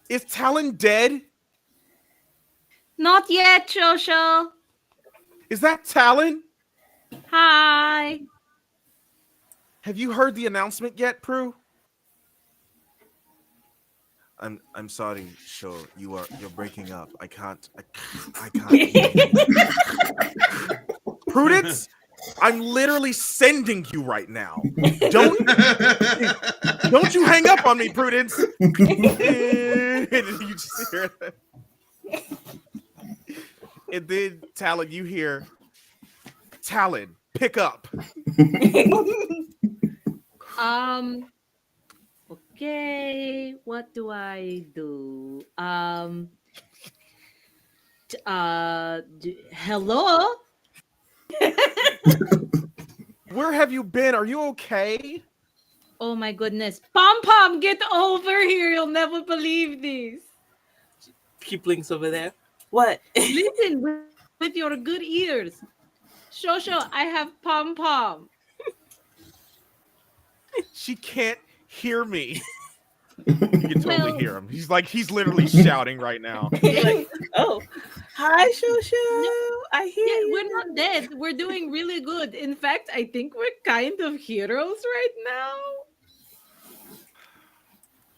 Is Talon dead? Not yet, Shosho. Is that Talon? Hi. Have you heard the announcement yet, Prue? I'm sorry, Sho. You're breaking up. I can't. Prudence, I'm literally sending you right now. Don't you hang up on me, Prudence. You just hear that. And then Talon, you hear, Talon, pick up. Okay, what do I do? Hello? Where have you been? Are you okay? Oh my goodness. Pom Pom, get over here. You'll never believe this. She blinks over there. What? Listen with your good ears. Shosho, I have Pom Pom. She can't hear me. You can totally hear him. He's literally shouting right now. Like, oh, hi, Shosho. I hear you. We're not dead. We're doing really good. In fact, I think we're kind of heroes right now.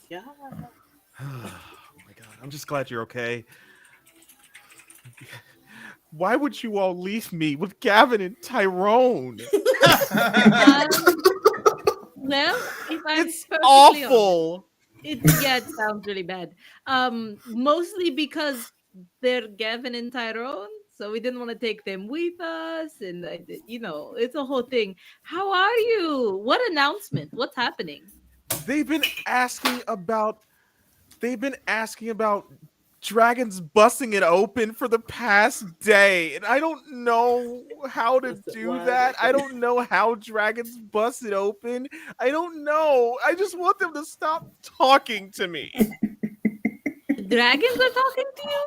Yeah. Oh my god, I'm just glad you're okay. Why would you all leave me with Gavin and Tyrone? Well, if I'm It's perfectly awful. honest, it sounds really bad. Mostly because they're Gavin and Tyrone, so we didn't want to take them with us, and it's a whole thing. How are you? What announcement? What's happening? They've been asking about dragons busting it open for the past day, and I don't know how to do that. I don't know how dragons bust it open. I don't know. I just want them to stop talking to me. Dragons are talking to you?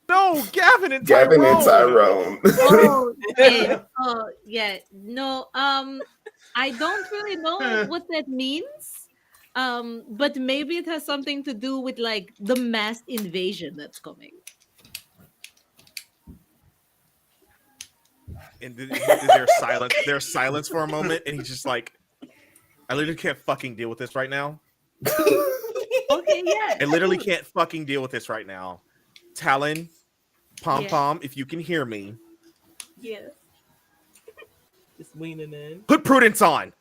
No, Gavin and Tyrone. Gavin and Tyrone. Oh, okay. Oh, yeah. No, I don't really know what that means. But maybe it has something to do with like the mass invasion that's coming. And there's silence. There's silence for a moment, and he's just like, I literally can't fucking deal with this right now. Okay, yeah. I literally can't fucking deal with this right now. Talon, Pom Pom, if you can hear me. Yes. Just leaning in. Put Prudence on.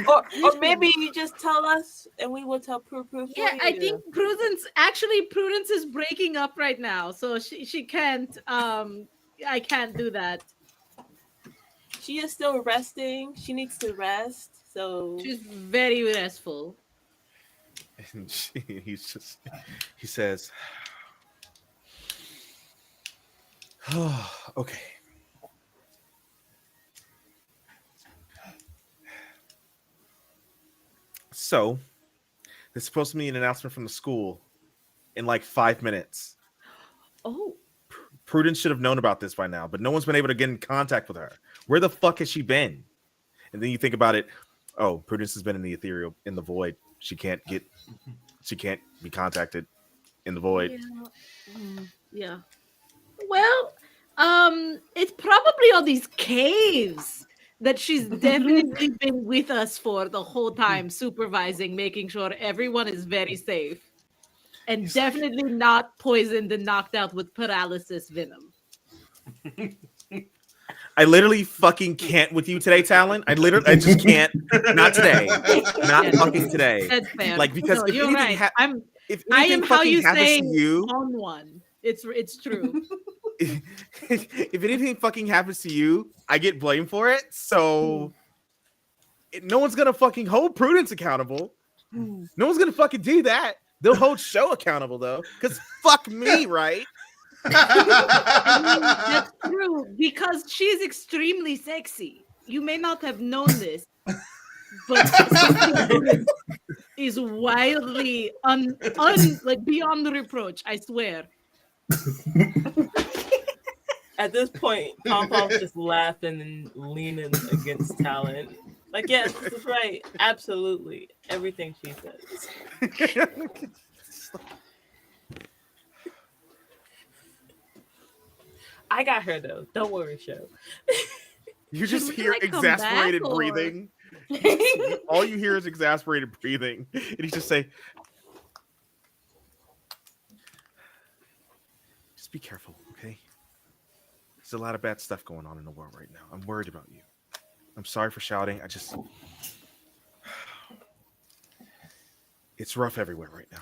or maybe you just tell us and we will tell Prue. Yeah, I think Prudence is breaking up right now, so she can't I can't do that. She is still resting. She needs to rest. So she's very restful. And he says, oh, okay. So, there's supposed to be an announcement from the school in like 5 minutes. Oh. Prudence should have known about this by now, but no one's been able to get in contact with her. Where the fuck has she been? And then you think about it. Oh, Prudence has been in the ethereal, in the void. She can't be contacted in the void. Yeah. Well, it's probably all these caves that she's definitely been with us for the whole time, supervising, making sure everyone is very safe. And definitely not poisoned and knocked out with paralysis venom. I literally fucking can't with you today, Talon. I just can't. Not today. Not Yeah. fucking today. That's fair. Like, because No, if you're anything, right. if I anything am how fucking you happens say to you, on one. It's true. if anything fucking happens to you, I get blamed for it. So no one's gonna fucking hold Prudence accountable. No one's gonna fucking do that. They'll hold Show accountable though, because fuck me, right? That's true because she's extremely sexy. You may not have known this, but sexy Prudence is wildly like beyond reproach. I swear. At this point, Pom Pom's just laughing and leaning against Talon. Like, yes, this is right. Absolutely. Everything she says. I got her though. Don't worry, Show. You Should just we, hear like, come exasperated back, or- breathing. All you hear is exasperated breathing. And he just say, just be careful, okay? There's a lot of bad stuff going on in the world right now. I'm worried about you. I'm sorry for shouting. It's rough everywhere right now.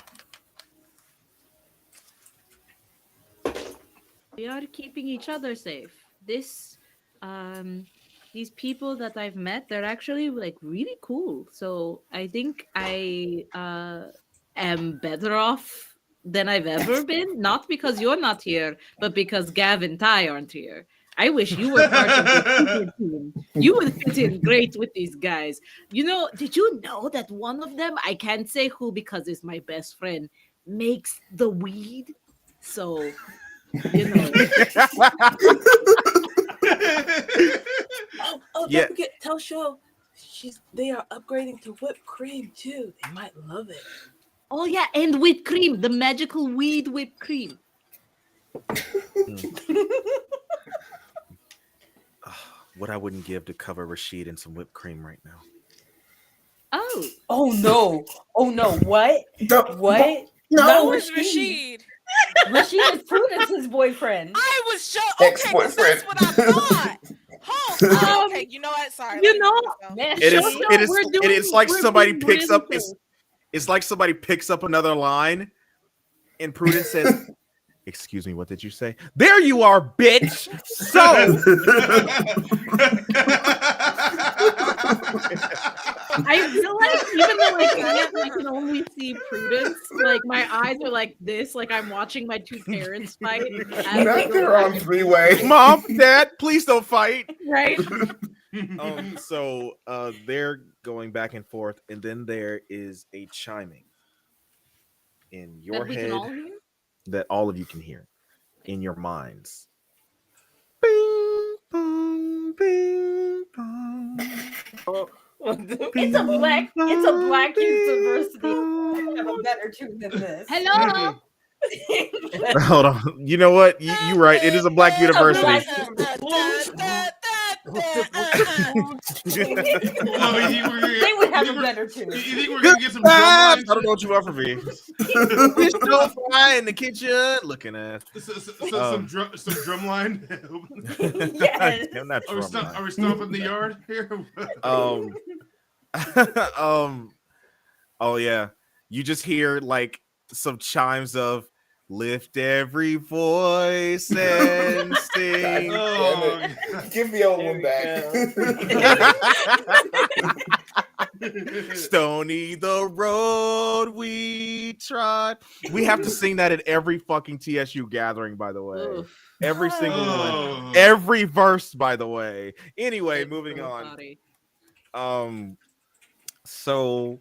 We are keeping each other safe. These people that I've met, they're actually like really cool. So I think I am better off than I've ever been. Not because you're not here, but because Gav and Ty aren't here. I wish you were part of the super team. You would fit in great with these guys. You know, did you know that one of them, I can't say who because it's my best friend, makes the weed? So, you know. Don't forget, tell Show they are upgrading to whipped cream too. They might love it. Oh yeah, and whipped cream, the magical weed whipped cream. What I wouldn't give to cover Rashid in some whipped cream right now. Oh no! Oh no! What? No, What? no. Who is Rashid? Rashid is Prudence's boyfriend. I was so okay. 'Cause Ex-boyfriend. that's what I thought. Hold on. Okay, you know what? Sorry. You let me know, myself. Man, It's like we're somebody being picks up really it's like somebody picks up another line and Prudence says, excuse me, what did you say? There you are, bitch. So I feel like even though I can only see Prudence, like my eyes are like this, like I'm watching my two parents fight. as they Not go there back on and three-way. Mom, Dad, please don't fight. forth, right? So they're going back and forth, and then there is a chiming in your That we can head all hear. that all of you can hear in your minds. Bing, bong, bing, bong. It's a black university. I have a better tune than this. Hello. Hold on. You know what? You're right. It is a black university. Black They would have a better tune. You think we're gonna get some I drum don't know what you want from me. It's so fine in the kitchen looking at. some drum line? Yes. I'm not Are we, drum are we stomping the yard here? Oh yeah. You just hear like some chimes of lift every voice and sing. Oh, Give the old There one we back. Stony the road we trod. We have to sing that at every fucking TSU gathering, by the way. Oof. Every single one. Oh. Every verse, by the way. Anyway, It's moving so on. funny. So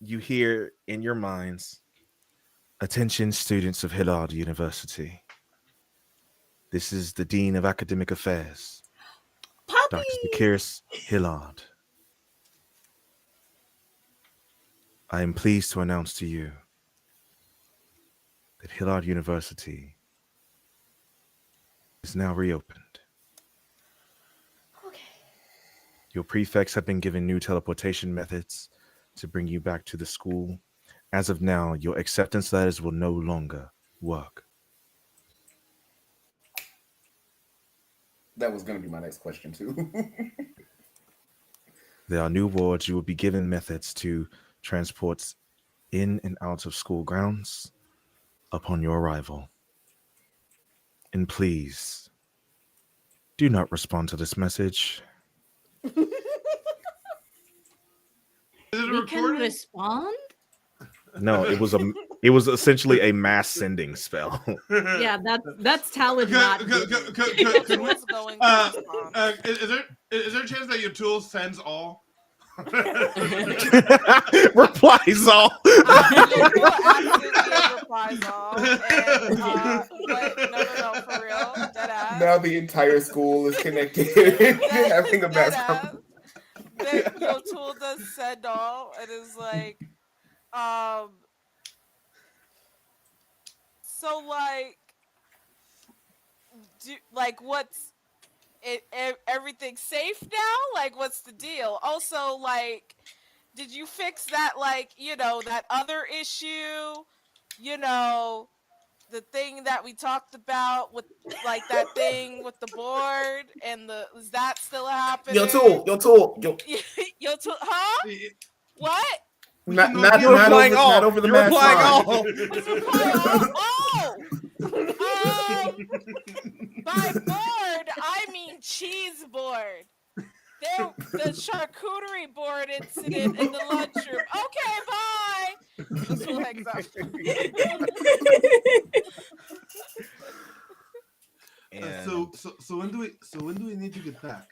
you hear in your minds, attention students of Hillard University. This is the Dean of Academic Affairs, Dr. Zakiris Hillard. I am pleased to announce to you that Hillard University is now reopened. Okay. Your prefects have been given new teleportation methods to bring you back to the school. As of now, your acceptance letters will no longer work. That was going to be my next question too. There are new wards. You will be given methods to transport in and out of school grounds upon your arrival. And please, do not respond to this message. Is it a We can recording? respond. No, it was essentially a mass sending spell. Yeah, that's Talon not. Could That's we, what's going to respond. is there a chance that your tool sends all? Replies all. Your tool absolutely replies all. And, but no, for real. Dead ass. Now the entire school is connected, having a Dead mass ass. Your tool does send all. It is like, so like, what's it? Everything safe now? Like, what's the deal? Also, like, did you fix that? Like, that other issue? The thing that we talked about with like that thing with the board and is that still happening? Your tool. Your tool, huh? What? Not You're replying all. not over the You're mass replying line. all. By board, I mean cheese board. The charcuterie board incident in the lunchroom. Okay, bye. This will hangs up. So when do we need to get back?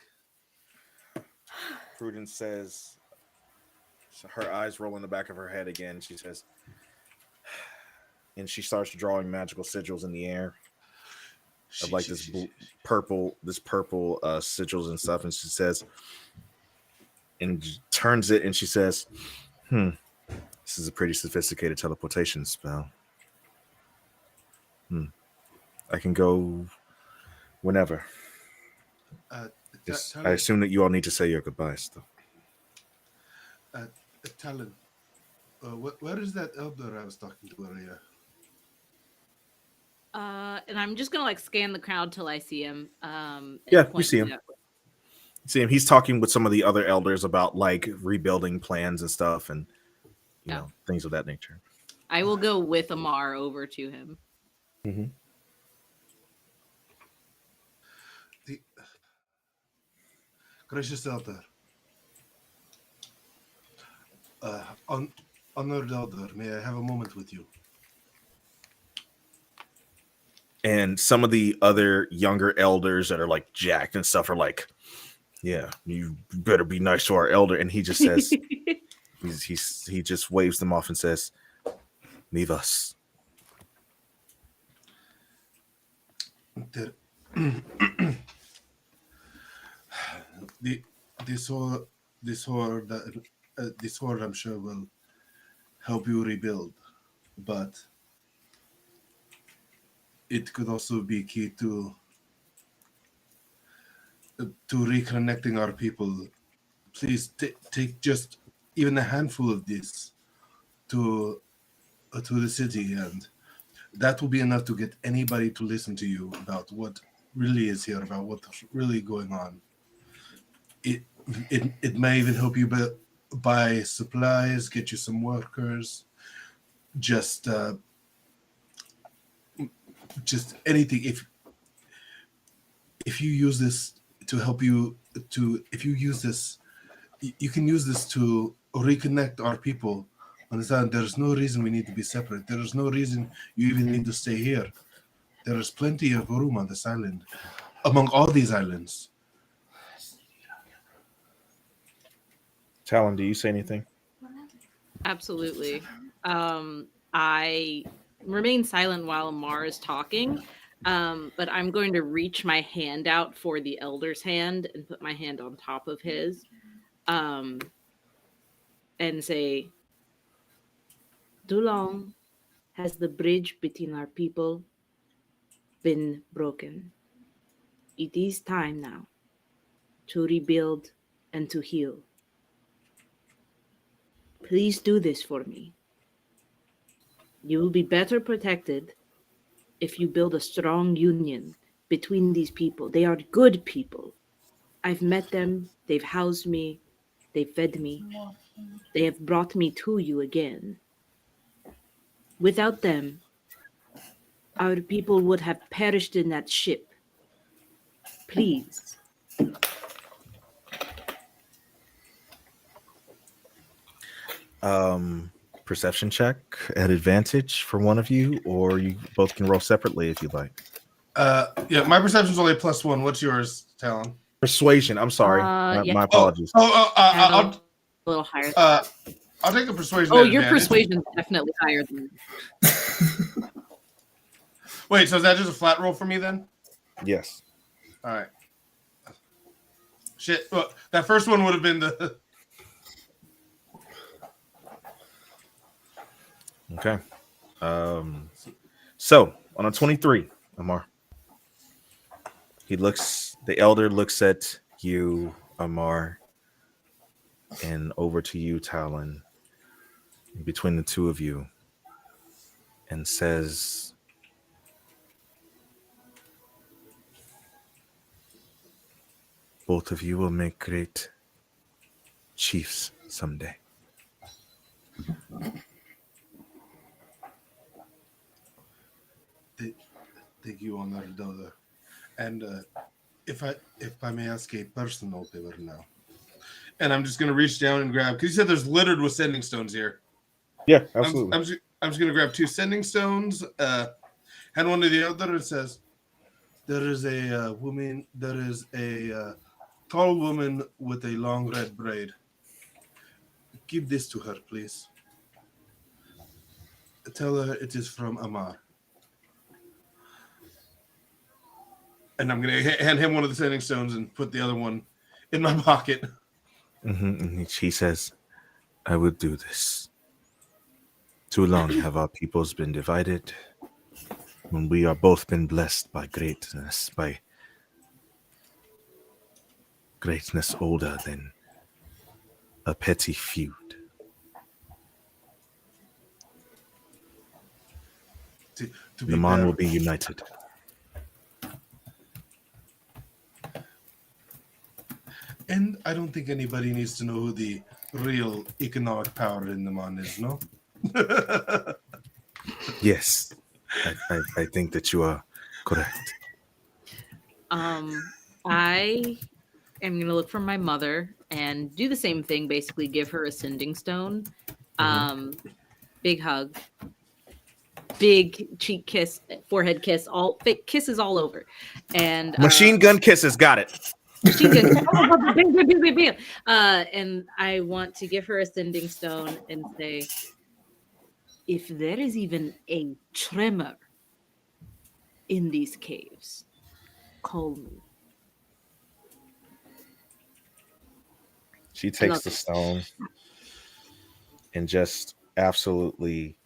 Prudence says, her eyes roll in the back of her head again. She says, and she starts drawing magical sigils in the air of like this purple sigils and stuff. And she says, and turns it, and she says, this is a pretty sophisticated teleportation spell. I can go whenever. I assume that you all need to say your goodbyes, though. Talon, where is that elder I was talking to earlier? And I'm just gonna like scan the crowd till I see him. Yeah, you see him. See him. He's talking with some of the other elders about like rebuilding plans and stuff, and you know, things of that nature. I will go with Amar over to him. Mm-hmm. Gracious elder, honored elder, may I have a moment with you? And some of the other younger elders that are like jacked and stuff are like, yeah, you better be nice to our elder. And he just says, he just waves them off and says, leave us. This sword, I'm sure will help you rebuild, but it could also be key to reconnecting our people. Please take just even a handful of this to the city, and that will be enough to get anybody to listen to you about what really is here, about what's really going on. It may even help you buy supplies, get you some workers, just anything. If you use this to help you if you use this, you can use this to reconnect our people. Understand? There's no reason we need to be separate. There is no reason you even need to stay here. There is plenty of room on this island, among all these islands. Talon, do you say anything? Absolutely. I remain silent while Amar is talking, but I'm going to reach my hand out for the elder's hand and put my hand on top of his, and say, too long has the bridge between our people been broken. It is time now to rebuild and to heal. Please do this for me. You will be better protected if you build a strong union between these people. They are good people. I've met them, they've housed me, they've fed me, they have brought me to you again. Without them, our people would have perished in that ship. Please. Perception check at advantage for one of you, or you both can roll separately if you like. Yeah, my perception's only +1. What's yours, Talon? Persuasion. I'm sorry. Yeah. My apologies. A little higher. I'll take a persuasion. Oh, at your advantage. persuasion is definitely higher than. Wait, so is that just a flat roll for me then? Yes. All right. Shit. Well, that first one would have been the. Okay. So on a 23, Amar, the elder looks at you, Amar, and over to you, Talon, between the two of you, and says, both of you will make great chiefs someday. Thank you, honored elder. And if I may ask a personal favor now, and I'm just gonna reach down and grab, because you said there's littered with sending stones here. Yeah, absolutely. I'm just gonna grab 2 sending stones, hand one to the other, and says, "There is a woman. There is a tall woman with a long red braid. Give this to her, please. Tell her it is from Amar." And I'm gonna hand him one of the sending stones and put the other one in my pocket. And she says, I will do this. Too long have our peoples been divided, when we are both been blessed by greatness older than a petty feud. To be The Mon fair, will be united. and I don't think anybody needs to know who the real economic power in the Mon is, no? Yes, I think that you are correct. I am going to look for my mother and do the same thing, basically give her a sending stone. Big hug. Big cheek kiss, forehead kiss, all fake kisses all over. And Machine gun kisses, got it. machine gun. And I want to give her a sending stone and say, if there is even a tremor in these caves, call me. She takes the stone and just absolutely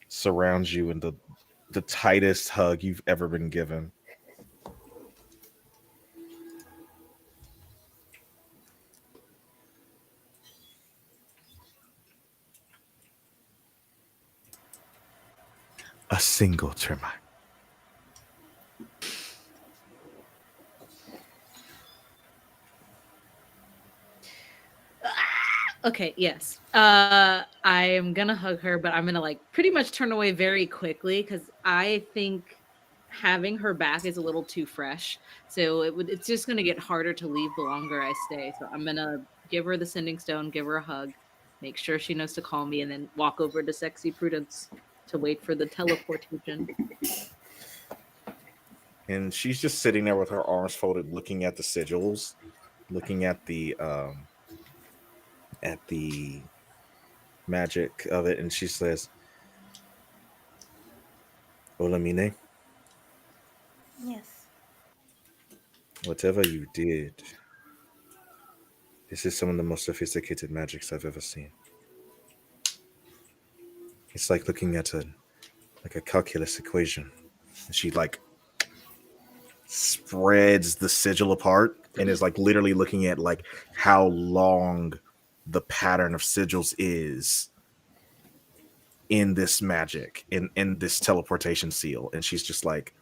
surrounds you in the tightest hug you've ever been given. A single tremor. Okay, yes. I am gonna hug her, but I'm gonna like pretty much turn away very quickly because I think having her back is a little too fresh. So it's just gonna get harder to leave the longer I stay. So I'm gonna give her the sending stone, give her a hug, make sure she knows to call me, and then walk over to Sexy Prudence to wait for the teleportation. And she's just sitting there with her arms folded, looking at the sigils, looking at the magic of it, and she says, Olamine, Yes. whatever you did, this is some of the most sophisticated magics I've ever seen. It's like looking at a calculus equation. And she like spreads the sigil apart and is like literally looking at like how long the pattern of sigils is in this magic, in this teleportation seal. And she's just like,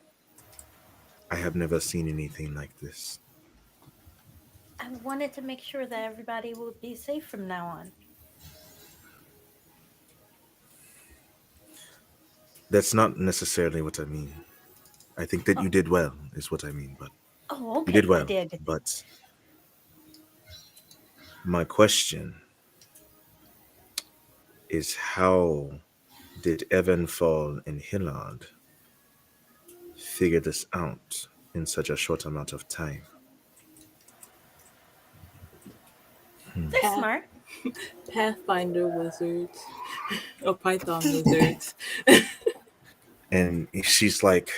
I have never seen anything like this. I wanted to make sure that everybody would be safe from now on. That's not necessarily what I mean. I think that you did well, is what I mean. But Oh, you did okay. I well. did. But my question is, how did Evanfall and Hillard figure this out in such a short amount of time? They're Path- smart. Pathfinder wizards or Python wizards. And she's like,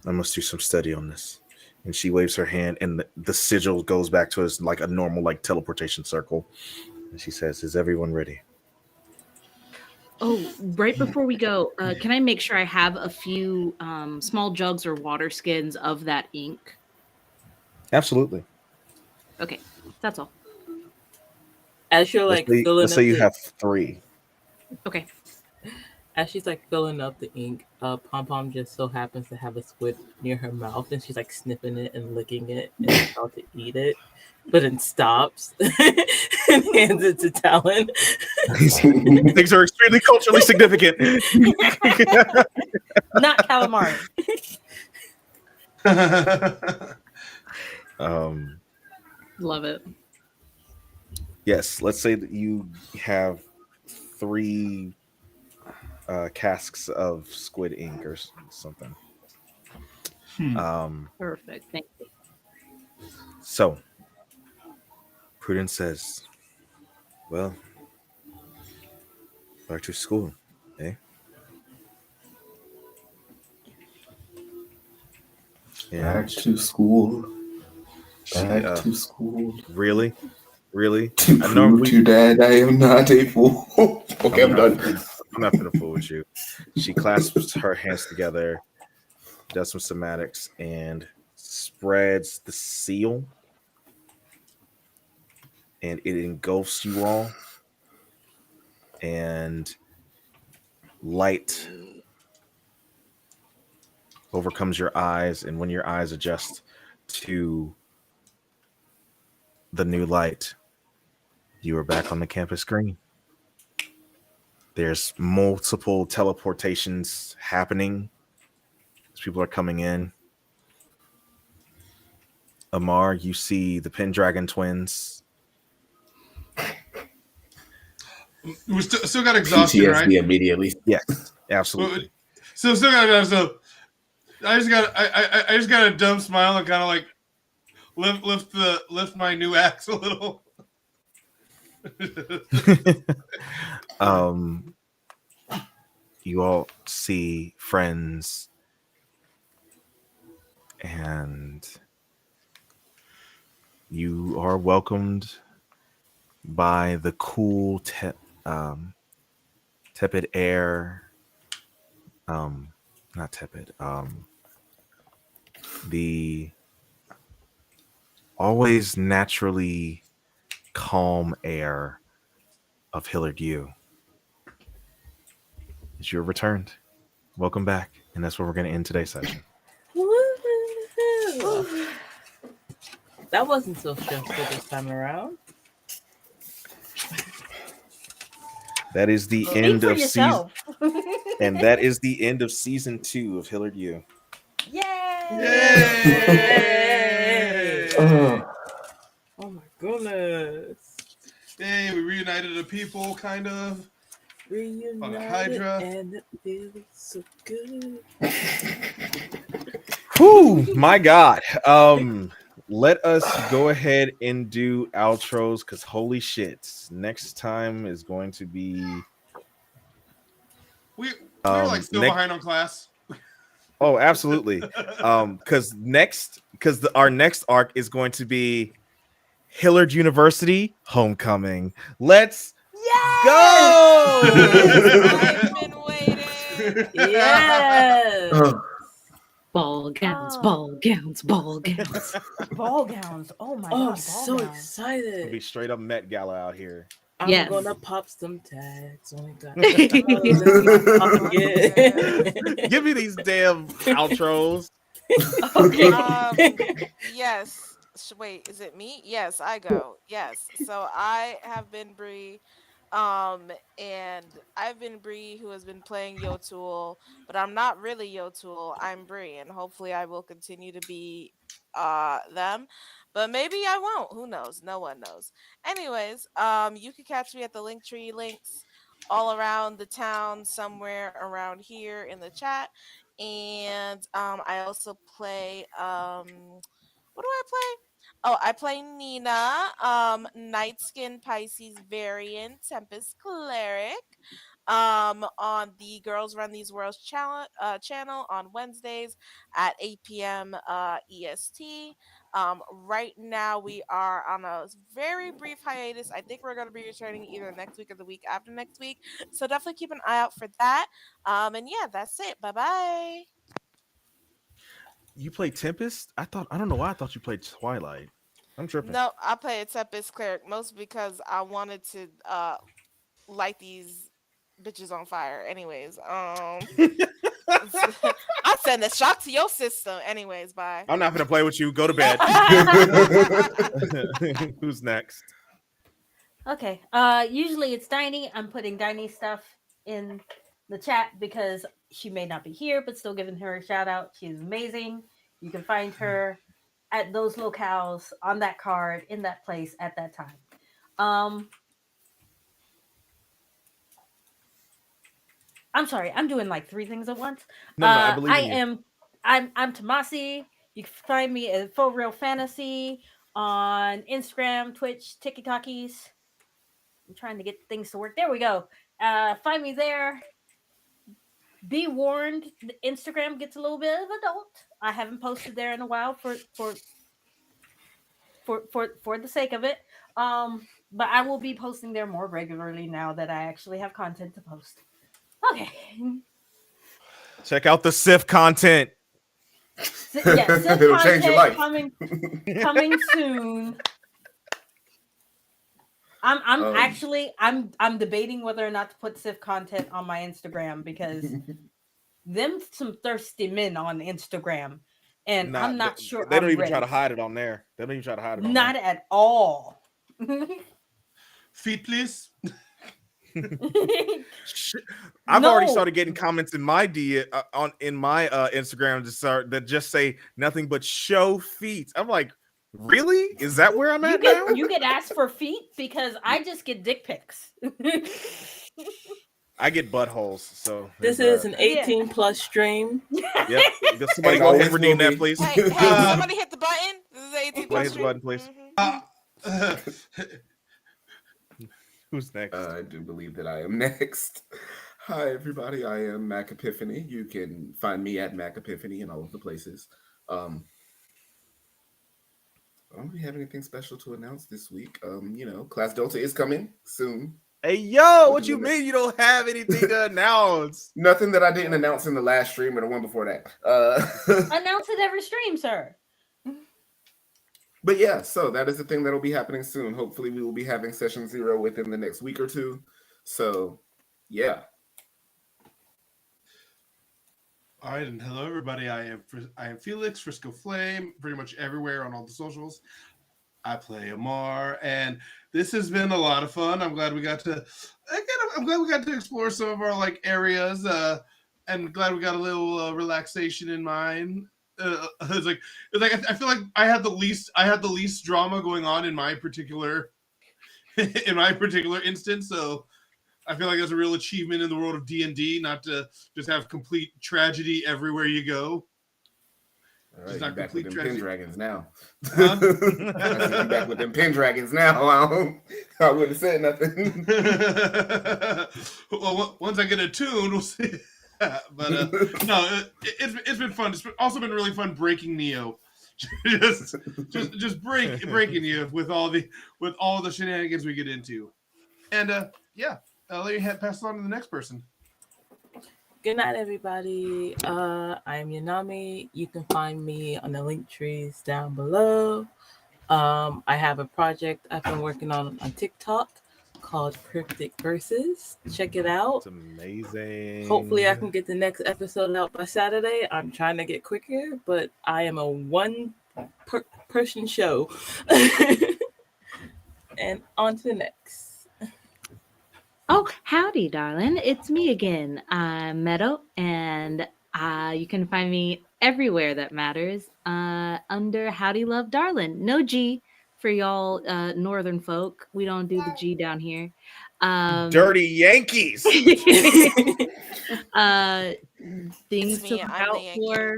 I must do some study on this. And she waves her hand, and the sigil goes back to us like a normal like teleportation circle. And she says, "Is everyone ready?" Oh, right before we go, can I make sure I have a few small jugs or water skins of that ink? Absolutely. Okay, that's all. As you're Let's like say, filling let's up say you the have 3. Okay. as she's like filling up the ink, Pom Pom just so happens to have a squid near her mouth, and she's like sniffing it and licking it and about to eat it, but then stops and hands it to Talon. Things are extremely culturally significant. Not calamari. um, Love it. yes, let's say that you have 3 casks of squid ink or something. Perfect. Thank you. So, Prudence says, "Well, back to school, eh?" Back And to school. she, Back to school. really? To I know prove we- to Dad I am not a fool. Okay, I'm done. I'm not gonna fool with you. She clasps her hands together, does some somatics, and spreads the seal, and it engulfs you all, and light overcomes your eyes, and when your eyes adjust to the new light, you are back on the campus screen. There's multiple teleportations happening as people are coming in. Amar, you see the Pendragon twins. We still got exhausted, PTSD right? immediately. Yes, absolutely. So still got so. I just got a dumb smile and kind of like lift my new axe a little. You all see friends, and you are welcomed by the cool tepid air. Not tepid. The always naturally calm air of Hillard U. As you're returned. Welcome back. And that's where we're going to end today's session. Woo-hoo. That wasn't so stressful this time around. That is the Speak end for of season, yourself. and that is the end of season 2 of Hillard U. Yay! Yay! Oh, Oh my goodness. Hey, we reunited the people, kind of. Reunited Hydra. and it feels so good. Whew, my God. Let us go ahead and do outros, because holy shit, next time is going to be We're like still behind on class. Oh, absolutely. Because our next arc is going to be Hillard University Homecoming. Let's go. I've been waiting. Yes. oh. Ball gowns, Oh. ball gowns, ball gowns. Ball gowns. Oh my Oh, god. I'm so ball gowns. It'll be excited. straight up Met Gala out here. I'm Yes. gonna pop some tags. Oh my god. Let's not talk again. Give me these damn outros. Okay. Yes. Wait, is it me? Yes, I go. Yes. So I have been Bree, and I've been Bree who has been playing Yotul, but I'm not really Yotul. I'm Bree, and hopefully I will continue to be them. But maybe I won't. Who knows? No one knows. Anyways, you can catch me at the Linktree links all around the town, somewhere around here in the chat. And I also play what do I play? Oh, I play Nina, Night Skin Pisces variant, Tempest Cleric, on the Girls Run These Worlds channel on Wednesdays at 8 p.m. EST. Right now we are on a very brief hiatus. I think we're going to be returning either next week or the week after next week. So definitely keep an eye out for that. And yeah, that's it. Bye bye. You play Tempest? I don't know why I thought you played Twilight. I'm tripping. No, I play a Tempest Cleric mostly because I wanted to light these bitches on fire. Anyways, I send a shock to your system. Anyways, bye. I'm not gonna play with you. Go to bed. Who's next? Okay. Usually it's Diney. I'm putting Diney stuff in the chat because she may not be here, but still giving her a shout out. She's amazing. You can find her at those locales on that card in that place at that time. I'm sorry, I'm doing like 3 things at once. No, I believe in you. I'm Tomasi. You can find me at Full Real Fantasy on Instagram, Twitch, TikTokies. I'm trying to get things to work. There we go. Find me there. Be warned, the Instagram gets a little bit of adult. I haven't posted there in a while for the sake of it. But I will be posting there more regularly now that I actually have content to post. Okay. Check out the Sif content. Yeah, Sif It'll change your life. coming soon. I'm debating whether or not to put Sif content on my Instagram because them some thirsty men on Instagram, and I'm not sure They don't I'm even ready. try to hide it on there. They don't even try to hide it on Not there. at all. Feet, please. I've already No. started getting comments in my Instagram that just say nothing but show feet. I'm like, really? Is that where I'm at now? You get asked for feet because I just get dick pics. I get buttholes. So This is an 18 plus stream. Yep. Somebody go ahead and redeem that, please. Hey, somebody hit the button. This is 18 Somebody plus hit the button, please. Who's next? I do believe that I am next. Hi, everybody. I am Mac Epiphany. You can find me at Mac Epiphany in all of the places. I don't really have anything special to announce this week. Class Delta is coming soon. Hey, yo, what you mean you don't have anything to announce? Nothing that I didn't announce in the last stream or the one before that. Announce it every stream, sir. But yeah, so that is the thing that'll be happening soon. Hopefully, we will be having session 0 within the next week or two. So, yeah. All right, and hello everybody. I am Felix, Frisco Flame, pretty much everywhere on all the socials. I play Amar, and this has been a lot of fun. I'm glad we got to explore some of our areas, and glad we got a little relaxation in mind. It's like I feel like I had the least drama going on in my particular instance. So I feel like that's a real achievement in the world of D&D, not to just have complete tragedy everywhere you go. All right, you're back with them Pendragons now. Huh? I'm back with them Pendragons now. I wouldn't have said nothing. Well, once I get a tune, we'll see. But no, it's been fun. It's also been really fun breaking Neo. just breaking you with all the shenanigans we get into. And yeah, I'll let you pass it on to the next person. Good night, everybody. I'm Yanami. You can find me on the link trees down below. I have a project I've been working on TikTok called Cryptic Verses. Check it out. It's amazing. Hopefully, I can get the next episode out by Saturday. I'm trying to get quicker, but I am a one-person show. And on to the next. Oh, howdy, darling. It's me again. I'm Meadow, and you can find me everywhere that matters under Howdy Love Darlin'. No G for y'all northern folk. We don't do the G down here. Dirty Yankees. Things It's to me, look I'm the out Yankee. for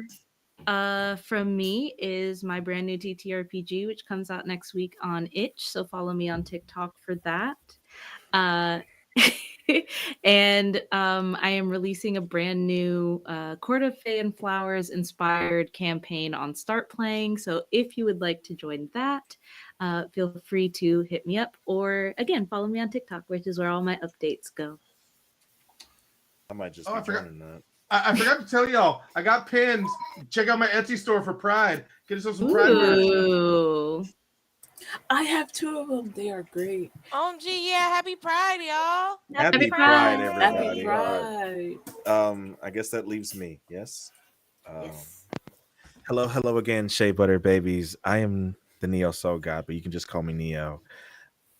from me is my brand new TTRPG, which comes out next week on Itch. So follow me on TikTok for that. And I am releasing a brand new Court of Fae and Flowers inspired campaign on Start Playing. So if you would like to join that, feel free to hit me up, or again, follow me on TikTok, which is where all my updates go. I might just Oh, be I forgot. joining that. I forgot to tell y'all, I got pins. Check out my Etsy store for Pride. Get yourself some Pride merch. Ooh. I have 2 of them. They are great. OMG, yeah, happy Pride, y'all. Happy Pride, everybody. Happy Pride. I guess that leaves me. Yes. Yes. Hello again, Shea Butter babies. I am the Neo Soul God, but you can just call me Neo.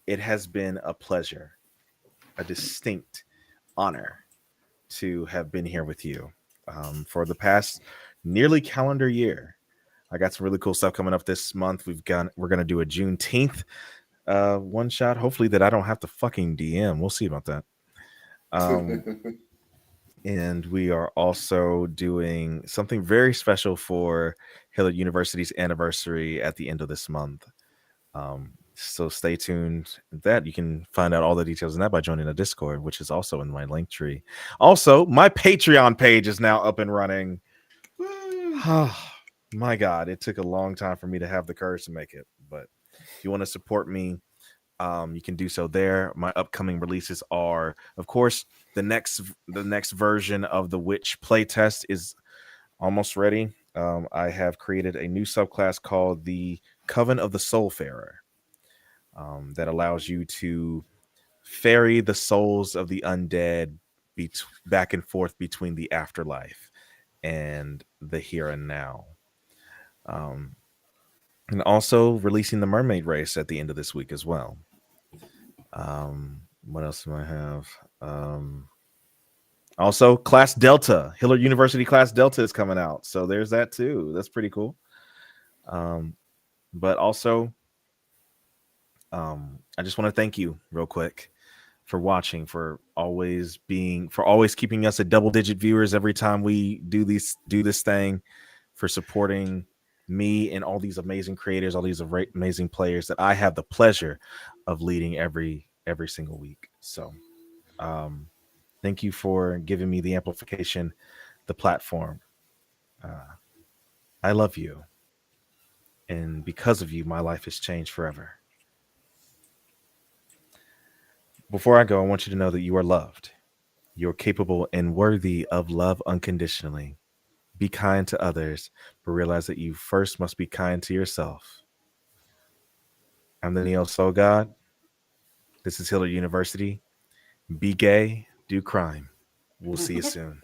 It has been a pleasure, a distinct honor to have been here with you for the past nearly calendar year. I got some really cool stuff coming up this month. We're gonna do a Juneteenth one shot. Hopefully that I don't have to fucking DM. We'll see about that. And we are also doing something very special for Hillard University's anniversary at the end of this month. So stay tuned. That you can find out all the details in that by joining the Discord, which is also in my link tree. Also, my Patreon page is now up and running. My God, it took a long time for me to have the courage to make it. But if you want to support me, you can do so there. My upcoming releases are, of course, the next version of the Witch playtest is almost ready. I have created a new subclass called the Coven of the Soulfarer. That allows you to ferry the souls of the undead back and forth between the afterlife and the here and now. And also releasing the mermaid race at the end of this week as well. What else do I have? Also, Class Delta, Hillard University Class Delta is coming out. So there's that too. That's pretty cool. But also, I just want to thank you real quick for watching, for always keeping us at double-digit viewers every time we do this thing, for supporting me and all these amazing creators, all these amazing players that I have the pleasure of leading every single week. So, thank you for giving me the amplification, the platform. I love you, and because of you, my life has changed forever. Before I go, I want you to know that you are loved. You're capable and worthy of love unconditionally. Be kind to others, but realize that you first must be kind to yourself. I'm the Neo Soul God. This is Hillard University. Be gay, do crime. We'll see you soon.